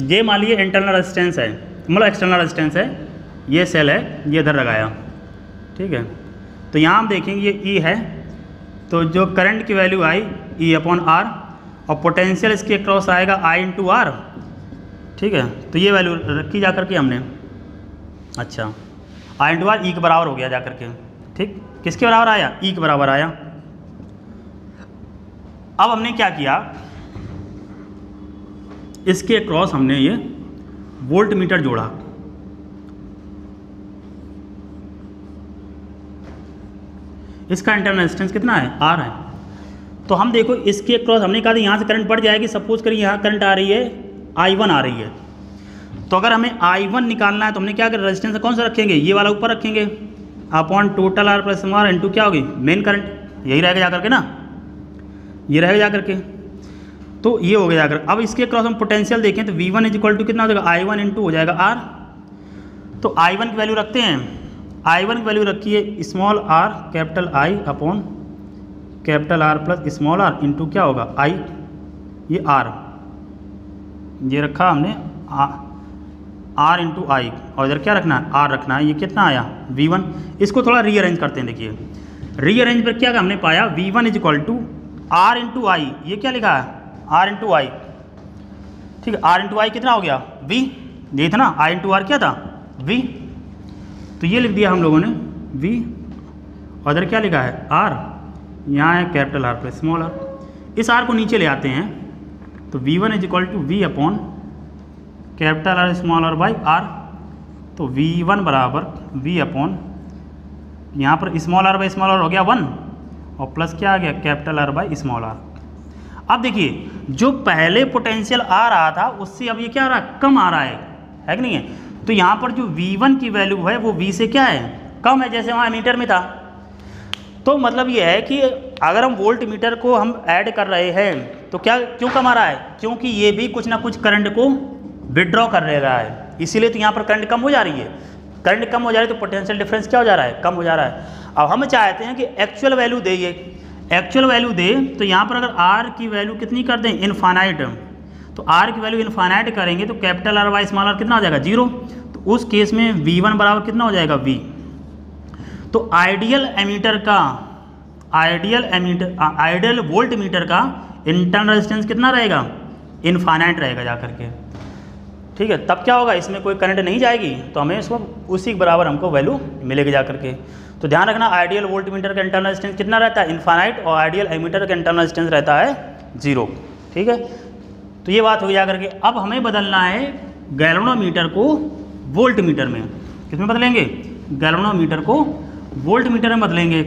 ये मान लीजिए इंटरनल रेजिस्टेंस है, मतलब एक्सटर्नल रेजिस्टेंस है, ये सेल है, ये इधर लगाया, ठीक है। तो यहाँ हम देखेंगे ये E है, तो जो करंट की वैल्यू आई E/R, और पोटेंशियल इसके क्रॉस आएगा I/R, ठीक है। तो ये वैल्यू रखी जा करके हमने, अच्छा I/R E के बराबर हो गया जा करके, ठीक। किसके बराबर आया? E के बराबर आया। अब हमने क्या किया, इसके क्रॉस हमने ये वोल्ट मीटर जोड़ा, इसका इंटरनल रेजिस्टेंस कितना है? R है। तो हम देखो इसके क्रॉस हमने कहा था यहाँ से करंट बढ़ जाएगी, सपोज करिए यहाँ करंट आ रही है I1 आ रही है, तो अगर हमें I1 निकालना है तो हमने क्या कर, रेजिस्टेंस कौन सा रखेंगे? ये वाला ऊपर रखेंगे, upon total R plus R into क्या होगी? मेन करंट, यही रहेगा जाकर के ना, ये रहेगा जाकर के। तो ये हो गया जाकर। अब इसके क्रॉस हम पोटेंशियल देखें तो V1 इक्वल टू कितना हो जाएगा? I1 इंटू हो जाएगा R। तो I1 की वैल्यू रखते हैं, I1 की वैल्यू रखिए small r capital I upon capital R plus small r into क्या होगा? I, ये R, ये रखा हमने R इंटू I, और इधर क्या रखना है? R रखना है। ये कितना आया? V1। इसको थोड़ा रीअरेंज करते हैं, देखिए रीअरेंज पर क्या हमने पाया? V1 is equal to R into I, ये क्या लिखा है? R इंटू I, ठीक है। R इंटू I कितना हो गया? V, ये था ना, I इंटू R क्या था? V। तो ये लिख दिया हम लोगों ने V, और इधर क्या लिखा है? R, यहाँ है capital R plus small r। इस R को नीचे ले आते हैं, तो V1 is equal to V upon capital R small r by R। तो V1 बराबर V अपॉन, यहाँ पर small r by small r हो गया 1, और प्लस क्या आ गया? Capital R by small r। अब देखिए जो पहले पोटेंशियल आ रहा था उससे अब ये क्या आ रहा है? कम आ रहा है कि नहीं है? तो यहाँ पर जो V1 की वैल्यू है वो V से क्या है? कम है, जैसे वहाँ मीटर में था। तो मतलब ये है कि अगर हम वोल्ट मीटर को हम ऐड कर रहे हैं तो क्या, क्यों कम आ रहा है? क्योंकि ये भी कुछ ना कुछ करंट को विड्रॉ कर रहा है, इसीलिए तो यहाँ पर करंट कम हो जा रही है। करंट कम हो जा रही है तो पोटेंशियल डिफरेंस क्या हो जा रहा है? कम हो जा रहा है। अब हम चाहते हैं कि एक्चुअल वैल्यू दे, ये एक्चुअल वैल्यू दे, तो यहाँ पर अगर R की वैल्यू कितनी कर दें? इनफाइनाइट। तो R की वैल्यू इनफाइनाइट करेंगे तो capital R by small r कितना हो जाएगा? 0। तो उस केस में V1 बराबर कितना हो जाएगा? V। तो आइडियल एमीटर का, आइडियल वोल्ट मीटर का इंटरनल रेजिस्टेंस कितना रहेगा? इनफाइनाइट रहेगा जाकर के, ठीक है। तब क्या होगा? इसमें कोई करंट नहीं जाएगी, तो हमें इसको उसी के बराबर हमको वैल्यू मिलेगी जाकर के। तो ध्यान रखना, आइडियल वोल्ट मीटर का इंटरनल रेजिस्टेंस कितना रहता है? इनफाइनाइट, और आइडियल एमीटर का इंटरनल रेजिस्टेंस रहता है 0, ठीक है। तो ये बात हो जाकर के अब हमें बदलना है गैल्वेनोमीटर को वोल्ट मीटर में। किसमें बदलेंगे? गैल्वेनोमीटर को वोल्ट मीटर में बदलेंगे।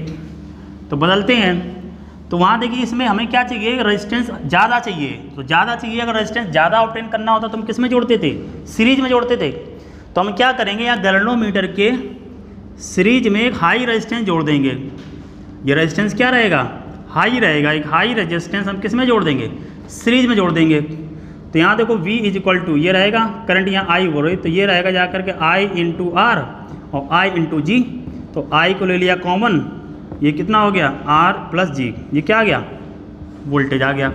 तो बदलते हैं, तो वहाँ देखिए इसमें हमें क्या चाहिए? रेजिस्टेंस ज़्यादा चाहिए। तो ज़्यादा चाहिए, अगर रेजिस्टेंस ज़्यादा ऑब्टेन करना होता तो हम किस में जोड़ते थे? सीरीज में जोड़ते थे। तो हम क्या करेंगे, यहाँ गैल्वेनोमीटर के सीरीज में एक हाई रेजिस्टेंस जोड़ देंगे। ये रेजिस्टेंस क्या रहेगा? हाई रहेगा। एक हाई रेजिस्टेंस हम किस में जोड़ देंगे? सीरीज में जोड़ देंगे। तो यहाँ देखो V इज इक्वल टू, ये रहेगा करंट यहाँ I हो रही, तो ये रहेगा जाकर के I इंटू R और I इंटू G। तो I को ले लिया कॉमन, ये कितना हो गया? R प्लस G, ये क्या आ गया? वोल्टेज आ गया।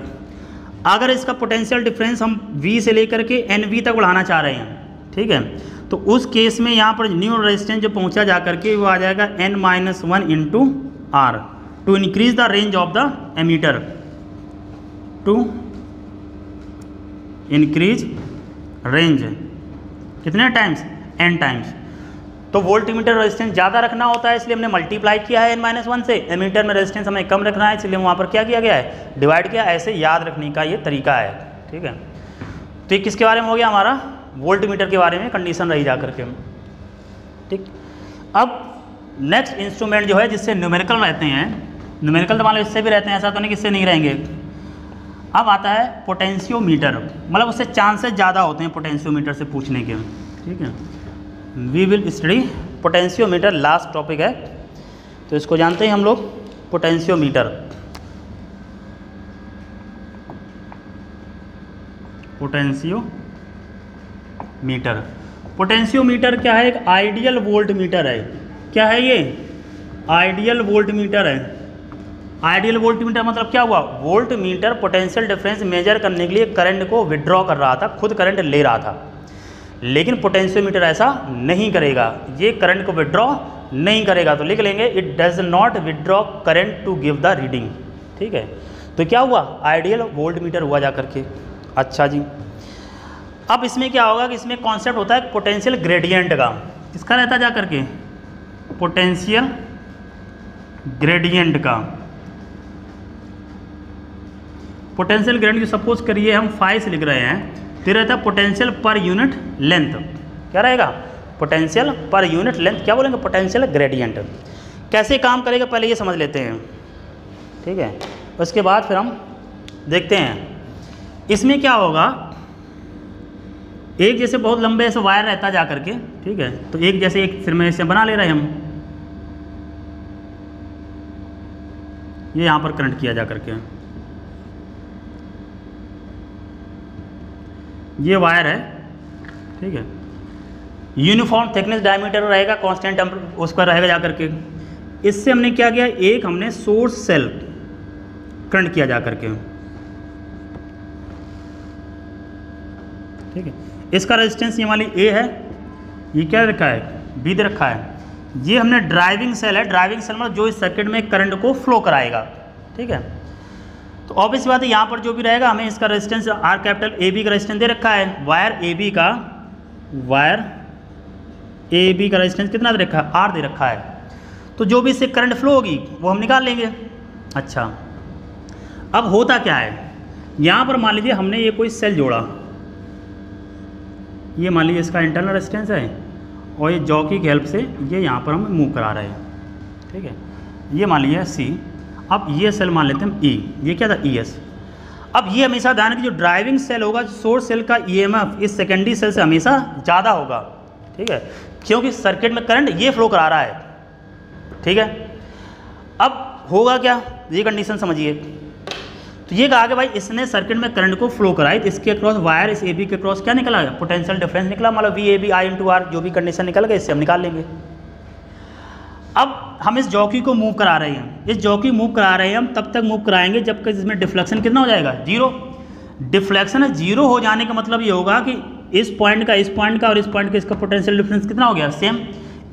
अगर इसका पोटेंशियल डिफरेंस हम V से लेकर के NV तक बढ़ाना चाह रहे हैं, ठीक है, तो उस केस में यहाँ पर न्यू रेजिस्टेंस जो पहुँचा जा करके वो आ जाएगा N-1 into R to increase the range of the ammeter, to increase range कितने टाइम्स? n times. तो वोल्ट मीटर रेजिस्टेंस ज़्यादा रखना होता है, इसलिए हमने मल्टीप्लाई किया है N-1 से। एमीटर में रेजिस्टेंस हमें कम रखना है, इसलिए वहाँ पर क्या किया गया है? डिवाइड किया। ऐसे याद रखने का ये तरीका है, ठीक है। तो ये किसके बारे में हो गया हमारा, वोल्ट मीटर के बारे में कंडीशन रही जा करके। ठीक, अब नेक्स्ट इंस्ट्रूमेंट जो है जिससे न्यूमेरिकल रहते हैं, न्यूमेरिकल तो मान लो इससे भी रहते हैं, ऐसा तो नहीं कि इससे नहीं रहेंगे। अब आता है पोटेंशियोमीटर, मतलब उससे चांसेस ज़्यादा होते हैं पोटेंशियोमीटर से पूछने के। ठीक है, we will study potentiometer, last topic है तो इसको जानते हैं हम लोग। पोटेंशियोमीटर, पोटेंशियोमीटर, पोटेंशियोमीटर क्या है, एक आइडियल वोल्ट मीटर है। क्या है ये, आइडियल वोल्ट मीटर है। आइडियल वोल्ट मीटर मतलब क्या हुआ, voltmeter potential difference measure करने के लिए करंट को विड्रॉ कर रहा था, खुद करंट ले रहा था। लेकिन पोटेंशियोमीटर ऐसा नहीं करेगा, ये करंट को विड्रॉ नहीं करेगा। तो लिख लेंगे it does not withdraw current to give the reading. ठीक है, तो क्या हुआ, आइडियल वोल्ट मीटर हुआ जा करके। अच्छा जी, अब इसमें क्या होगा कि इसमें कॉन्सेप्ट होता है पोटेंशियल ग्रेडियंट का। किसका रहता है जा करके, पोटेंशियल ग्रेडियंट का। पोटेंशियल ग्रेडियंट जो सपोज करिए हम फाई से लिख रहे हैं, तो रहता है पोटेंशियल पर यूनिट लेंथ। क्या रहेगा, पोटेंशियल पर यूनिट लेंथ, क्या बोलेंगे, पोटेंशियल ग्रेडियंट। कैसे काम करेगा पहले ये समझ लेते हैं। ठीक है, उसके बाद फिर हम देखते हैं इसमें क्या होगा। एक जैसे बहुत लंबे ऐसे वायर रहता जा करके, ठीक है, तो एक जैसे एक सिर में ऐसे बना ले रहे हैं हम, ये यहाँ पर करंट किया जा करके, ये वायर है। ठीक है, यूनिफॉर्म थिकनेस डायमीटर रहेगा, कांस्टेंट टेम्परेचर उस पर रहेगा जा करके। इससे हमने क्या किया, एक हमने सोर्स सेल करंट किया जा करके। ठीक है, इसका रेजिस्टेंस ये वाली ए है, ये क्या रखा है, बी दे रखा है। ये हमने ड्राइविंग सेल है, ड्राइविंग सेल मतलब जो इस सर्किट में करंट को फ्लो कराएगा। ठीक है, तो ऑब्वियस बात है यहाँ पर जो भी रहेगा हमें इसका resistance R capital A B का रेजिस्टेंस दे रखा है। वायर ए बी का रेजिस्टेंस कितना दे रखा है, आर दे रखा है। तो जो भी इससे करंट फ्लो होगी वो हम निकाल लेंगे। अच्छा, अब होता क्या है, यहाँ पर मान लीजिए हमने ये कोई सेल जोड़ा, ये मान लीजिए इसका इंटरनल रेजिस्टेंस है और ये जॉकी की हेल्प से ये यहाँ पर हम मूव करा रहे हैं। ठीक है, ये मान लीजिए सी, अब ये सेल मान लेते हैं हम ई, ये क्या था ई एस। अब ये हमेशा ध्यान कि जो ड्राइविंग सेल होगा, सोर्स सेल का ईएमएफ इस सेकेंडरी सेल से हमेशा ज़्यादा होगा। ठीक है, क्योंकि सर्किट में करंट ये फ्लो करा रहा है। ठीक है, अब होगा क्या, ये कंडीशन समझिए। तो ये कहा कि भाई इसने सर्किट में करंट को फ्लो कराई, तो इसके क्रॉस वायर इस ए बी के क्रॉस क्या निकला, पोटेंशियल डिफरेंस निकला, मतलब V A B I into R, जो भी कंडीशन निकल गया इससे हम निकाल लेंगे। अब हम इस जॉकी को मूव करा रहे हैं, इस जॉकी मूव करा रहे हैं हम तब तक मूव कराएंगे जब तक इसमें डिफ्लेक्शन कितना हो जाएगा, जीरो। डिफ्लेक्शन जीरो हो जाने का मतलब ये होगा कि इस पॉइंट का और इस पॉइंट का इसका पोटेंशियल डिफरेंस कितना हो गया, सेम।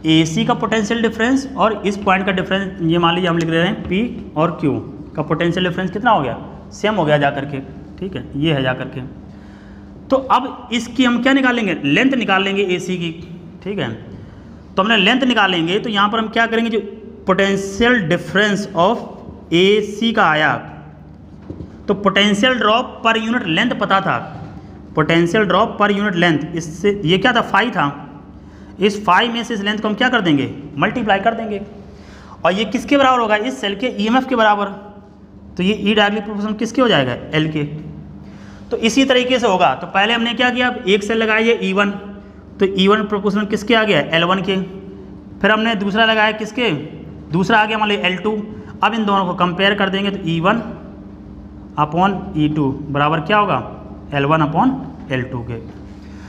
AC का पोटेंशियल डिफरेंस और इस पॉइंट का डिफरेंस, ये मान लीजिए हम लिख रहे हैं P और Q का पोटेंशियल डिफरेंस कितना हो गया, सेम हो गया जा करके। ठीक है, ये है जा करके। तो अब इसकी हम क्या निकालेंगे, लेंथ निकाल लेंगे AC की। ठीक है, तो हमने लेंथ निकालेंगे, तो यहाँ पर हम क्या करेंगे, जो पोटेंशियल डिफरेंस ऑफ AC का आया, तो पोटेंशियल ड्रॉप पर यूनिट लेंथ पता था, पोटेंशियल ड्रॉप पर यूनिट लेंथ, इससे ये क्या था, फाई था। इस फाई में से इस लेंथ को हम क्या कर देंगे, मल्टीप्लाई कर देंगे, और ये किसके बराबर होगा, इस सेल के EMF के बराबर। तो ये ई डायरेक्टली प्रोपोर्शनल किसके हो जाएगा, L के। तो इसी तरीके से होगा। तो पहले हमने क्या किया, एक सेल लगाया E1, तो E1 प्रोपोर्शनल किसके आ गया, L1 के। फिर हमने दूसरा लगाया किसके, दूसरा आ गया मान लीजिए L2। अब इन दोनों को कंपेयर कर देंगे, तो E1 अपॉन E2 बराबर क्या होगा, L1 अपॉन L2 के।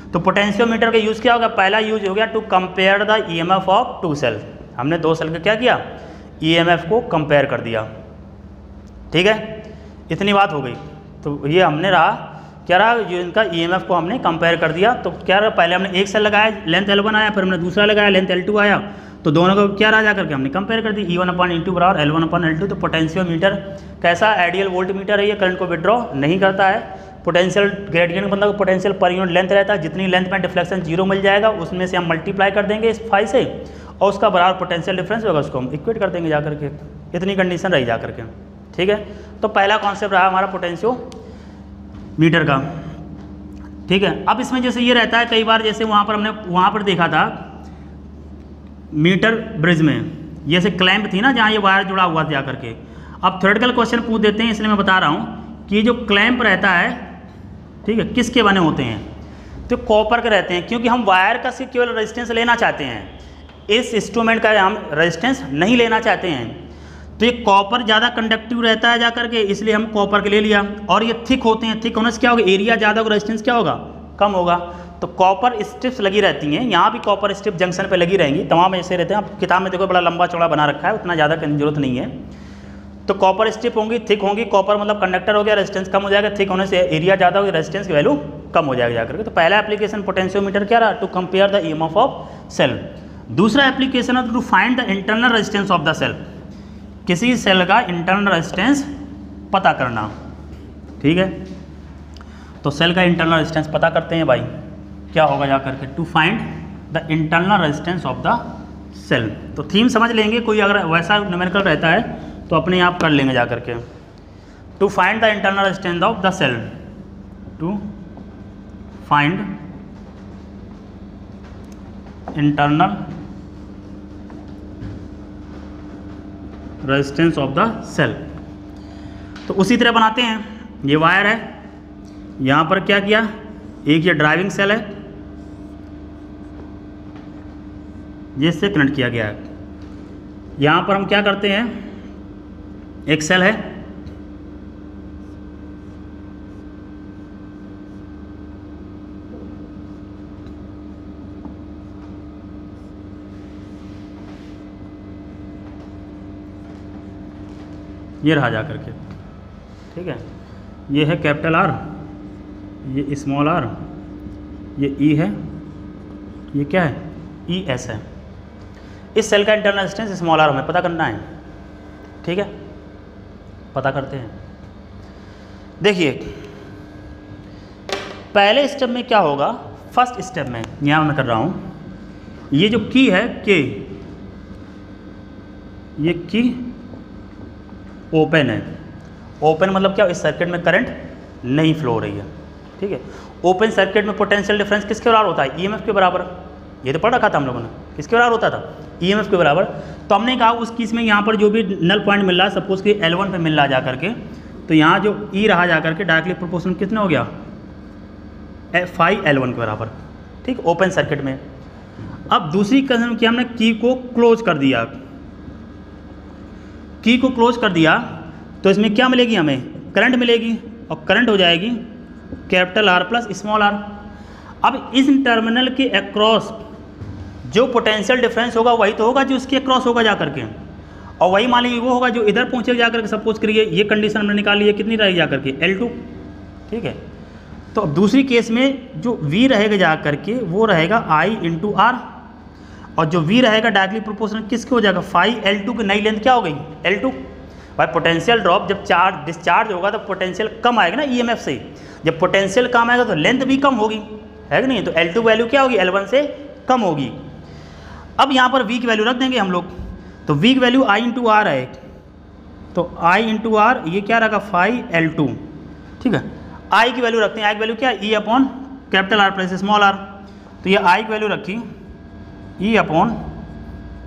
तो पोटेंशियोमीटर का यूज़ क्या होगा, पहला यूज हो गया to compare the EMF of two cell. हमने दो सेल का क्या किया, EMF को कंपेयर कर दिया। ठीक है, इतनी बात हो गई। तो ये हमने रहा क्या रहा, जो इनका EMF को हमने कंपेयर कर दिया। तो क्या रहा, पहले हमने एक सेल लगाया, लेंथ L1 आया, फिर हमने दूसरा लगाया, लेंथ L2 आया, तो दोनों को क्या रहा जा करके हमने कंपेयर कर दी, E1 अपॉन E2 बराबर L1 अपॉन L2। तो पोटेंशियोमीटर कैसा, आइडियल वोल्ट मीटर है, ये करंट को विड्रॉ नहीं करता है। पोटेंशियल ग्रेडियंट मतलब पोटेंशियल पर यूनिट लेंथ रहता है, जितनी लेंथ में डिफ्लेक्शन जीरो मिल जाएगा उसमें से हम मल्टीप्लाई कर देंगे इस फाई से, और उसका बराबर पोटेंशियल डिफरेंस होगा, उसको हम इक्वेट कर देंगे जा करके। इतनी कंडीशन रही जा करके। ठीक है, तो पहला कॉन्सेप्ट रहा हमारा पोटेंशियोमीटर का। ठीक है। अब इसमें जैसे ये रहता है कई बार, जैसे हमने वहाँ पर देखा था मीटर ब्रिज में, जैसे क्लैंप थी ना जहाँ ये वायर जुड़ा हुआ था जा करके। अब थ्योरेटिकल क्वेश्चन पूछ देते हैं, इसलिए मैं बता रहा हूँ कि जो क्लैंप रहता है, ठीक है, किसके बने होते हैं, तो कॉपर के रहते हैं, क्योंकि हम वायर का सिर्फ केवल रेजिस्टेंस लेना चाहते हैं, इस इंस्ट्रूमेंट का हम रेजिस्टेंस नहीं लेना चाहते हैं। तो ये कॉपर ज़्यादा कंडक्टिव रहता है जा करके, इसलिए हम कॉपर के ले लिया। और ये थिक होते हैं, थिक होने से क्या होगा, एरिया ज़्यादा होगा, रेजिस्टेंस क्या होगा, कम होगा। तो कॉपर स्ट्रिप्स लगी रहती हैं, यहाँ भी कॉपर स्ट्रिप जंक्शन पे लगी रहेंगी, तमाम ऐसे रहते हैं। आप किताब में देखो बड़ा लंबा चौड़ा बना रखा है, उतना ज़्यादा करने की जरूरत नहीं है। तो कॉपर स्ट्रिप होंगी, थिक होंगी, कॉपर मतलब कंडक्टर हो गया, रेजिस्टेंस कम हो जाएगा, थिक होने से एरिया ज़्यादा होगी, रेजिस्टेंस की वैल्यू कम हो जाएगा जाकर के। तो पहला एप्लीकेशन पोटेंशियोमीटर क्या रहा, to compare the EMF of cell. दूसरा एप्लीकेशन है to find the internal resistance of the cell, किसी सेल का इंटरनल रेजिस्टेंस पता करना, ठीक है। तो सेल का इंटरनल रेजिस्टेंस पता करते हैं भाई, क्या होगा जा करके, to find the internal resistance of the cell. तो थीम समझ लेंगे, कोई अगर वैसा न्यूमेरिकल रहता है तो अपने आप कर लेंगे जा करके। To find the internal resistance of the cell, to find internal resistance of the cell. तो उसी तरह बनाते हैं, ये वायर है, यहाँ पर क्या किया, एक ये ड्राइविंग सेल है, जिससे कनेक्ट किया गया है। यहाँ पर हम क्या करते हैं, एक सेल है, ये रहा जा करके, ठीक है। ये है कैपिटल आर, ये स्मॉल आर, ये ई है, ये क्या है, ई एस है। इस सेल का इंटरनल रेजिस्टेंस स्मॉल आर हमें पता करना है, ठीक है, पता करते हैं। देखिए पहले स्टेप में क्या होगा, फर्स्ट स्टेप में यहाँ मैं कर रहा हूँ, ये जो की है के, ये की ओपन है। ओपन मतलब क्या, इस सर्किट में करंट नहीं फ्लो हो रही है, ठीक है। ओपन सर्किट में पोटेंशियल डिफरेंस किसके बराबर होता है, ईएमएफ के बराबर। ये तो पढ़ रखा था हम लोगों ने, किसके बराबर होता था, ईएमएफ के बराबर। तो हमने कहा उस केस में यहाँ पर जो भी नल पॉइंट मिल रहा है, सपोज कि L1 पे मिल रहा है जा करके, तो यहाँ जो ई रहा जा करके डायरेक्टली प्रोपोर्शनल कितना हो गया, L1 के बराबर, ठीक, ओपन सर्किट में। अब दूसरी कंडीशन की हमने की को क्लोज कर दिया, की को क्लोज कर दिया तो इसमें क्या मिलेगी, हमें करंट मिलेगी, और करंट हो जाएगी capital R plus small r. अब इस टर्मिनल के अक्रॉस जो पोटेंशियल डिफरेंस होगा वही तो होगा जो इसके अक्रॉस होगा जा करके, और वही मान लीजिए वो होगा जो इधर पहुंचेगा जा करके। सपोज करिए ये कंडीशन हमने निकाली है, कितनी रहेगी जा करके, L2, ठीक है। तो अब दूसरी केस में जो V रहेगा जा करके वो रहेगा I इंटू R, और जो V रहेगा डायरेक्टली प्रोपोर्शनल किसके हो जाएगा, फाई L2 की नई लेंथ क्या हो गई, L2। भाई पोटेंशियल ड्रॉप जब चार्ज डिस्चार्ज होगा तो पोटेंशियल कम आएगा ना ईएमएफ से, जब पोटेंशियल कम आएगा तो लेंथ भी कम होगी, है कि नहीं। तो L2 वैल्यू क्या होगी, L1 से कम होगी। अब यहाँ पर V की वैल्यू रख देंगे हम लोग, तो V की वैल्यू I इंटू आर है, तो I इंटू आर ये क्या रखा, फाई L2, ठीक है। I की वैल्यू रखते हैं, I की वैल्यू क्या है, E upon capital R plus small are. तो ये I की वैल्यू रखी E upon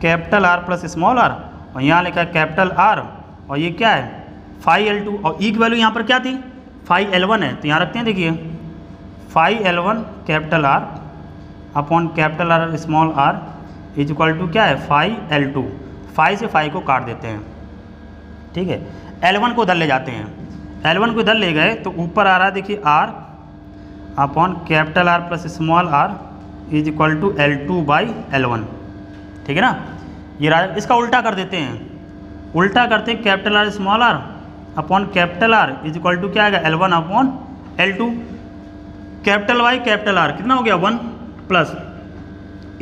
capital R plus small r, और यहाँ लिखा है कैपिटल आर, और ये क्या है फाई L2, और E की वैल्यू यहाँ पर क्या थी, फाई L1 है, तो यहाँ रखते हैं, देखिए phi L1 capital R upon capital R small r is equal to क्या है, फाई L2। फाई से फाई को काट देते हैं, ठीक है। L1 को इधर ले जाते हैं, L1 को इधर ले गए तो ऊपर आ रहा है, देखिए R upon capital R plus small r is equal to L2 by L1, ठीक है ना। ये इसका उल्टा कर देते हैं, उल्टा करते हैं capital R small r upon capital R is equal to क्या आएगा, L1 upon L2। Capital Y capital R कितना हो गया, 1 plus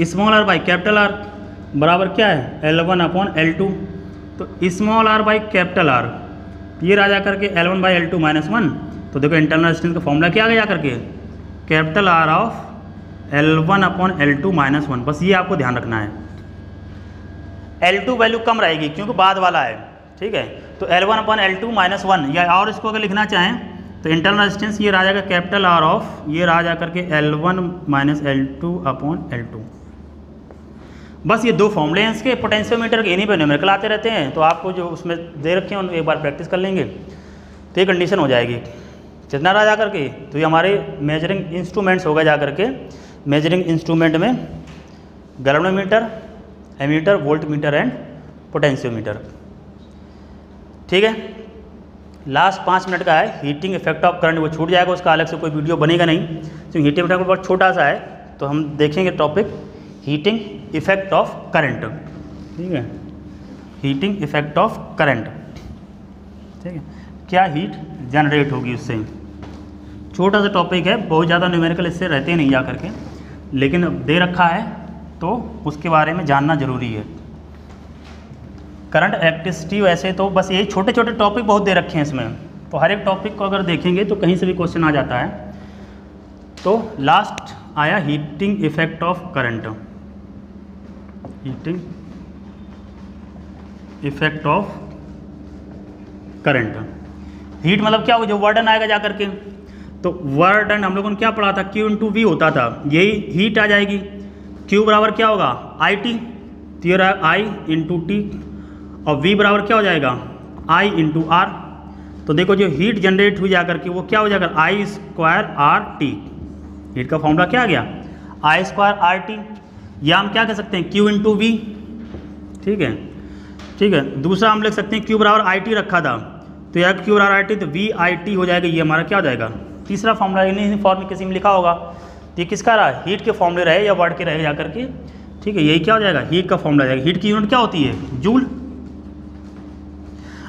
small r by capital R बराबर क्या है, L1 अपॉन L2। तो small r by capital R ये रहा जा करके L1 बाई L2 माइनस 1। तो देखो इंटरनल रेजिस्टेंस का फॉर्मूला क्या आ गया जा करके, capital R of L1 upon L2 minus 1। बस ये आपको ध्यान रखना है, L2 वैल्यू कम रहेगी क्योंकि बाद वाला है, ठीक है। तो L1 अपॉन L2 माइनस 1, या और इसको अगर लिखना चाहें तो इंटरनल रेजिस्टेंस ये रहा जाएगा कैपिटल आर ऑफ, ये रहा जा करके L1 minus L2 upon L2। बस ये दो फॉर्मूले हैं इसके पोटेंशियोमीटर के, इन्हीं पे न्यूमेरिकल आते रहते हैं, तो आपको जो उसमें दे रखे हैं एक बार प्रैक्टिस कर लेंगे तो ये कंडीशन हो जाएगी। कितना रहा जा करके, तो ये हमारे मेजरिंग इंस्ट्रूमेंट्स होगा जा करके, मेजरिंग इंस्ट्रूमेंट में galvanometer, ammeter, voltmeter and potentiometer. ठीक है, लास्ट 5 मिनट का है। हीटिंग इफेक्ट ऑफ करंट वो छूट जाएगा, उसका अलग से कोई वीडियो बनेगा नहीं, तो हीटिंग इफेक्ट बहुत छोटा सा है, तो हम देखेंगे topic heating effect of current. ठीक है, हीटिंग इफेक्ट ऑफ करंट। ठीक है, क्या हीट जनरेट होगी उससे, छोटा सा टॉपिक है, बहुत ज़्यादा न्यूमेरिकल इससे रहते नहीं जा करके, लेकिन अब दे रखा है तो उसके बारे में जानना ज़रूरी है। करंट इलेक्ट्रिसिटी वैसे तो बस यही छोटे छोटे टॉपिक बहुत दे रखे हैं इसमें, तो हर एक टॉपिक को अगर देखेंगे तो कहीं से भी क्वेश्चन आ जाता है। तो लास्ट आया heating effect of current, heating effect of current. Heat मतलब क्या होगा, जो वर्डन आएगा जा करके, तो वर्डन हम लोगों ने क्या पढ़ा था, Q इंटू वी होता था, यही हीट आ जाएगी। Q बराबर क्या होगा IT, तो ये रहा I इंटू टी, और V बराबर क्या हो जाएगा I इंटू आर। तो देखो जो हीट जनरेट हुई जाकर के वो क्या हो जाएगा I square R T. Heat का फॉर्मूला क्या आ गया I स्क्वायर आर टी, या हम क्या कह सकते हैं Q इंटू वी। ठीक है, ठीक है, दूसरा हम लिख सकते हैं Q बराबर आई टी रखा था, तो यह Q बराबर आई टी, तो वी आई टी हो जाएगा, ये हमारा क्या हो जाएगा तीसरा फॉर्मूला। इन्हीं फॉर्म में किसी में लिखा होगा, तो ये किसका रहा, हीट के फॉर्मूले रहे या वर्ड के रहे जा करके। ठीक है, यही क्या हो जाएगा हीट का फॉर्मूला जाएगा। हीट की यूनिट क्या होती है, जूल।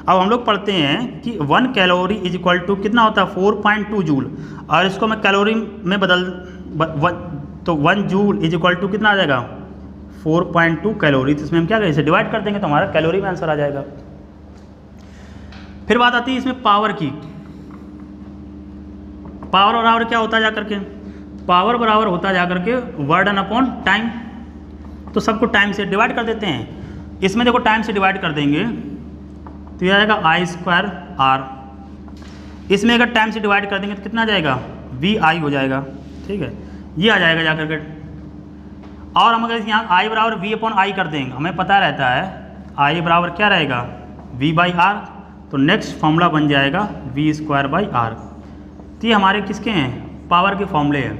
अब हम लोग पढ़ते हैं कि 1 कैलोरी इज इक्वल टू कितना होता है 4.2 जूल, और इसको मैं कैलोरी में तो 1 जूल इज इक्वल टू कितना आ जाएगा 4.2 कैलोरी। तो इसमें हम क्या करें, इसे डिवाइड कर देंगे तो हमारा कैलोरी में आंसर आ जाएगा। फिर बात आती है इसमें पावर की। पावर बराबर क्या होता है जा करके, पावर बराबर होता है जा करके वर्डन अपॉन टाइम। तो सबको टाइम से डिवाइड कर देते हैं। इसमें देखो टाइम से डिवाइड कर देंगे तो ये आएगा I स्क्वायर आर। इसमें अगर टाइम से डिवाइड कर देंगे तो कितना आ जाएगा VI हो जाएगा। ठीक है, ये आ जाएगा जा करके। और हम अगर यहाँ I बराबर V अपॉन आई कर देंगे, हमें पता रहता है I बराबर क्या रहेगा V बाई आर, तो नेक्स्ट फॉर्मूला बन जाएगा V स्क्वायर बाई आर। तो ये हमारे किसके हैं, पावर के फॉर्मूले हैं,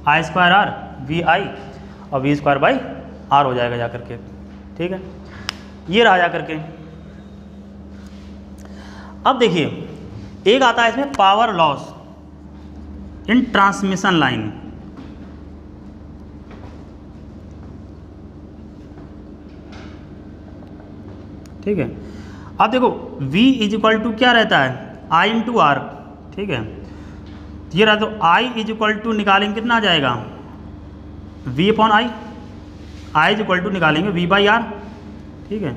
I स्क्वायर आर VI और V स्क्वायर बाई आर हो जाएगा जा करके। ठीक है, ये रहा जा करके। अब देखिए एक आता है इसमें power loss in transmission line. ठीक है, अब देखो V इज इक्वल टू क्या रहता है I इंटू आर। ठीक है, ये रहा, तो I इज इक्वल टू निकालेंगे कितना आ जाएगा V upon I, I is equal to निकालेंगे V बाई आर। ठीक है,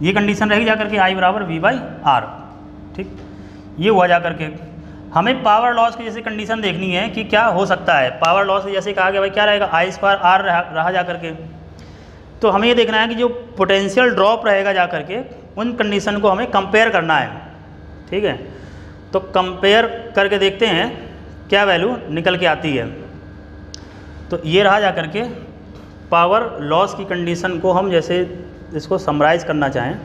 ये कंडीशन रहेगी जा करके I बराबर V बाई आर। ठीक, ये हुआ जा करके। हमें पावर लॉस की जैसे कंडीशन देखनी है कि क्या हो सकता है। पावर लॉस जैसे कहा गया भाई क्या रहेगा I स्क्वायर आर रहा जा करके, तो हमें ये देखना है कि जो पोटेंशियल ड्रॉप रहेगा जा करके उन कंडीशन को हमें कंपेयर करना है। ठीक है, तो कंपेयर करके देखते हैं क्या वैल्यू निकल के आती है। तो ये रहा जा करके पावर लॉस की कंडीशन को हम जैसे इसको समराइज़ करना चाहें।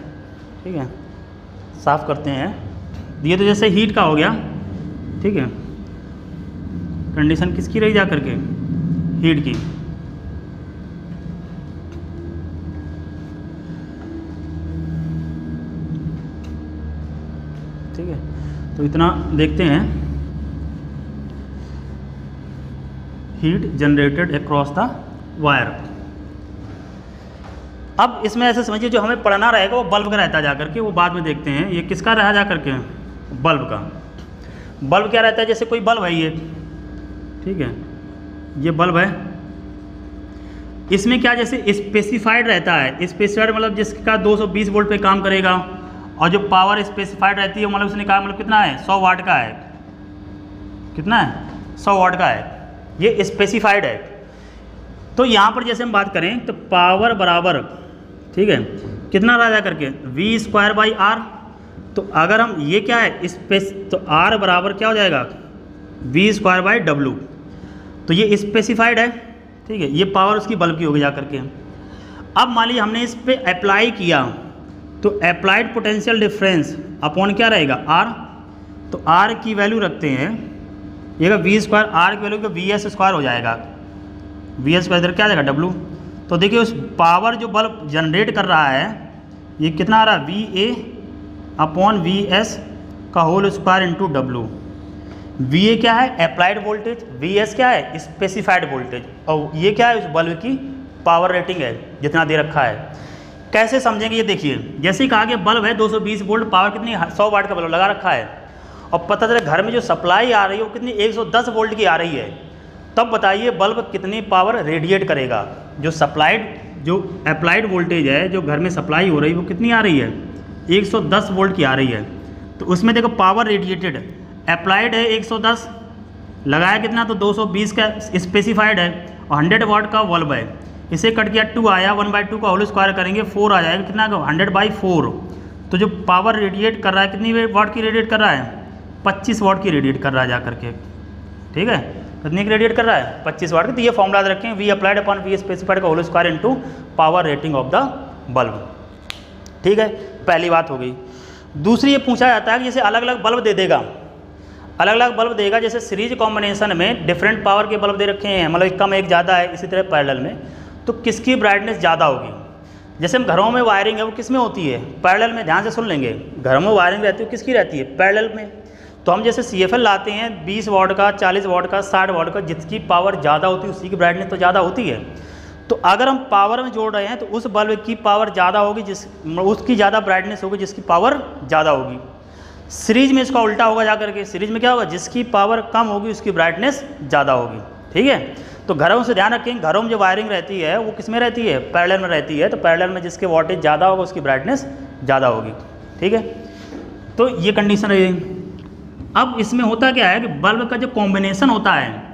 ठीक है, साफ करते हैं। ये तो जैसे हीट का हो गया। ठीक है, कंडीशन किसकी रही जा करके हीट की। ठीक है, तो इतना देखते हैं, heat generated across the wire. अब इसमें ऐसे समझिए जो हमें पढ़ना रहेगा वो बल्ब का रहता है जाकर के, वो बाद में देखते हैं। ये किसका रहा जा करके बल्ब का। बल्ब क्या रहता है, जैसे कोई बल्ब है ये। ठीक है, ये बल्ब है, इसमें क्या जैसे स्पेसिफाइड रहता है। स्पेसिफाइड मतलब जिसका 220 वोल्ट पे काम करेगा, और जो पावर स्पेसिफाइड रहती है मतलब उसने कहा मतलब कितना है 100 वाट का है। कितना है 100 वाट का है, ये स्पेसिफाइड है। तो यहाँ पर जैसे हम बात करें तो पावर बराबर, ठीक है, कितना रहा जा करके V स्क्वायर बाई आर। तो अगर हम ये क्या है स्पेस, तो R बराबर क्या हो जाएगा V²/W। तो ये स्पेसिफाइड है, ठीक है, ये पावर उसकी बल्ब की होगी जा करके। अब मान लीजिए हमने इस पे अप्लाई किया, तो अप्लाइड पोटेंशियल डिफरेंस अपॉन क्या रहेगा R। तो R की वैल्यू रखते हैं, ये V², R की वैल्यू VS² हो जाएगा, VS² इधर क्या आ जाएगा W। तो देखिए उस पावर जो बल्ब जनरेट कर रहा है ये कितना आ रहा है VA/VS² × W। VA क्या है अप्लाइड वोल्टेज, VS क्या है स्पेसिफाइड वोल्टेज, और ये क्या है उस बल्ब की पावर रेटिंग है जितना दे रखा है। कैसे समझेंगे ये देखिए, जैसे ही कहा कि बल्ब है 220 वोल्ट, पावर कितनी 100 वाट का बल्ब लगा रखा है, और पता चला घर में जो सप्लाई आ रही है वो कितनी 110 वोल्ट की आ रही है, तब बताइए बल्ब कितनी पावर रेडिएट करेगा। जो अप्लाइड वोल्टेज है जो घर में सप्लाई हो रही है वो कितनी आ रही है 110 वोल्ट की आ रही है। तो उसमें देखो पावर रेडिएटेड अप्लाइड है 110, लगाया कितना तो 220 का स्पेसिफाइड है, और 100 वाट का बल्ब है, इसे कट किया 2 आया, 1/2 का होल स्क्वायर करेंगे 4 आ जाएगा, कितना 100/4। तो जो पावर रेडिएट कर रहा है कितनी वाट की रेडिएट कर रहा है 25 वाट की रेडिएट कर रहा है जा करके, ठीक है, कितने की रेडिएट कर रहा है 25 वाट की। तो ये फॉर्मूला रखें V applied upon V specified का whole square into power rating of the bulb, ठीक है, पहली बात हो गई। दूसरी ये पूछा जाता है कि जैसे अलग अलग बल्ब दे देगा, अलग अलग बल्ब देगा, जैसे सीरीज कॉम्बिनेशन में डिफरेंट पावर के बल्ब दे रखे हैं, मतलब एक कम एक ज़्यादा है, इसी तरह पैरेलल में, तो किसकी ब्राइटनेस ज़्यादा होगी। जैसे हम घरों में वायरिंग है वो किस में होती है पैरेलल में, ध्यान से सुन लेंगे, घरों में वायरिंग रहती है किसकी रहती है पैरेलल में। तो हम जैसे CFL लाते हैं 20 वाट का, 40 वाट का, 60 वाट का, जिसकी पावर ज़्यादा होती है उसी की ब्राइटनेस तो ज़्यादा होती है। तो अगर हम पावर में जोड़ रहे हैं तो उस बल्ब की पावर ज़्यादा होगी उसकी ज़्यादा ब्राइटनेस होगी जिसकी पावर ज़्यादा होगी। सीरीज में इसका उल्टा होगा जा करके, सीरीज में क्या होगा जिसकी पावर कम होगी उसकी ब्राइटनेस ज़्यादा होगी, ठीक है। तो घरों से ध्यान रखें, घरों में जो वायरिंग रहती है वो किस में रहती है पैरेलल में रहती है, तो पैरेलल में जिसके वोल्टेज ज़्यादा होगा उसकी ब्राइटनेस ज़्यादा होगी, ठीक है। तो ये कंडीशन है। अब इसमें होता क्या है कि बल्ब का जो कॉम्बिनेशन होता है,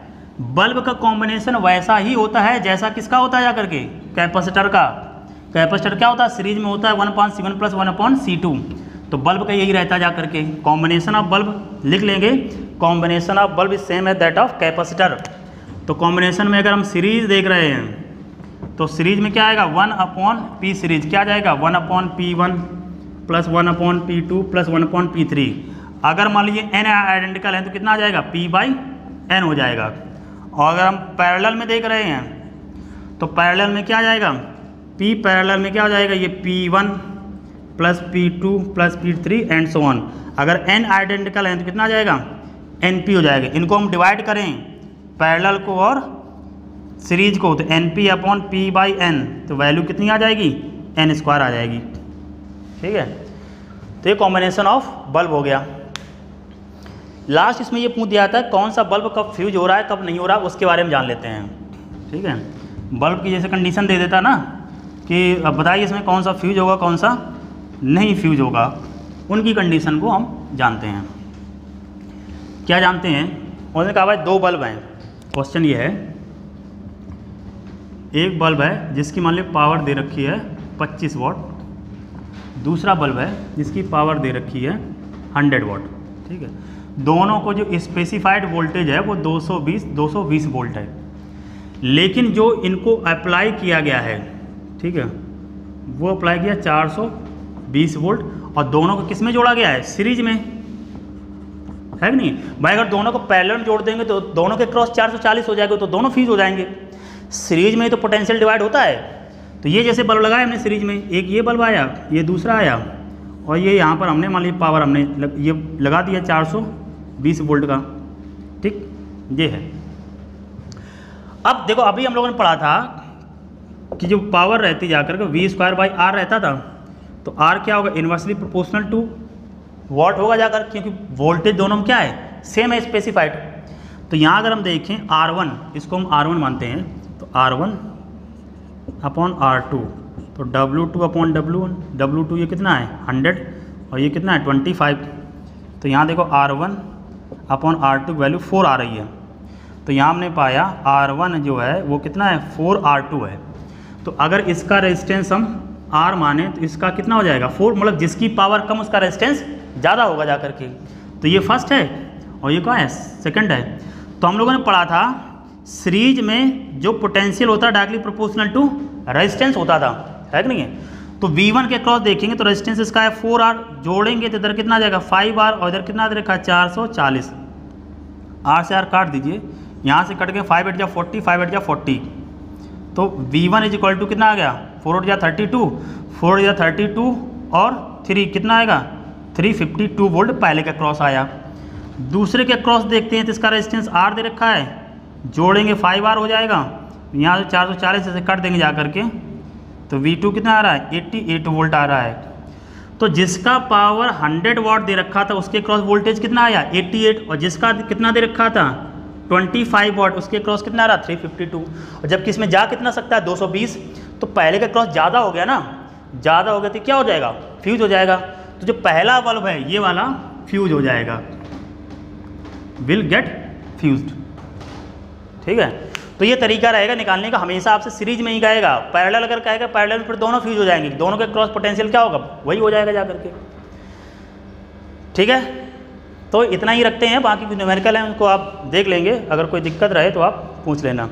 बल्ब का कॉम्बिनेशन वैसा ही होता है जैसा किसका होता है जा करके कैपेसिटर का। कैपेसिटर क्या होता है सीरीज में होता है 1/C1 + 1/C2, तो बल्ब का यही रहता है जा करके। कॉम्बिनेशन ऑफ बल्ब लिख लेंगे, combination of bulb is same as that of capacitor. तो कॉम्बिनेशन में अगर हम सीरीज देख रहे हैं तो सीरीज में क्या आएगा 1/P सीरीज, क्या जाएगा 1/P1 + 1/P2 + 1/P3। अगर मान लीजिए n आइडेंटिकल है तो कितना आ जाएगा P/n हो जाएगा। और अगर हम पैरेलल में देख रहे हैं तो पैरेलल में क्या आ जाएगा P पैरेलल में क्या हो जाएगा ये P1 + P2 + P3 and so on. अगर n आइडेंटिकल है तो कितना आ जाएगा NP हो जाएगा। इनको हम डिवाइड करें पैरेलल को और सीरीज को तो NP/P/n, तो वैल्यू कितनी आ जाएगी n² आ जाएगी, ठीक है। तो ये कॉम्बिनेशन ऑफ बल्ब हो गया। लास्ट इसमें ये पूछ दिया था कौन सा बल्ब कब फ्यूज हो रहा है कब नहीं हो रहा है, उसके बारे में जान लेते हैं, ठीक है। बल्ब की जैसे कंडीशन दे देता ना कि अब बताइए इसमें कौन सा फ्यूज होगा कौन सा नहीं फ्यूज होगा, उनकी कंडीशन को हम जानते हैं। क्या जानते हैं, उन्होंने कहा भाई 2 बल्ब हैं। क्वेश्चन ये है, एक बल्ब है जिसकी मान ली पावर दे रखी है 25 वाट, दूसरा बल्ब है जिसकी पावर दे रखी है 100 वाट, ठीक है। दोनों को जो स्पेसिफाइड वोल्टेज है वो 220 वोल्ट है, लेकिन जो इनको अप्लाई किया गया है, ठीक है, वो अप्लाई किया 420 वोल्ट, और दोनों को किस में जोड़ा गया है सीरीज में, है कि नहीं भाई। अगर दोनों को पैरेलल में जोड़ देंगे तो दोनों के क्रॉस 440 हो जाएगा, तो दोनों फ्यूज हो जाएंगे। सीरीज में तो पोटेंशियल डिवाइड होता है। तो ये जैसे बल्ब लगाया हमने सीरीज में, एक ये बल्ब आया, ये दूसरा आया, और ये यहाँ पर हमने मान लीजिए पावर हमने ये लगा दिया 420 वोल्ट का, ठीक, ये है। अब देखो अभी हम लोगों ने पढ़ा था कि जो पावर रहती जाकर के V²/R रहता था, तो R क्या होगा इन्वर्सली प्रोपोर्शनल टू वॉट होगा जाकर, क्योंकि वोल्टेज दोनों में क्या है सेम है स्पेसिफाइड। तो यहाँ अगर हम देखें R1, इसको हम R1 मानते हैं, तो R1/R2, तो W2/W1, W2 ये कितना है 100 और ये कितना है 25। तो यहाँ देखो R1/R2 वैल्यू 4 आ रही है, तो यहाँ हमने पाया R1 जो है वो कितना है 4R2 है। तो अगर इसका रेजिस्टेंस हम R माने तो इसका कितना हो जाएगा 4, मतलब जिसकी पावर कम उसका रेजिस्टेंस ज़्यादा होगा जा करके। तो ये फर्स्ट है और ये कौन है, सेकंड है। तो हम लोगों ने पढ़ा था सीरीज में जो पोटेंशियल होता है डायरेक्टली प्रोपोर्शनल टू रेजिस्टेंस होता था, है कि नहीं है। तो V1 के क्रॉस देखेंगे तो रेजिस्टेंस इसका है 4R, जोड़ेंगे तो इधर कितना आ जाएगा 5R और इधर कितना दे रखा है 440। R से R काट दीजिए, यहाँ से कट के 5 8 जा 40, 5 8 जा 40। तो V1 इज इक्वल टू कितना आ गया 4 8 जा 32, 4 8 जा 32 और 3 कितना आएगा 352 वोल्ट पहले का क्रॉस आया। दूसरे के क्रॉस देखते हैं तो इसका रेजिस्टेंस R दे रखा है, जोड़ेंगे 5R हो जाएगा, यहाँ से 440 से कट देंगे जा करके तो V2 कितना आ रहा है 88 वोल्ट आ रहा है। तो जिसका पावर 100 वाट दे रखा था उसके क्रॉस वोल्टेज कितना आया 88, और जिसका कितना दे रखा था 25 वाट उसके क्रॉस कितना आ रहा 352, और जबकि इसमें जा कितना सकता है 220। तो पहले का क्रॉस ज़्यादा हो गया ना, ज़्यादा हो गया तो क्या हो जाएगा फ्यूज हो जाएगा। तो जो पहला बल्ब है ये वाला फ्यूज हो जाएगा, विल गेट फ्यूज्ड, ठीक है। तो ये तरीका रहेगा निकालने का, हमेशा आपसे सीरीज में ही कहेगा, पैरेलल अगर कहेगा पैरेलल में फिर दोनों फ्यूज हो जाएंगे, दोनों के क्रॉस पोटेंशियल क्या होगा वही हो जाएगा जा करके, ठीक है। तो इतना ही रखते हैं, बाकी कुछ न्यूमेरिकल है उनको आप देख लेंगे, अगर कोई दिक्कत रहे तो आप पूछ लेना।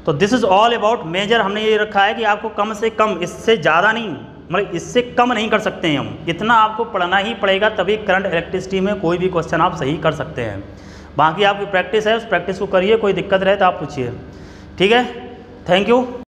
तो this is all about measure. हमने ये रखा है कि आपको कम से कम, इससे ज़्यादा नहीं, मतलब इससे कम नहीं कर सकते हैं हम, इतना आपको पढ़ना ही पड़ेगा, तभी करंट इलेक्ट्रिसिटी में कोई भी क्वेश्चन आप सही कर सकते हैं। बाकी आपकी प्रैक्टिस है, उस प्रैक्टिस को करिए, कोई दिक्कत रहे तो आप पूछिए, ठीक है। Thank you.